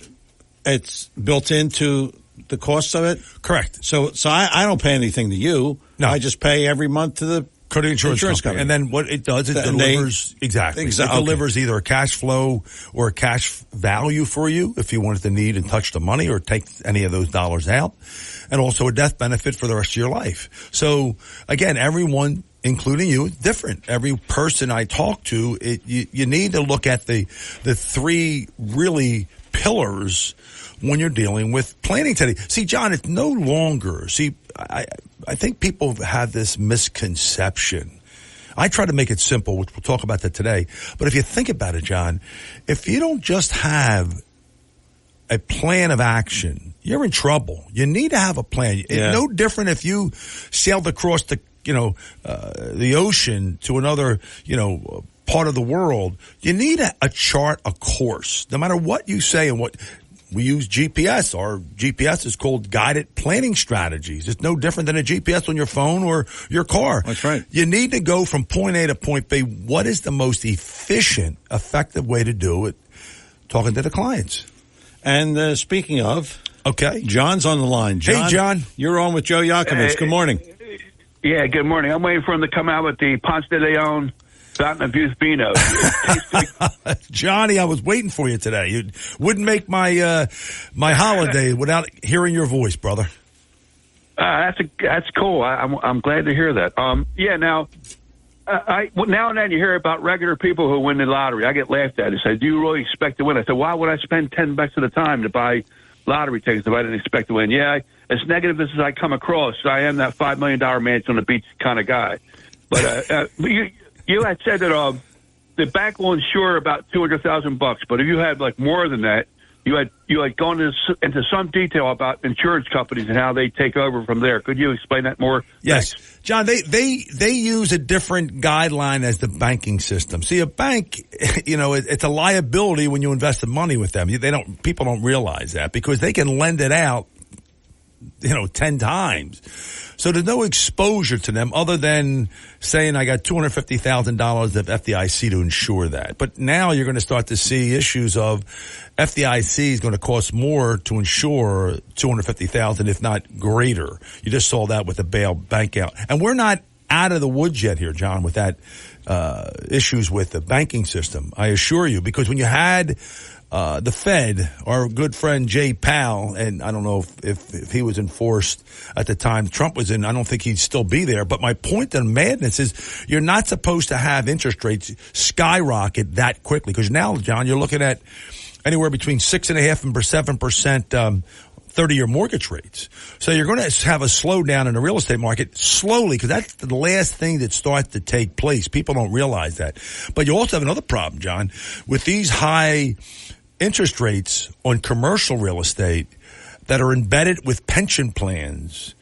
it's built into the cost of it? Correct. So I don't pay anything to you. No. I just pay every month to the insurance company. And then what it does, it delivers, it delivers either a cash flow or a cash value for you if you wanted to need and touch the money or take any of those dollars out, and also a death benefit for the rest of your life. So again, everyone, including you, is different. Every person I talk to, you need to look at the three really pillars when you're dealing with planning today. See, John, it's no longer, I think people have this misconception. I try to make it simple, which we'll talk about that today. But if you think about it, John, if you don't just have a plan of action, you're in trouble. You need to have a plan. Yeah. It's no different if you sailed across the ocean to another, part of the world. You need a chart, a course, no matter what you say and what. We use GPS. Our GPS is called guided planning strategies. It's no different than a GPS on your phone or your car. That's right. You need to go from point A to point B. What is the most efficient, effective way to do it? Talking to the clients. And speaking of, okay, John's on the line. John, hey, John, you're on with Joe Yakovich. Good morning. Yeah, good morning. I'm waiting for him to come out with the Ponce de Leon Fountain of Youth Vino. Johnny, I was waiting for you today. You wouldn't make my my holiday without hearing your voice, brother. That's cool. I'm glad to hear that. Now and then you hear about regular people who win the lottery. I get laughed at. They say, "Do you really expect to win?" I said, "Why would I spend $10 at a time to buy lottery tickets if I didn't expect to win?" Yeah, as negative as I come across, I am that $5 million mansion on the beach kind of guy. But you had said that the bank will insure about $200,000, but if you had like more than that, you had gone into some detail about insurance companies and how they take over from there. Could you explain that more? Yes, thanks. John. They use a different guideline as the banking system. See, a bank, it's a liability when you invest the money with them. People don't realize that because they can lend it out, 10 times. So there's no exposure to them other than saying I got $250,000 of FDIC to insure that. But now you're going to start to see issues of FDIC is going to cost more to insure $250,000, if not greater. You just saw that with the bail bank out. And we're not out of the woods yet here, John, with that issues with the banking system. I assure you, because when you had the Fed, our good friend Jay Powell, and I don't know if he was enforced at the time Trump was in, I don't think he'd still be there. But my point in madness is you're not supposed to have interest rates skyrocket that quickly. Because now, John, you're looking at anywhere between 6.5% and 7%, 30-year mortgage rates. So you're going to have a slowdown in the real estate market slowly, because that's the last thing that starts to take place. People don't realize that. But you also have another problem, John, with these high interest rates on commercial real estate that are embedded with pension plans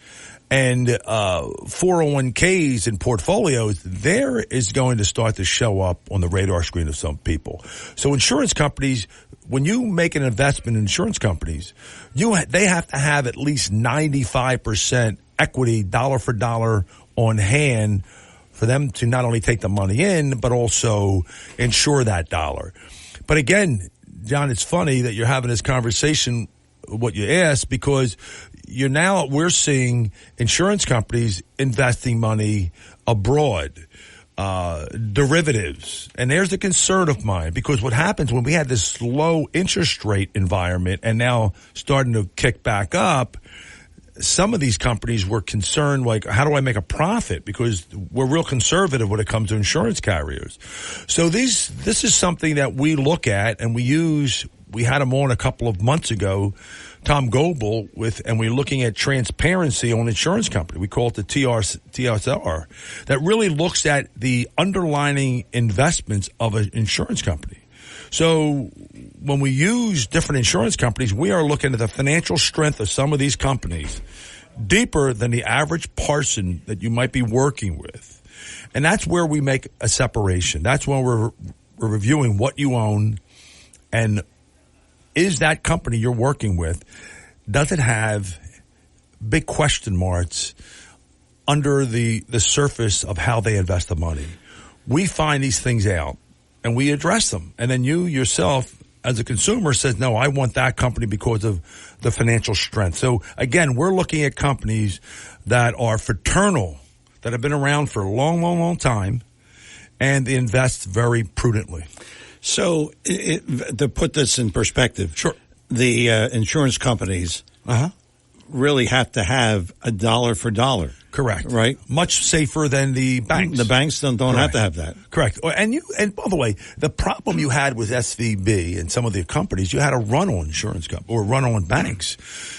and 401ks and portfolios. There is going to start to show up on the radar screen of some people. So insurance companies, when you make an investment in insurance companies, they have to have at least 95% equity, dollar for dollar, on hand for them to not only take the money in, but also insure that dollar. But again, John, it's funny that you're having this conversation, what you asked, because we're seeing insurance companies investing money abroad, derivatives. And there's the concern of mine, because what happens when we had this low interest rate environment and now starting to kick back up, some of these companies were concerned, like, how do I make a profit? Because we're real conservative when it comes to insurance carriers. So this is something that we look at and we use. We had him on a couple of months ago, Tom Goebel, and we're looking at transparency on insurance company. We call it the TSR, that really looks at the underlying investments of an insurance company. So when we use different insurance companies, we are looking at the financial strength of some of these companies deeper than the average person that you might be working with. And that's where we make a separation. That's when we're reviewing what you own, and is that company you're working with, does it have big question marks under the surface of how they invest the money? We find these things out and we address them. And then you yourself, as a consumer, says, no, I want that company because of the financial strength. So again, we're looking at companies that are fraternal, that have been around for a long, long, long time, and they invest very prudently. So to put this in perspective, sure, the insurance companies really have to have a dollar for dollar. Correct. Right? Much safer than the banks. The banks don't have to have that. Correct. And by the way, the problem you had with SVB and some of the companies, you had a run on insurance companies or run on banks.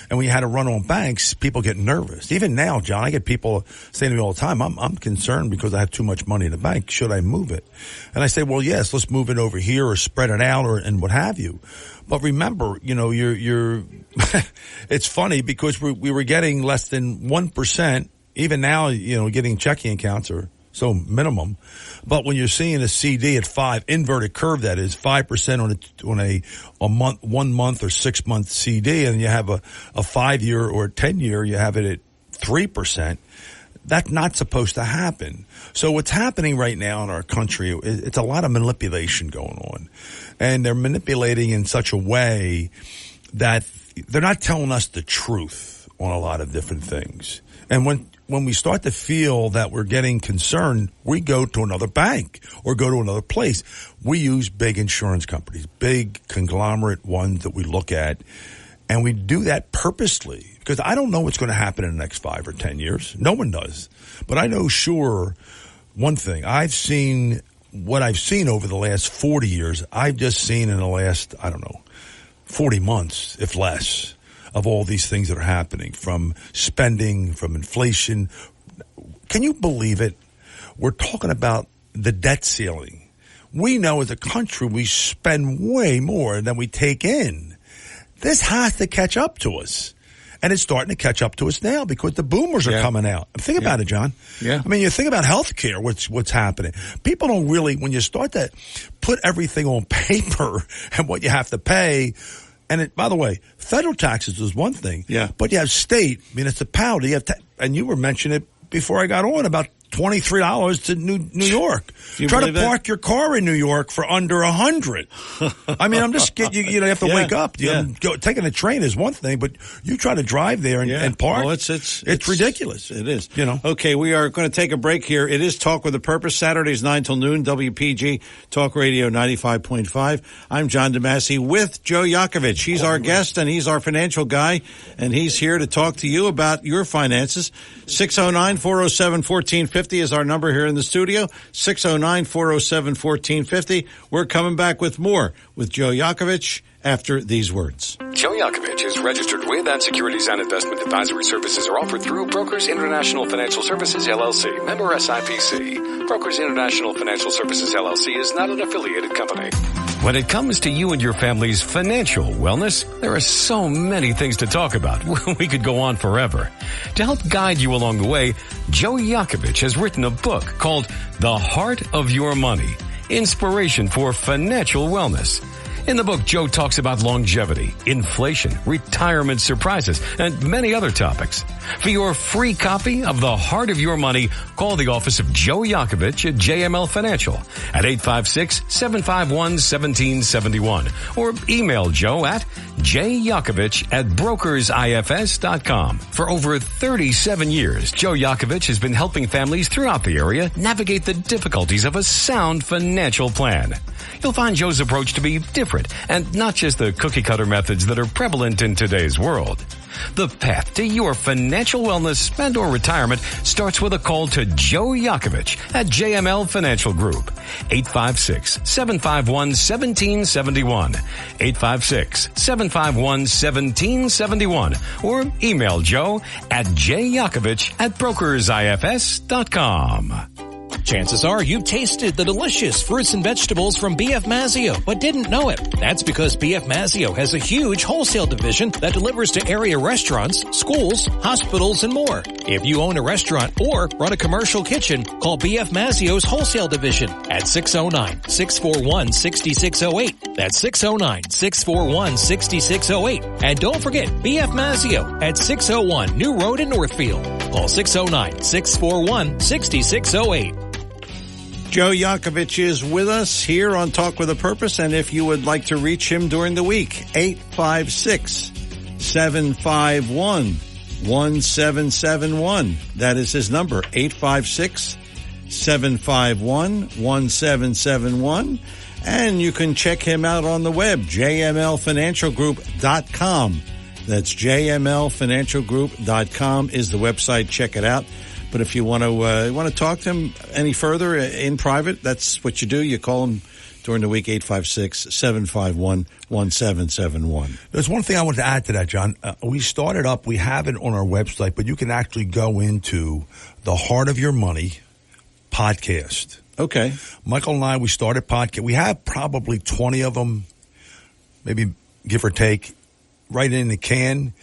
And when you had a run on banks, people get nervous. Even now, John, I get people saying to me all the time, I'm concerned because I have too much money in the bank. Should I move it? And I say, well, yes, let's move it over here or spread it out and what have you. But remember, you're it's funny because we were getting less than 1%. Even now, getting checking accounts are so minimum. But when you're seeing a CD at 5, inverted curve, that is 5% on a 1 month or 6 month CD, and you have a 5-year or a 10-year, you have it at 3%. That's not supposed to happen. So what's happening right now in our country, it's a lot of manipulation going on. And they're manipulating in such a way that they're not telling us the truth on a lot of different things. And when we start to feel that we're getting concerned, we go to another bank or go to another place. We use big insurance companies, big conglomerate ones that we look at, and we do that purposely because I don't know what's going to happen in the next 5 or 10 years. No one does. But I know sure one thing. What I've seen over the last 40 years, I've just seen in the last, 40 months, if less, of all these things that are happening, from spending, from inflation. Can you believe it? We're talking about the debt ceiling. We know as a country we spend way more than we take in. This has to catch up to us. And it's starting to catch up to us now because the boomers are coming out. Think about it, John. Yeah. I mean, you think about healthcare, what's happening. People don't really, when you start to put everything on paper and what you have to pay. And by the way, federal taxes is one thing. Yeah. But you have state, municipality, and you were mentioning it before I got on about $23 to New York. Try to park your car in New York for under $100. I mean, I'm just getting you have to wake up. Taking a train is one thing, but you try to drive there and park. Well, it's ridiculous. It is. Okay, we are going to take a break here. It is Talk with a Purpose, Saturdays 9 till noon, WPG Talk Radio 95.5. I'm John DeMasi with Joe Yakovich. He's our guest and he's our financial guy, and he's here to talk to you about your finances. 609-407-1450 is our number here in the studio. 609-407-1450. We're coming back with more with Joe Yakovich after these words. Joe Yakovich is registered with and securities and investment advisory services are offered through Brokers International Financial Services, LLC. Member SIPC. Brokers International Financial Services, LLC is not an affiliated company. When it comes to you and your family's financial wellness, there are so many things to talk about. We could go on forever. To help guide you along the way, Joe Yakovich has written a book called The Heart of Your Money, Inspiration for Financial Wellness. In the book, Joe talks about longevity, inflation, retirement surprises, and many other topics. For your free copy of The Heart of Your Money, call the office of Joe Yakovich at JML Financial at 856-751-1771 or email Joe at jyakovich@brokersifs.com. For over 37 years, Joe Yakovich has been helping families throughout the area navigate the difficulties of a sound financial plan. You'll find Joe's approach to be different and not just the cookie-cutter methods that are prevalent in today's world. The path to your financial wellness and or retirement starts with a call to Joe Yakovich at JML Financial Group. 856-751-1771. 856-751-1771. Or email Joe at jyakovich@brokersifs.com. Chances are you've tasted the delicious fruits and vegetables from B.F. Mazzio, but didn't know it. That's because B.F. Mazzio has a huge wholesale division that delivers to area restaurants, schools, hospitals, and more. If you own a restaurant or run a commercial kitchen, call B.F. Mazzio's wholesale division at 609-641-6608. That's 609-641-6608. And don't forget B.F. Mazzio at 601 New Road in Northfield. Call 609-641-6608. Joe Yakovich is with us here on Talk with a Purpose, and if you would like to reach him during the week, 856-751-1771. That is his number, 856-751-1771. And you can check him out on the web, jmlfinancialgroup.com. That's jmlfinancialgroup.com is the website. Check it out. But if you want to talk to him any further in private, that's what you do. You call him during the week, 856-751-1771. There's one thing I wanted to add to that, John. We started up, we have it on our website, but you can actually go into the Heart of Your Money podcast. Okay. Michael and I, we started podcast. We have probably 20 of them, maybe give or take, right in the can.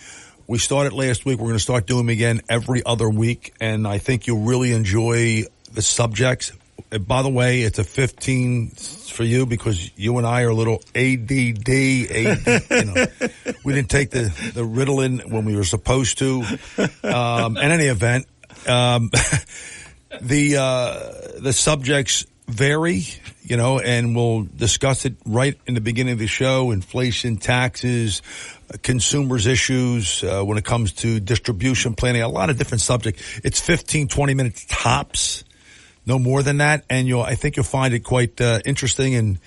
We started last week. We're going to start doing them again every other week, and I think you'll really enjoy the subjects. And by the way, it's a 15 for you because you and I are a little ADD. We didn't take the Ritalin when we were supposed to. In any event, the subjects vary, and we'll discuss it right in the beginning of the show: inflation, taxes, consumers' issues when it comes to distribution planning, a lot of different subjects. It's 15, 20 minutes tops, no more than that, and I think you'll find it quite interesting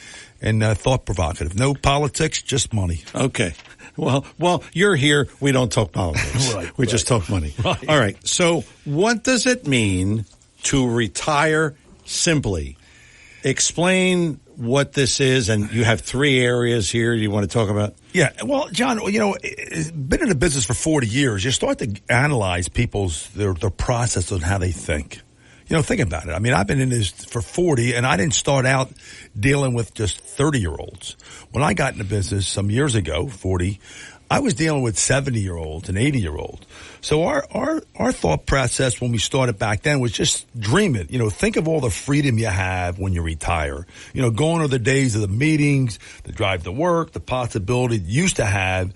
and thought provocative. No politics, just money. Okay. Well, you're here. We don't talk politics. We just talk money. Right. All right. So what does it mean to retire simply? Explain what this is, and you have 3 areas here you want to talk about. Yeah, well, John, been in the business for 40 years. You start to analyze their process on how they think. Think about it. I mean, I've been in this for 40, and I didn't start out dealing with just 30-year-olds. When I got in the business some years ago, 40, I was dealing with 70-year-olds and 80-year-olds. So our thought process when we started back then was just dream it. Think of all the freedom you have when you retire. Going to the days of the meetings, the drive to work, the possibility you used to have,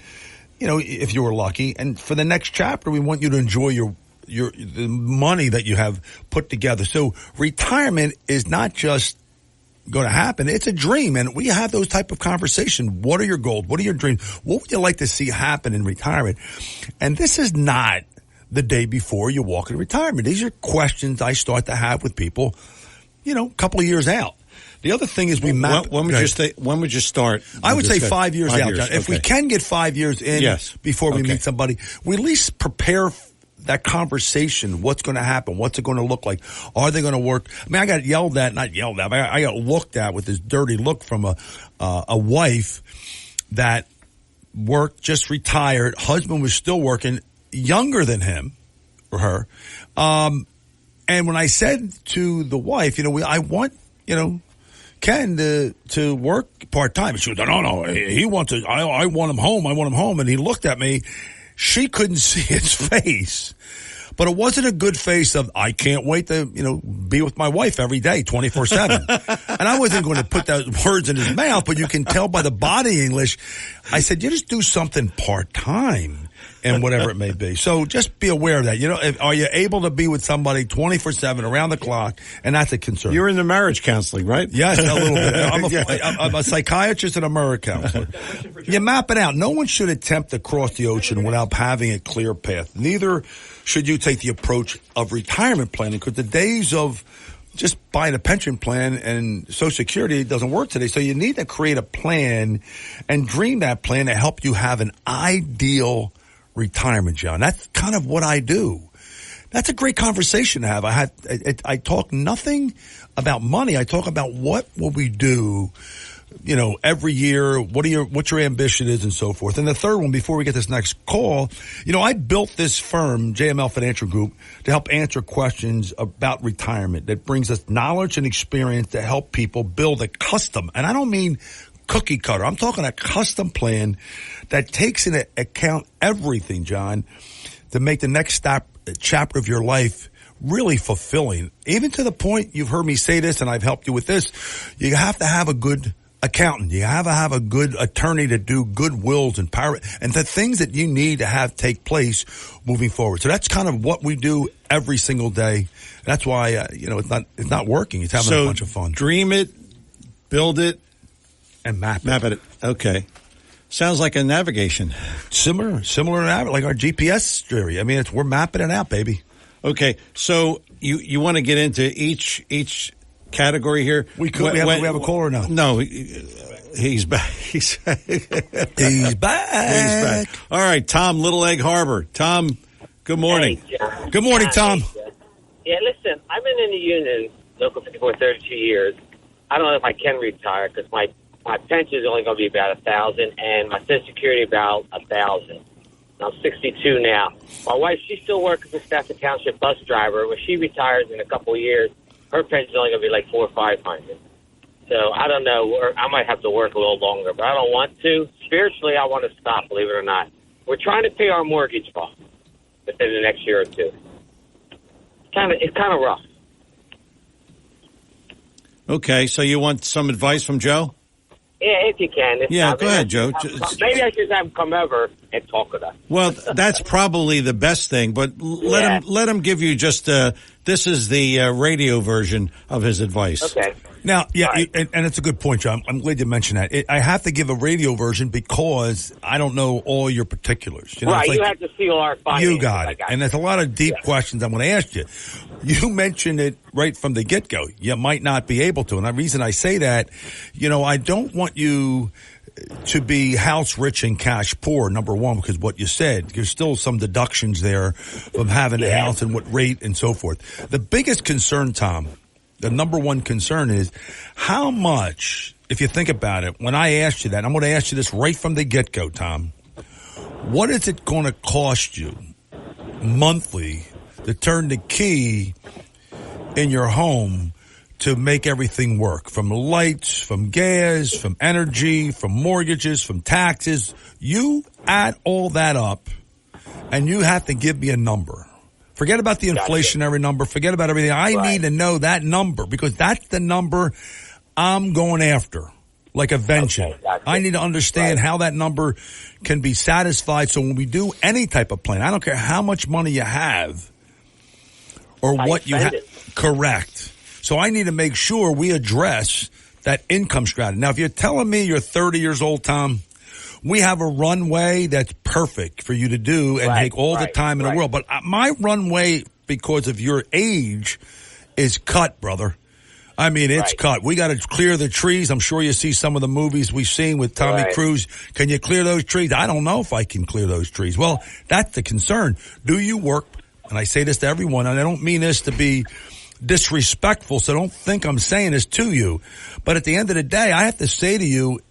if you were lucky. And for the next chapter, we want you to enjoy the money that you have put together. So retirement is not just going to happen. It's a dream, and we have those type of conversations. What are your goals? What are your dreams? What would you like to see happen in retirement? And this is not the day before you walk in retirement. These are questions I start to have with people, a couple of years out. The other thing is we map. When would you start? I would say 5 years out, John. If we can get 5 years in before we meet somebody, we at least prepare that conversation. What's going to happen? What's it going to look like? Are they going to work? I mean, I got I got looked at with this dirty look from a wife that worked, just retired. Husband was still working, younger than him or her. And when I said to the wife, I want, Ken to work part-time. She was like, no, he wants to, I want him home. And he looked at me. She couldn't see his face, but it wasn't a good face of, I can't wait to, be with my wife every day, 24/7. And I wasn't going to put those words in his mouth, but you can tell by the body English. I said, you just do something part-time and whatever it may be. So just be aware of that. Are you able to be with somebody 24/7 around the clock? And that's a concern. You're in the marriage counseling, right? Yes, a little bit. I'm a psychiatrist and a marriage counselor. You map it out. No one should attempt to cross the ocean without having a clear path. Neither should you take the approach of retirement planning, because the days of just buying a pension plan and Social Security doesn't work today. So you need to create a plan and dream that plan to help you have an ideal retirement, John. That's kind of what I do. That's a great conversation to have. I talk nothing about money. I talk about what will we do, every year, what your ambition is and so forth. And the third one, before we get this next call, I built this firm, JML Financial Group, to help answer questions about retirement that brings us knowledge and experience to help people build a custom. And I don't mean cookie cutter. I'm talking a custom plan that takes into account everything, John, to make the next chapter of your life really fulfilling. Even to the point, you've heard me say this and I've helped you with this, you have to have a good accountant. You have to have a good attorney to do good wills and power and the things that you need to have take place moving forward. So that's kind of what we do every single day. That's why, it's not working. It's having a bunch of fun. Dream it, build it, and map it. Okay. Sounds like a navigation. Similar to like our GPS theory. I mean, we're mapping it out, baby. Okay. So you want to get into each category here? We could. We have a caller now. No, he's back. He's back. All right, Tom, Little Egg Harbor. Tom, good morning. Hey, John. Good morning, Tom. Yeah, listen, I've been in the union, Local 54, 32 years. I don't know if I can retire because my pension is only going to be about $1,000 and my Social Security about $1,000. I'm 62 now. My wife, she still works as a Stafford Township bus driver. When she retires in a couple of years, her pension's only going to be like $400 or $500. So I don't know. I might have to work a little longer, but I don't want to. Spiritually, I want to stop, believe it or not. We're trying to pay our mortgage off within the next year or two. It's kind of rough. Okay, so you want some advice from Joe? Yeah, if you can. Go ahead, Joe. Maybe I should have him come over and talk with us. Well, that's probably the best thing, but let him give you just this is the radio version of his advice. Okay. Now, and it's a good point, John. I'm glad you mentioned that. I have to give a radio version because I don't know all your particulars. Right, you have to seal our finances. You got it. And there's a lot of deep questions I want to ask you. You mentioned it right from the get-go. You might not be able to. And the reason I say that, I don't want you to be house rich and cash poor, number one, because what you said, there's still some deductions there from having a house and what rate and so forth. The biggest concern, Tom, the number one concern is how much, if you think about it, when I asked you that, I'm going to ask you this right from the get-go, Tom. What is it going to cost you monthly to turn the key in your home to make everything work? From lights, from gas, from energy, from mortgages, from taxes. You add all that up and you have to give me a number. Forget about the inflationary number. Forget about everything. I need to know that number because that's the number I'm going after, like a vengeance. I need to understand how that number can be satisfied. So when we do any type of plan, I don't care how much money you have or what you have. Correct. So I need to make sure we address that income strategy. Now, if you're telling me you're 30 years old, Tom, we have a runway that's perfect for you to do and take all the time in the world. But my runway, because of your age, is cut, brother. I mean, it's cut. We got to clear the trees. I'm sure you see some of the movies we've seen with Tommy Cruise. Can you clear those trees? I don't know if I can clear those trees. Well, that's the concern. Do you work? And I say this to everyone, and I don't mean this to be disrespectful, so don't think I'm saying this to you. But at the end of the day, I have to say to you,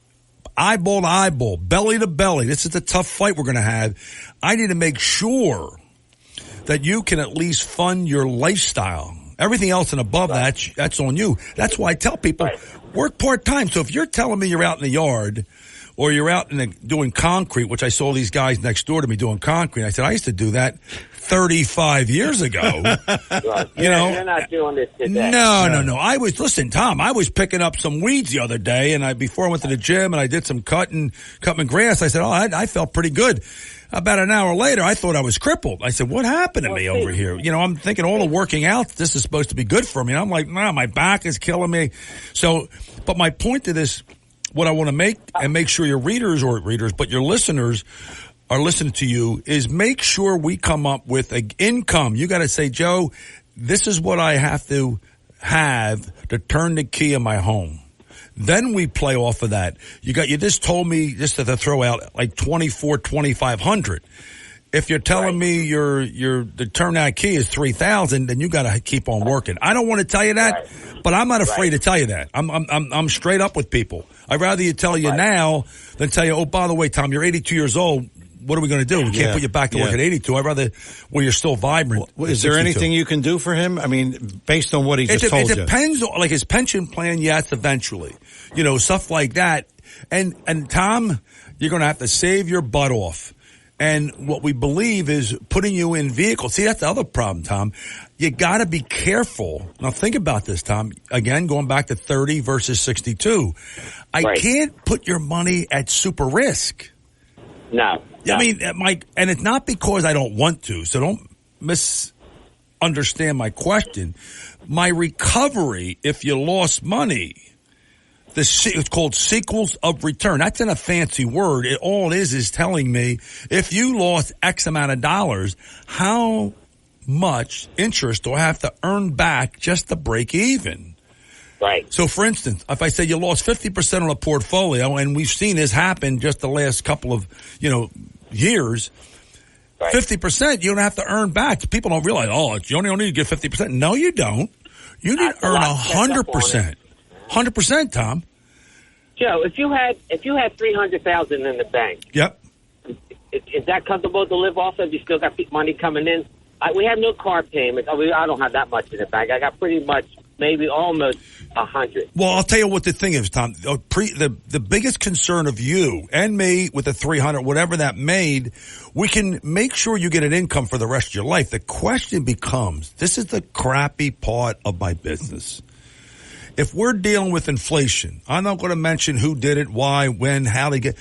eyeball to eyeball, belly to belly, this is a tough fight we're going to have. I need to make sure that you can at least fund your lifestyle. Everything else and above that's on you. That's why I tell people, work part-time. So if you're telling me you're out in the yard or you're out doing concrete, which I saw these guys next door to me doing concrete, I said, I used to do that 35 years ago. You're not doing this today. No. Listen, Tom, I was picking up some weeds the other day and before I went to the gym and I did some cutting grass, I said, I felt pretty good. About an hour later, I thought I was crippled. I said, what happened to me over here? I'm thinking all the working out, this is supposed to be good for me. And I'm like, my back is killing me. So, but my point to this, what I want to make sure your but your listeners are listening to you is make sure we come up with an income. You got to say, Joe, this is what I have to turn the key in my home. Then we play off of that. You just told me just to throw out like 2,500. If you're telling me the turn that key is 3,000, then you got to keep on working. I don't want to tell you that, but I'm not afraid to tell you that. I'm straight up with people. I'd rather you tell you now than tell you, oh, by the way, Tom, you're 82 years old. What are we going to do? We can't put you back to work at 82. I'd rather you're still vibrant. Well, is there anything you can do for him? I mean, based on what he just told you. It depends on, like his pension plan, yes, eventually. Stuff like that. And Tom, you're going to have to save your butt off. And what we believe is putting you in vehicles. See, that's the other problem, Tom. You got to be careful. Now, think about this, Tom. Again, going back to 30 versus 62. I can't put your money at super risk. No. I mean, and it's not because I don't want to, so don't misunderstand my question. My recovery, if you lost money, it's called sequels of return. That's in a fancy word. All it is telling me if you lost X amount of dollars, how much interest do I have to earn back just to break even? Right. So, for instance, if I say you lost 50% on a portfolio, and we've seen this happen just the last couple of, years, 50% you don't have to earn back. People don't realize, you only need to get 50%. No, you don't. You need to earn 100%. 100%, Tom. Joe, if you had $300,000 in the bank, yep, is that comfortable to live off of? You still got money coming in. We have no car payments. I don't have that much in the bank. I got pretty much, maybe almost 100. Well, I'll tell you what the thing is, Tom. The biggest concern of you and me with the 300, whatever that made, we can make sure you get an income for the rest of your life. The question becomes, this is the crappy part of my business. If we're dealing with inflation, I'm not going to mention who did it, why, when, how they get.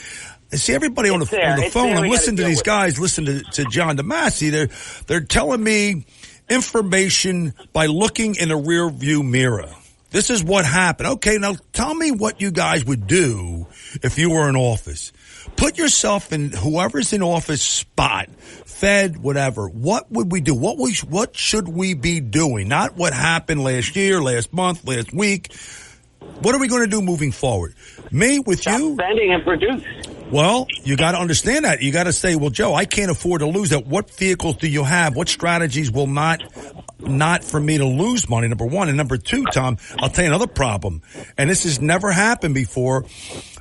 See, everybody on the phone, I'm listening to these guys, listen to John DeMasi. They're telling me information by looking in a rear view mirror. This is what happened. Okay, now tell me what you guys would do if you were in office. Put yourself in whoever's in office spot, Fed, whatever. What would we do? What should we be doing? Not what happened last year, last month, last week. What are we going to do moving forward? Me with you? Spending and produce. Well, you got to understand that. You got to say, well, Joe, I can't afford to lose that. What vehicles do you have? What strategies will not for me to lose money, number one. And number two, Tom, I'll tell you another problem. And this has never happened before.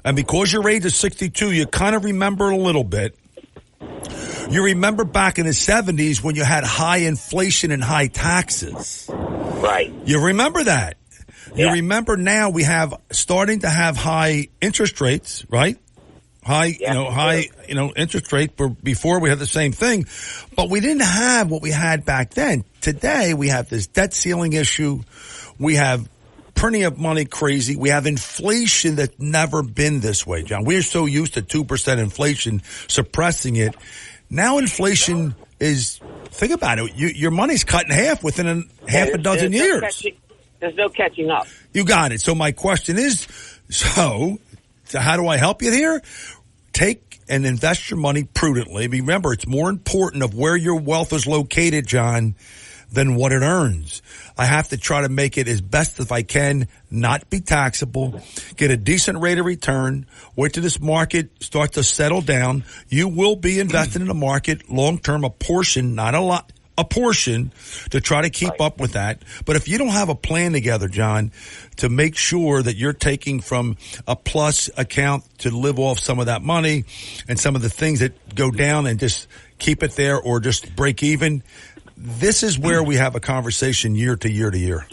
And because your age is 62, you kind of remember a little bit. You remember back in the 70s when you had high inflation and high taxes. Right. You remember that. Yeah. You remember now we have starting to have high interest rates, right? High interest rate. Before we had the same thing, but we didn't have what we had back then. Today we have this debt ceiling issue. We have printing of money crazy. We have inflation that's never been this way, John. We're so used to 2% inflation, suppressing it. Now inflation is, think about it, your money's cut in half within half a dozen years. There's no catching up. You got it. So my question is, so how do I help you here? Take and invest your money prudently. Remember, it's more important of where your wealth is located, John, than what it earns. I have to try to make it as best as I can, not be taxable, get a decent rate of return, wait till this market starts to settle down. You will be investing in the market long-term, a portion, not a lot, a portion to try to keep up with that. But if you don't have a plan together, John, to make sure that you're taking from a plus account to live off some of that money and some of the things that go down and just keep it there or just break even, this is where we have a conversation year to year to year.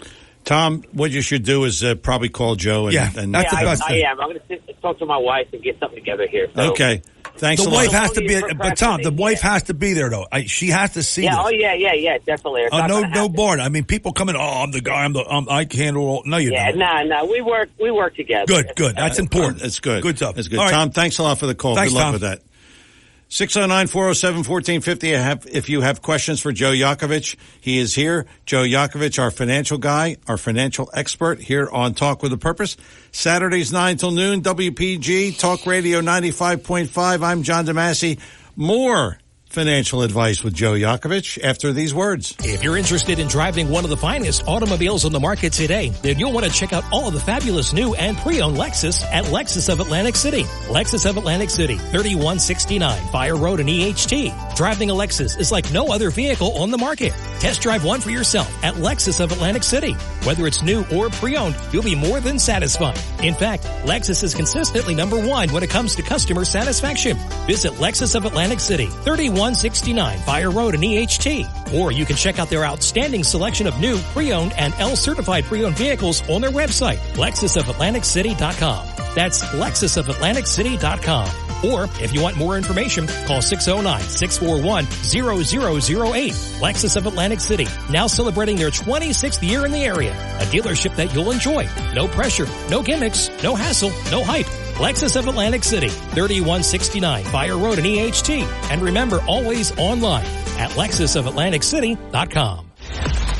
Tom, what you should do is probably call Joe. That's the best thing. I am. I'm going to talk to my wife and get something together here. So. Okay. Thanks a lot. The wife has to be, but Tom, the wife has to be there though. She has to see. Yeah. This. Oh yeah, definitely. No board. I mean, people come in. Oh, I'm the guy. I can handle all. No, you don't. No. We work together. Good. That's important. That's good. Good stuff. That's good. All Tom, right. thanks a lot for the call. Thanks, good luck Tom. with that. 609-407-1450. If you have questions for Joe Yakovich, he is here. Joe Yakovich, our financial guy, our financial expert here on Talk with a Purpose. Saturdays 9 till noon, WPG, Talk Radio 95.5. I'm John DeMasi. More financial advice with Joe Yakovich after these words. If you're interested in driving one of the finest automobiles on the market today, then you'll want to check out all of the fabulous new and pre-owned Lexus at Lexus of Atlantic City. Lexus of Atlantic City, 3169 Fire Road in EHT. Driving a Lexus is like no other vehicle on the market. Test drive one for yourself at Lexus of Atlantic City. Whether it's new or pre-owned, you'll be more than satisfied. In fact, Lexus is consistently number one when it comes to customer satisfaction. Visit Lexus of Atlantic City, 3169 Fire Road in EHT. Or you can check out their outstanding selection of new, pre-owned, and L-certified pre-owned vehicles on their website, LexusofAtlanticCity.com. That's LexusofAtlanticCity.com. Or if you want more information, call 609-641-0008. Lexus of Atlantic City, now celebrating their 26th year in the area. A dealership that you'll enjoy. No pressure, no gimmicks, no hassle, no hype. Lexus of Atlantic City, 3169 Fire Road in EHT. And remember, always online at LexusofAtlanticCity.com.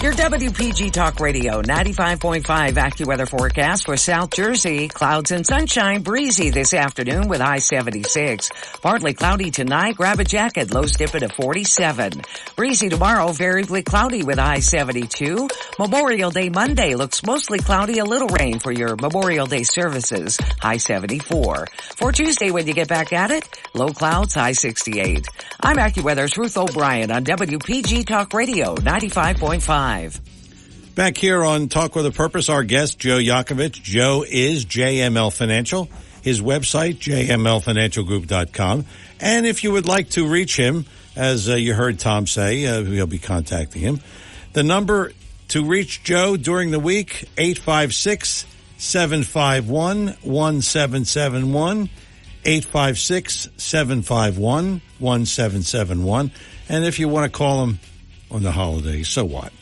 Your WPG Talk Radio 95.5 AccuWeather forecast for South Jersey. Clouds and sunshine, breezy this afternoon with high 76. Partly cloudy tonight. Grab a jacket. Lows dip at 47. Breezy tomorrow. Variably cloudy with high 72. Memorial Day Monday looks mostly cloudy. A little rain for your Memorial Day services. High 74. For Tuesday when you get back at it, low clouds, high 68. I'm AccuWeather's Ruth O'Brien on WPG Talk Radio 95.5. Back here on Talk with a Purpose, our guest, Joe Yakovich. Joe is JML Financial. His website, jmlfinancialgroup.com. And if you would like to reach him, as you heard Tom say, we'll be contacting him. The number to reach Joe during the week, 856-751-1771. 856-751-1771. And if you want to call him on the holidays, so what?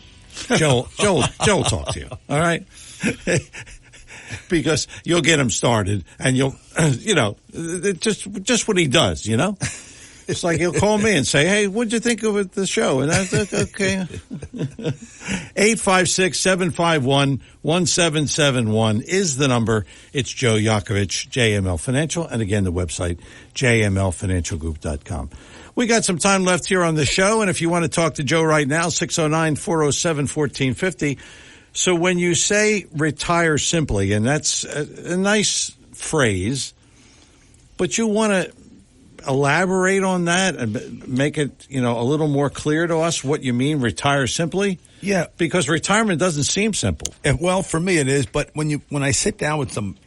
Joe will talk to you. All right. Because you'll get him started and you'll, just what he does, It's like he'll call me and say, hey, what'd you think of the show? And that's okay. 856-751-1771 is the number. It's Joe Yakovich, JML Financial. And again, the website, jmlfinancialgroup.com. We got some time left here on the show, and if you want to talk to Joe right now, 609-407-1450. So when you say retire simply, and that's a nice phrase, but you want to elaborate on that and make it, a little more clear to us what you mean, retire simply? Yeah. Because retirement doesn't seem simple. Well, for me it is, but when I sit down with some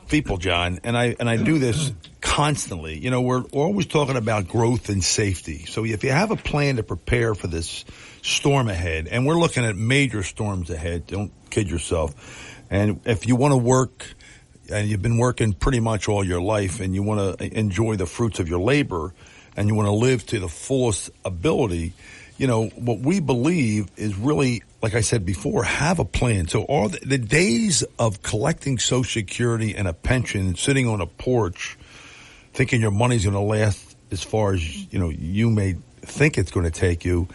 people, John, and I do this constantly. We're always talking about growth and safety. So if you have a plan to prepare for this storm ahead, and we're looking at major storms ahead, don't kid yourself. And if you want to work, and you've been working pretty much all your life, and you want to enjoy the fruits of your labor, and you want to live to the fullest ability, what we believe is really, like I said before, have a plan. So all the days of collecting Social Security and a pension, sitting on a porch, thinking your money's going to last as far as, you may think it's going to take you,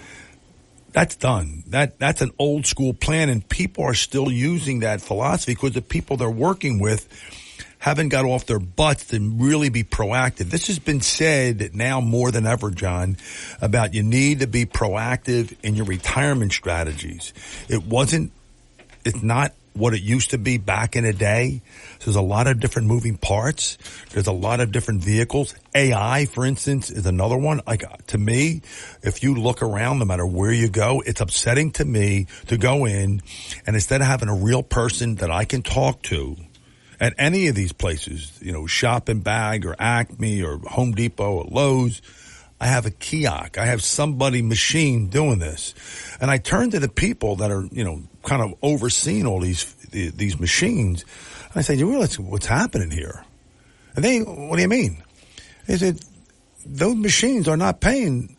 that's done. That's an old school plan, and people are still using that philosophy because the people they're working with haven't got off their butts to really be proactive. This has been said now more than ever, John, about you need to be proactive in your retirement strategies. It's not what it used to be back in the day. There's a lot of different moving parts. There's a lot of different vehicles. AI, for instance, is another one. To me, if you look around, no matter where you go, it's upsetting to me to go in and instead of having a real person that I can talk to at any of these places, Shop and Bag or Acme or Home Depot or Lowe's, I have a kiosk. I have somebody machine doing this. And I turn to the people that are, kind of overseeing all these machines. And I say, you realize what's happening here? And they, what do you mean? They said, those machines are not paying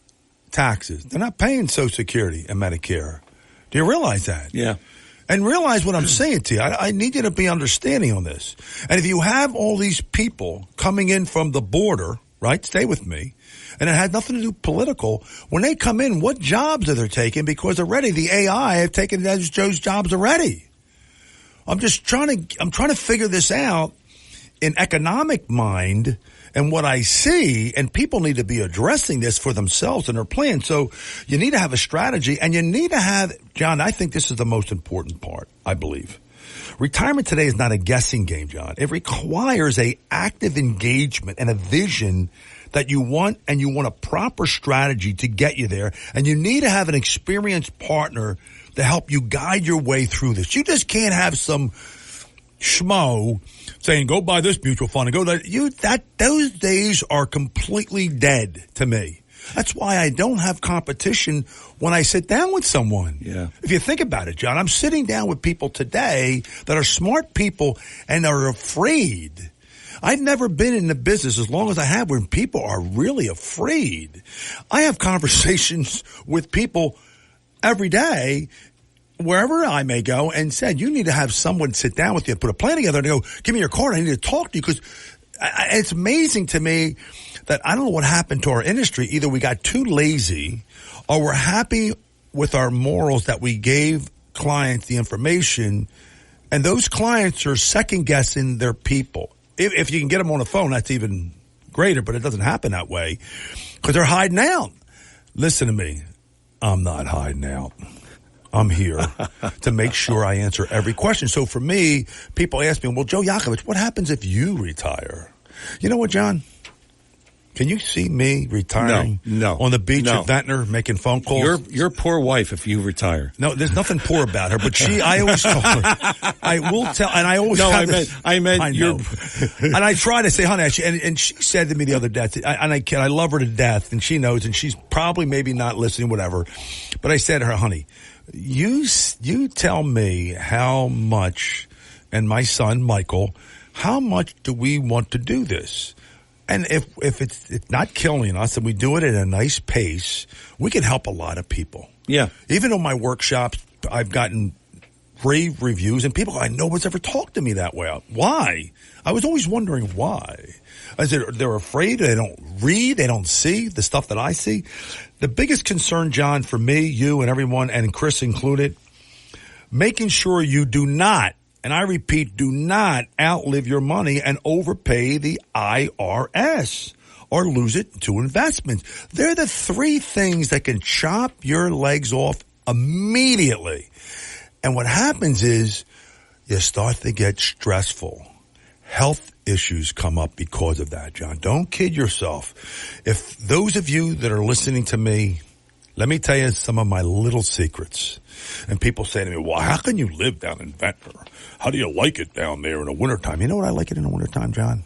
taxes. They're not paying Social Security and Medicare. Do you realize that? Yeah. And realize what I'm saying to you. I need you to be understanding on this. And if you have all these people coming in from the border, right? Stay with me. And it had nothing to do political. When they come in, what jobs are they taking? Because already the AI have taken those jobs already. I'm trying to figure this out in economic mind and what I see, and people need to be addressing this for themselves and their plan. So you need to have a strategy, and you need to have, John, I think this is the most important part, I believe. Retirement today is not a guessing game, John. It requires a active engagement and a vision that you want, and you want a proper strategy to get you there. And you need to have an experienced partner to help you guide your way through this. You just can't have some schmo saying, go buy this mutual fund and go that. Those days are completely dead to me. That's why I don't have competition when I sit down with someone. Yeah. If you think about it, John, I'm sitting down with people today that are smart people and are afraid. I've never been in the business as long as I have when people are really afraid. I have conversations with people every day, wherever I may go, and said, you need to have someone sit down with you and put a plan together and go, give me your card. I need to talk to you, because it's amazing to me that I don't know what happened to our industry. Either we got too lazy or we're happy with our morals that we gave clients the information, and those clients are second guessing their people. If you can get them on the phone, that's even greater, but it doesn't happen that way because they're hiding out. Listen to me. I'm not hiding out. I'm here to make sure I answer every question. So for me, people ask me, well, Joe Yakovich, what happens if you retire? You know what, John? Can you see me retiring on the beach at Ventnor making phone calls? Your poor wife if you retire. No, there's nothing poor about her, but I always told her, I will tell, and I always I meant your. And I try to say, honey, and she said to me the other day, I love her to death, and she knows, and she's probably maybe not listening, whatever. But I said to her, honey, you tell me how much, and my son, Michael, how much do we want to do this? And if it's not killing us and we do it at a nice pace, we can help a lot of people. Yeah. Even on my workshops, I've gotten rave reviews, and people, I know nobody's ever talked to me that way. Why? I was always wondering why. I said, they're afraid, they don't read, they don't see the stuff that I see. The biggest concern, John, for me, you and everyone, and Chris included, making sure you do not, and I repeat, do not outlive your money and overpay the IRS or lose it to investments. They're the three things that can chop your legs off immediately. And what happens is you start to get stressful. Health issues come up because of that, John. Don't kid yourself. If those of you that are listening to me, let me tell you some of my little secrets. And people say to me, well, how can you live down in Ventnor? How do you like it down there in the wintertime? You know what I like it in the wintertime, John?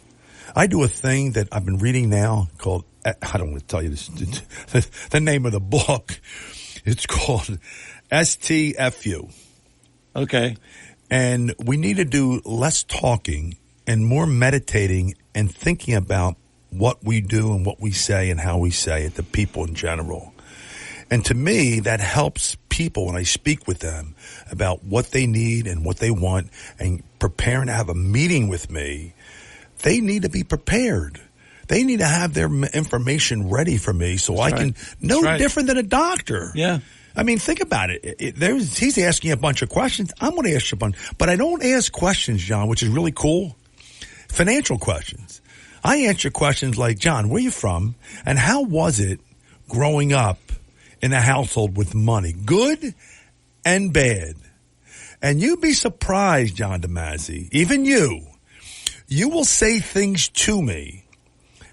I do a thing that I've been reading now called, I don't want to tell you this, the name of the book. It's called STFU. Okay. And we need to do less talking and more meditating and thinking about what we do and what we say and how we say it to people in general. And to me, that helps people when I speak with them about what they need and what they want and preparing to have a meeting with me. They need to be prepared. They need to have their information ready for me so I can know different than a doctor. Yeah. I mean, think about it. He's asking a bunch of questions. I'm going to ask you a bunch. But I don't ask questions, John, which is really cool. Financial questions. I answer questions like, John, where are you from? And how was it growing up in a household with money? Good and bad. And you'd be surprised, John DeMasi, even you will say things to me,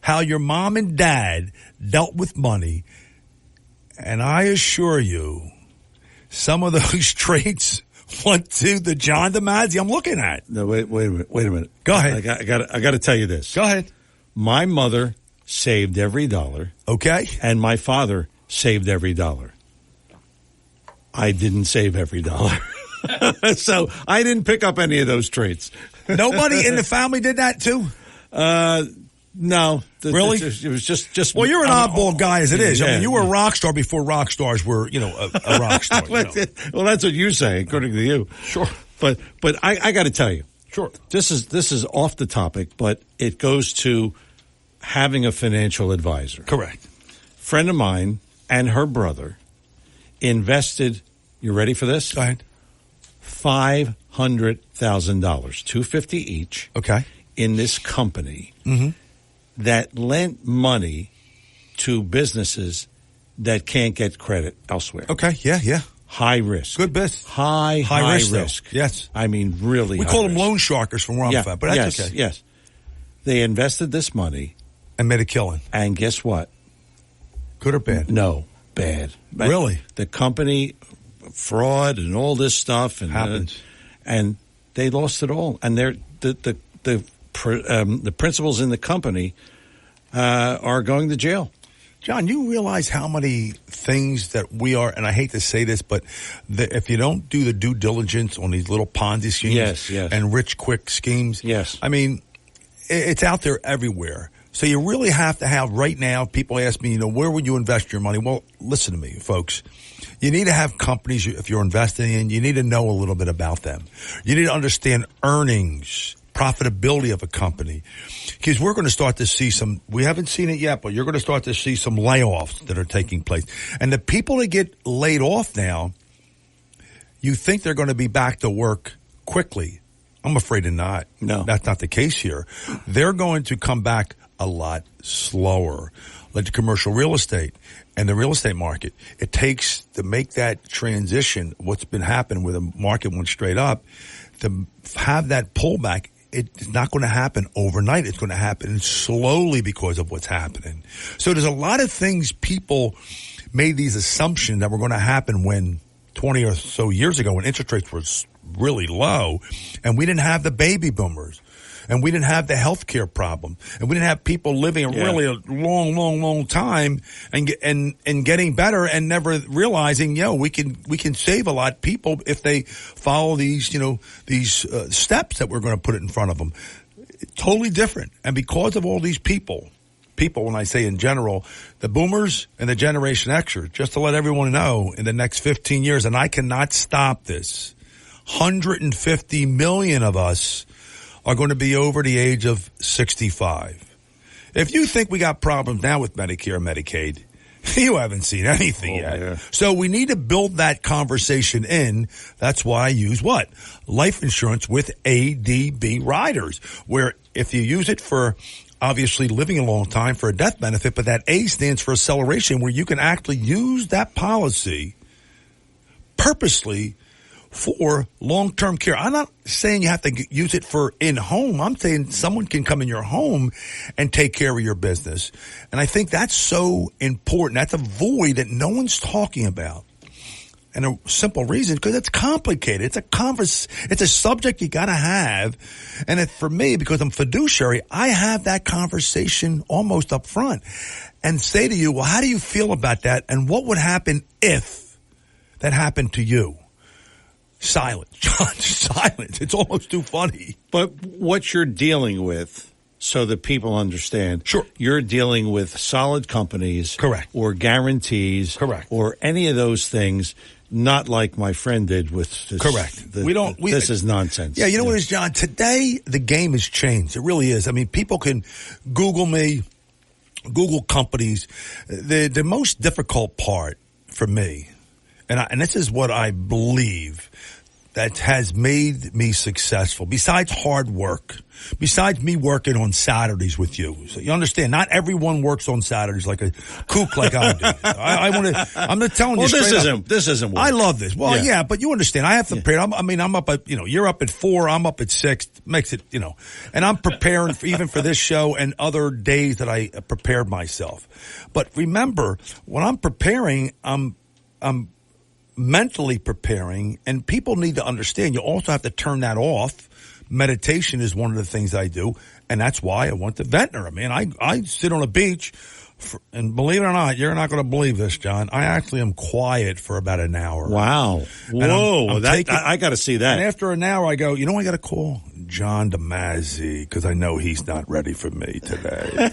how your mom and dad dealt with money. And I assure you, some of those traits went to the John DeMasi I'm looking at. No, wait a minute. Go ahead. I got to tell you this. Go ahead. My mother saved every dollar. Okay. And my father saved every dollar. I didn't save every dollar. So I didn't pick up any of those traits. Nobody in the family did that too? No. Really? It was just. Well, you're an oddball guy as it is. I mean, you were a rock star before rock stars were, a rock star. Well, that's what you say, according to you. Sure. But I got to tell you. Sure. This is off the topic, but it goes to having a financial advisor. Correct. Friend of mine and her brother invested, you ready for this? Go ahead. $500,000, $250 each. Okay. In this company Mm-hmm. that lent money to businesses that can't get credit elsewhere. Okay. Yeah. High risk. Good business. High risk. Yes. I mean, really. We call them loan sharkers from where I'm from, but that's okay. Yes. They invested this money and made a killing. And guess what? Good or bad? No, bad. Really? The company, fraud and all this stuff, and happens, and they lost it all. And the principals in the company are going to jail. John, you realize how many things that we are, and I hate to say this, but if you don't do the due diligence on these little Ponzi schemes yes. and rich quick schemes, yes. I mean, it's out there everywhere. So you really have to have, right now, people ask me, where would you invest your money? Well, listen to me, folks. You need to have companies, if you're investing in, you need to know a little bit about them. You need to understand earnings, profitability of a company. Because we're going to start to see we haven't seen it yet, but you're going to start to see some layoffs that are taking place. And the people that get laid off now, you think they're going to be back to work quickly. I'm afraid of not. No. That's not the case here. They're going to come back a lot slower. Like the commercial real estate and the real estate market. It takes to make that transition, what's been happening where the market went straight up, to have that pullback. It's not going to happen overnight. It's going to happen slowly because of what's happening. So there's a lot of things people made these assumptions that were going to happen when 20 or so years ago when interest rates were really low and we didn't have the baby boomers. And we didn't have the healthcare problem, and we didn't have people living really a long time and getting better and never realizing, we can save a lot of people if they follow these steps that we're going to put it in front of them. Totally different, and because of all these people, when I say in general, the boomers and the Generation Xers, just to let everyone know, in the next 15 years, and I cannot stop this, 150 million of us are going to be over the age of 65. If you think we got problems now with Medicare and Medicaid, you haven't seen anything yet. Yeah. So we need to build that conversation in. That's why I use what? Life insurance with ADB riders, where if you use it for obviously living a long time for a death benefit, but that A stands for acceleration, where you can actually use that policy purposely for long-term care. I'm not saying you have to use it for in-home. I'm saying someone can come in your home and take care of your business. And I think that's so important. That's a void that no one's talking about. And a simple reason, because it's complicated. It's a subject you got to have. And for me, because I'm fiduciary, I have that conversation almost up front and say to you, well, how do you feel about that? And what would happen if that happened to you? Silent, John, silent. It's almost too funny. But what you're dealing with, so that people understand, sure, you're dealing with solid companies, correct, or guarantees, correct, or any of those things. Not like my friend did with this. Correct. This is nonsense. Yeah, you know what it is, John? Today, the game has changed. It really is. I mean, people can Google me, Google companies. The most difficult part for me, and this is what I believe that has made me successful, besides hard work, besides me working on Saturdays with you. So you understand, not everyone works on Saturdays like a kook like I do. I'm not telling you straight up. This isn't work. I love this. Well, yeah, but you understand, I have to prepare. I'm up at, you're up at 4, I'm up at 6, makes it, and I'm preparing even for this show and other days that I prepared myself. But remember, when I'm preparing, I'm mentally preparing, and people need to understand you also have to turn that off. Meditation is one of the things I do, and that's why I went to Ventnor. I mean, I sit on a beach, and believe it or not, you're not going to believe this, John, I actually am quiet for about an hour. Wow. Whoa. I got to see that. And after an hour, I go, I got to call John DeMazzi, because I know he's not ready for me today.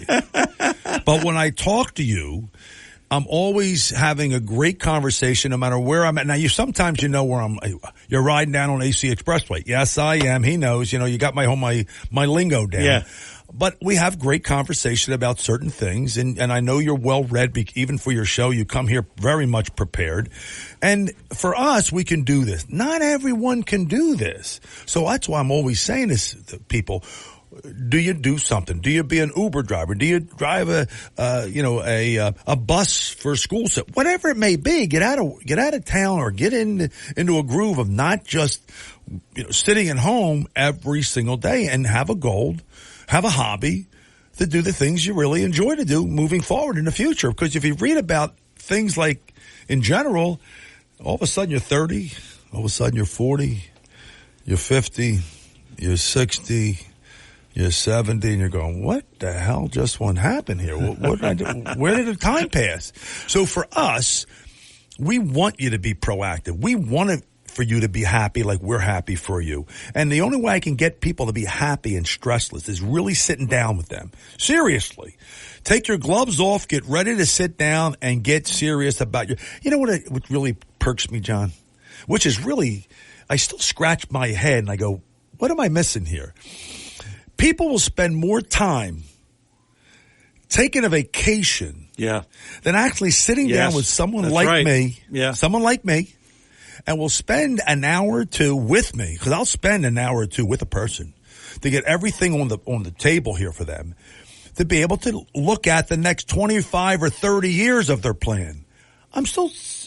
But when I talk to you, I'm always having a great conversation no matter where I'm at. Now, sometimes where I'm, you're riding down on AC Expressway. Yes, I am. He knows, you got my lingo down. Yeah. But we have great conversation about certain things. And I know you're well read, even for your show. You come here very much prepared. And for us, we can do this. Not everyone can do this. So that's why I'm always saying this to people. Do you do something? Do you be an Uber driver? Do you drive a bus for school? Whatever it may be, get out of town or get into a groove of not just sitting at home every single day, and have a goal, have a hobby to do the things you really enjoy to do moving forward in the future. Because if you read about things like in general, all of a sudden you're 30, all of a sudden you're 40, you're 50, you're 60. You're 70 and you're going, what the hell just won't happen here? What did I do? Where did the time pass? So for us, we want you to be proactive. We want to for you to be happy like we're happy for you. And the only way I can get people to be happy and stressless is really sitting down with them. Seriously. Take your gloves off, get ready to sit down and get serious about your... You know what really perks me, John? Which is really... I still scratch my head and I go, what am I missing here? People will spend more time taking a vacation than actually sitting down with someone like me. Yeah. Someone like me. And will spend an hour or two with me, because I'll spend an hour or two with a person to get everything on the table here for them, to be able to look at the next 25 or 30 years of their plan.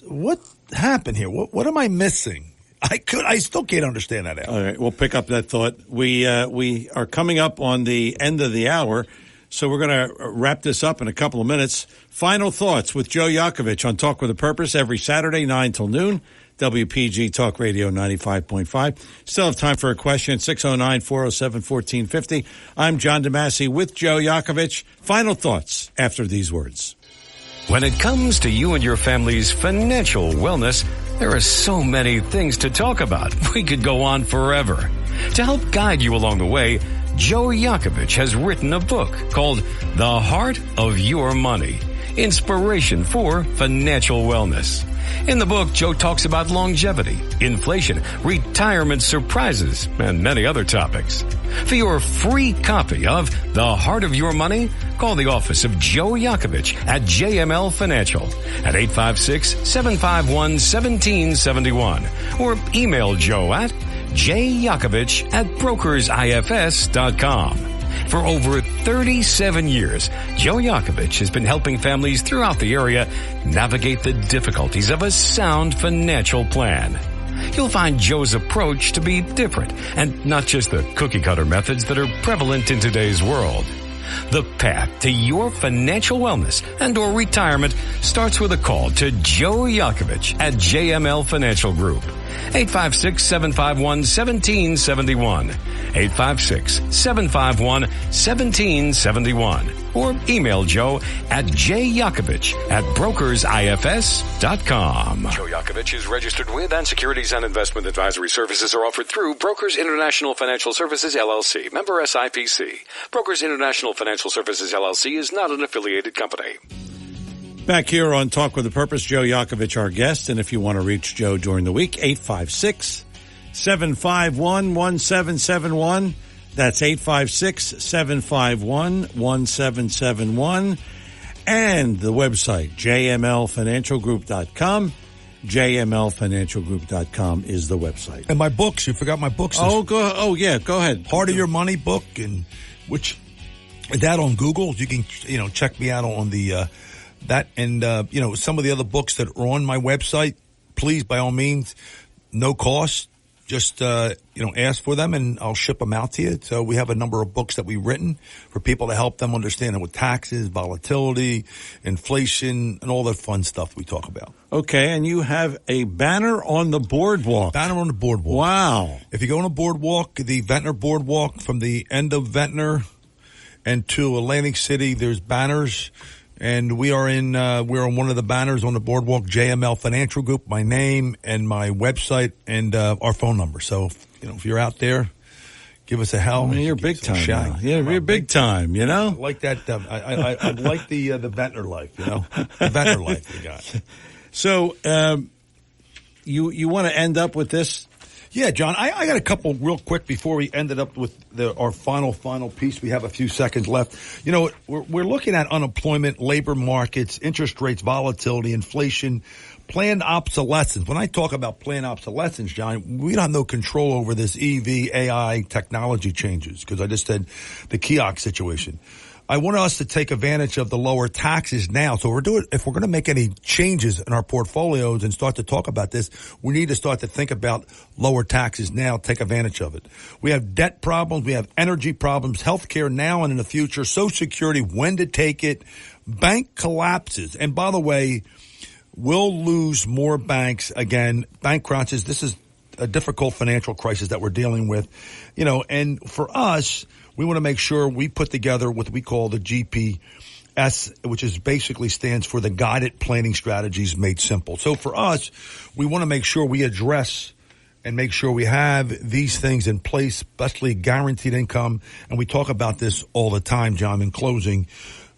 What happened here? What am I missing? I still can't understand that. All right, we'll pick up that thought. We are coming up on the end of the hour, so we're going to wrap this up in a couple of minutes. Final thoughts with Joe Yakovich on Talk with a Purpose every Saturday, 9 till noon. WPG Talk Radio 95.5. Still have time for a question, 609-407-1450. I'm John DeMasi with Joe Yakovich. Final thoughts after these words. When it comes to you and your family's financial wellness, there are so many things to talk about. We could go on forever. To help guide you along the way, Joe Yakovich has written a book called The Heart of Your Money, Inspiration for Financial Wellness. In the book, Joe talks about longevity, inflation, retirement surprises, and many other topics. For your free copy of The Heart of Your Money, call the office of Joe Yakovich at JML Financial at 856-751-1771 or email Joe at jyakovich@brokersifs.com. For over 37 years, Joe Yakovich has been helping families throughout the area navigate the difficulties of a sound financial plan. You'll find Joe's approach to be different and not just the cookie-cutter methods that are prevalent in today's world. The path to your financial wellness and or retirement starts with a call to Joe Yakovich at JML Financial Group. 856-751-1771. 856-751-1771. Or email Joe at jyakovich@brokersifs.com. Joe Yakovich is registered with, and securities and investment advisory services are offered through Brokers International Financial Services, LLC. Member SIPC. Brokers International Financial Services, LLC is not an affiliated company. Back here on Talk with a Purpose, Joe Yakovich, our guest. And if you want to reach Joe during the week, 856-751-1771. That's 856-751-1771. And the website, jmlfinancialgroup.com. jmlfinancialgroup.com is the website. And my books, you forgot my books. Go ahead. Heart of Your Money book, and which that on Google. You can, check me out on the, that and, some of the other books that are on my website. Please, by all means, no cost. Just, ask for them and I'll ship them out to you. So we have a number of books that we've written for people to help them understand it with taxes, volatility, inflation, and all that fun stuff we talk about. Okay. And you have a banner on the boardwalk. Banner on the boardwalk. Wow. If you go on the boardwalk, the Ventnor Boardwalk, from the end of Ventnor and to Atlantic City, there's banners. And we're on one of the banners on the boardwalk, JML Financial Group, my name and my website and our phone number. So, if you're out there, give us a help. You're big time. Yeah, you're big time, I like that. I like the Ventnor life, the Ventnor life we got. So, you want to end up with this? Yeah, John, I got a couple real quick before we ended up with our final piece. We have a few seconds left. We're looking at unemployment, labor markets, interest rates, volatility, inflation, planned obsolescence. When I talk about planned obsolescence, John, we don't have no control over this EV, AI technology changes, because I just said the kiosk situation. I want us to take advantage of the lower taxes now. So if we're going to make any changes in our portfolios and start to talk about this, we need to start to think about lower taxes now, take advantage of it. We have debt problems. We have energy problems, healthcare now and in the future, Social Security, when to take it, bank collapses. And by the way, we'll lose more banks again, bank crunches. This is a difficult financial crisis that we're dealing with, and for us, we want to make sure we put together what we call the GPS, which is basically stands for the Guided Planning Strategies Made Simple. So for us, we want to make sure we address, and make sure we have these things in place, especially guaranteed income. And we talk about this all the time, John, in closing.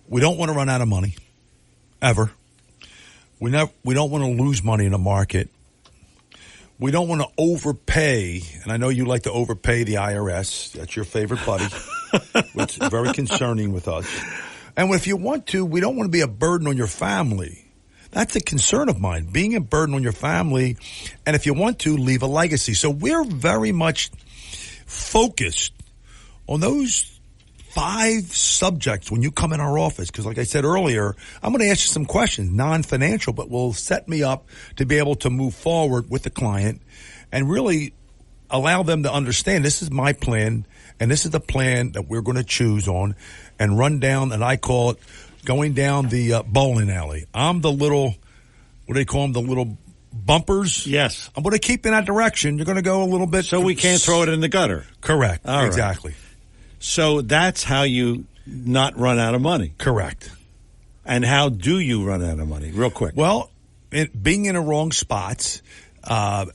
We don't want to run out of money, ever. We don't want to lose money in the market. We don't want to overpay, and I know you like to overpay the IRS. That's your favorite buddy, which is very concerning with us. And if you want to, we don't want to be a burden on your family. That's a concern of mine, being a burden on your family. And if you want to, leave a legacy. So we're very much focused on those 5 subjects when you come in our office. Because like I said earlier, I'm going to ask you some questions, non-financial, but will set me up to be able to move forward with the client and really allow them to understand this is my plan and this is the plan that we're going to choose on and run down, and I call it going down the bowling alley. I'm the little, what do they call them, the little bumpers? Yes. I'm going to keep in that direction. You're going to go a little bit. So we can't throw it in the gutter. Correct. All right. Exactly. So that's how you not run out of money. Correct. And how do you run out of money? Real quick. Well, being in the wrong spots,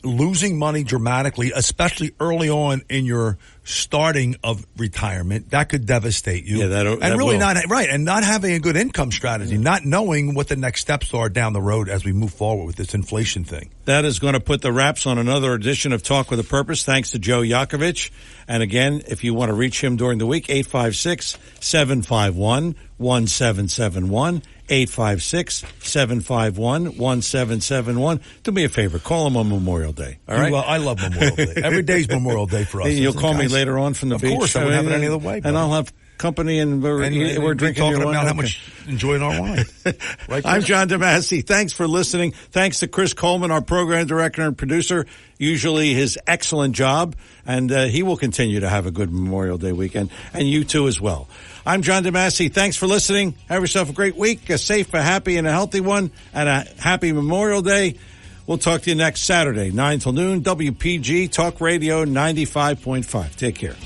losing money dramatically, especially early on in your starting of retirement, that could devastate you. Yeah, that really will. not right, and not having a good income strategy, not knowing what the next steps are down the road as we move forward with this inflation thing. That is going to put the wraps on another edition of Talk with a Purpose. Thanks to Joe Yakovich. And again, if you want to reach him during the week, 856-751-1771. 856-751-1771. Do me a favor. Call him on Memorial Day. All right? Well, I love Memorial Day. Every day's Memorial Day for us. You'll call me later on from the beach. Of course, I wouldn't have it any other way. And I'll have company, and we're drinking talking your about wine. how much enjoying our wine. Right, I'm John DeMasi. Thanks for listening. Thanks to Chris Coleman, our program director and producer. Usually his excellent job, and he will continue to have a good Memorial Day weekend, and you too as well. I'm John DeMasi. Thanks for listening. Have yourself a great week, a safe, a happy, and a healthy one, and a happy Memorial Day. We'll talk to you next Saturday, 9 till noon, WPG Talk Radio 95.5. Take care.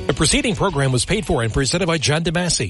The preceding program was paid for and presented by John DeMasi.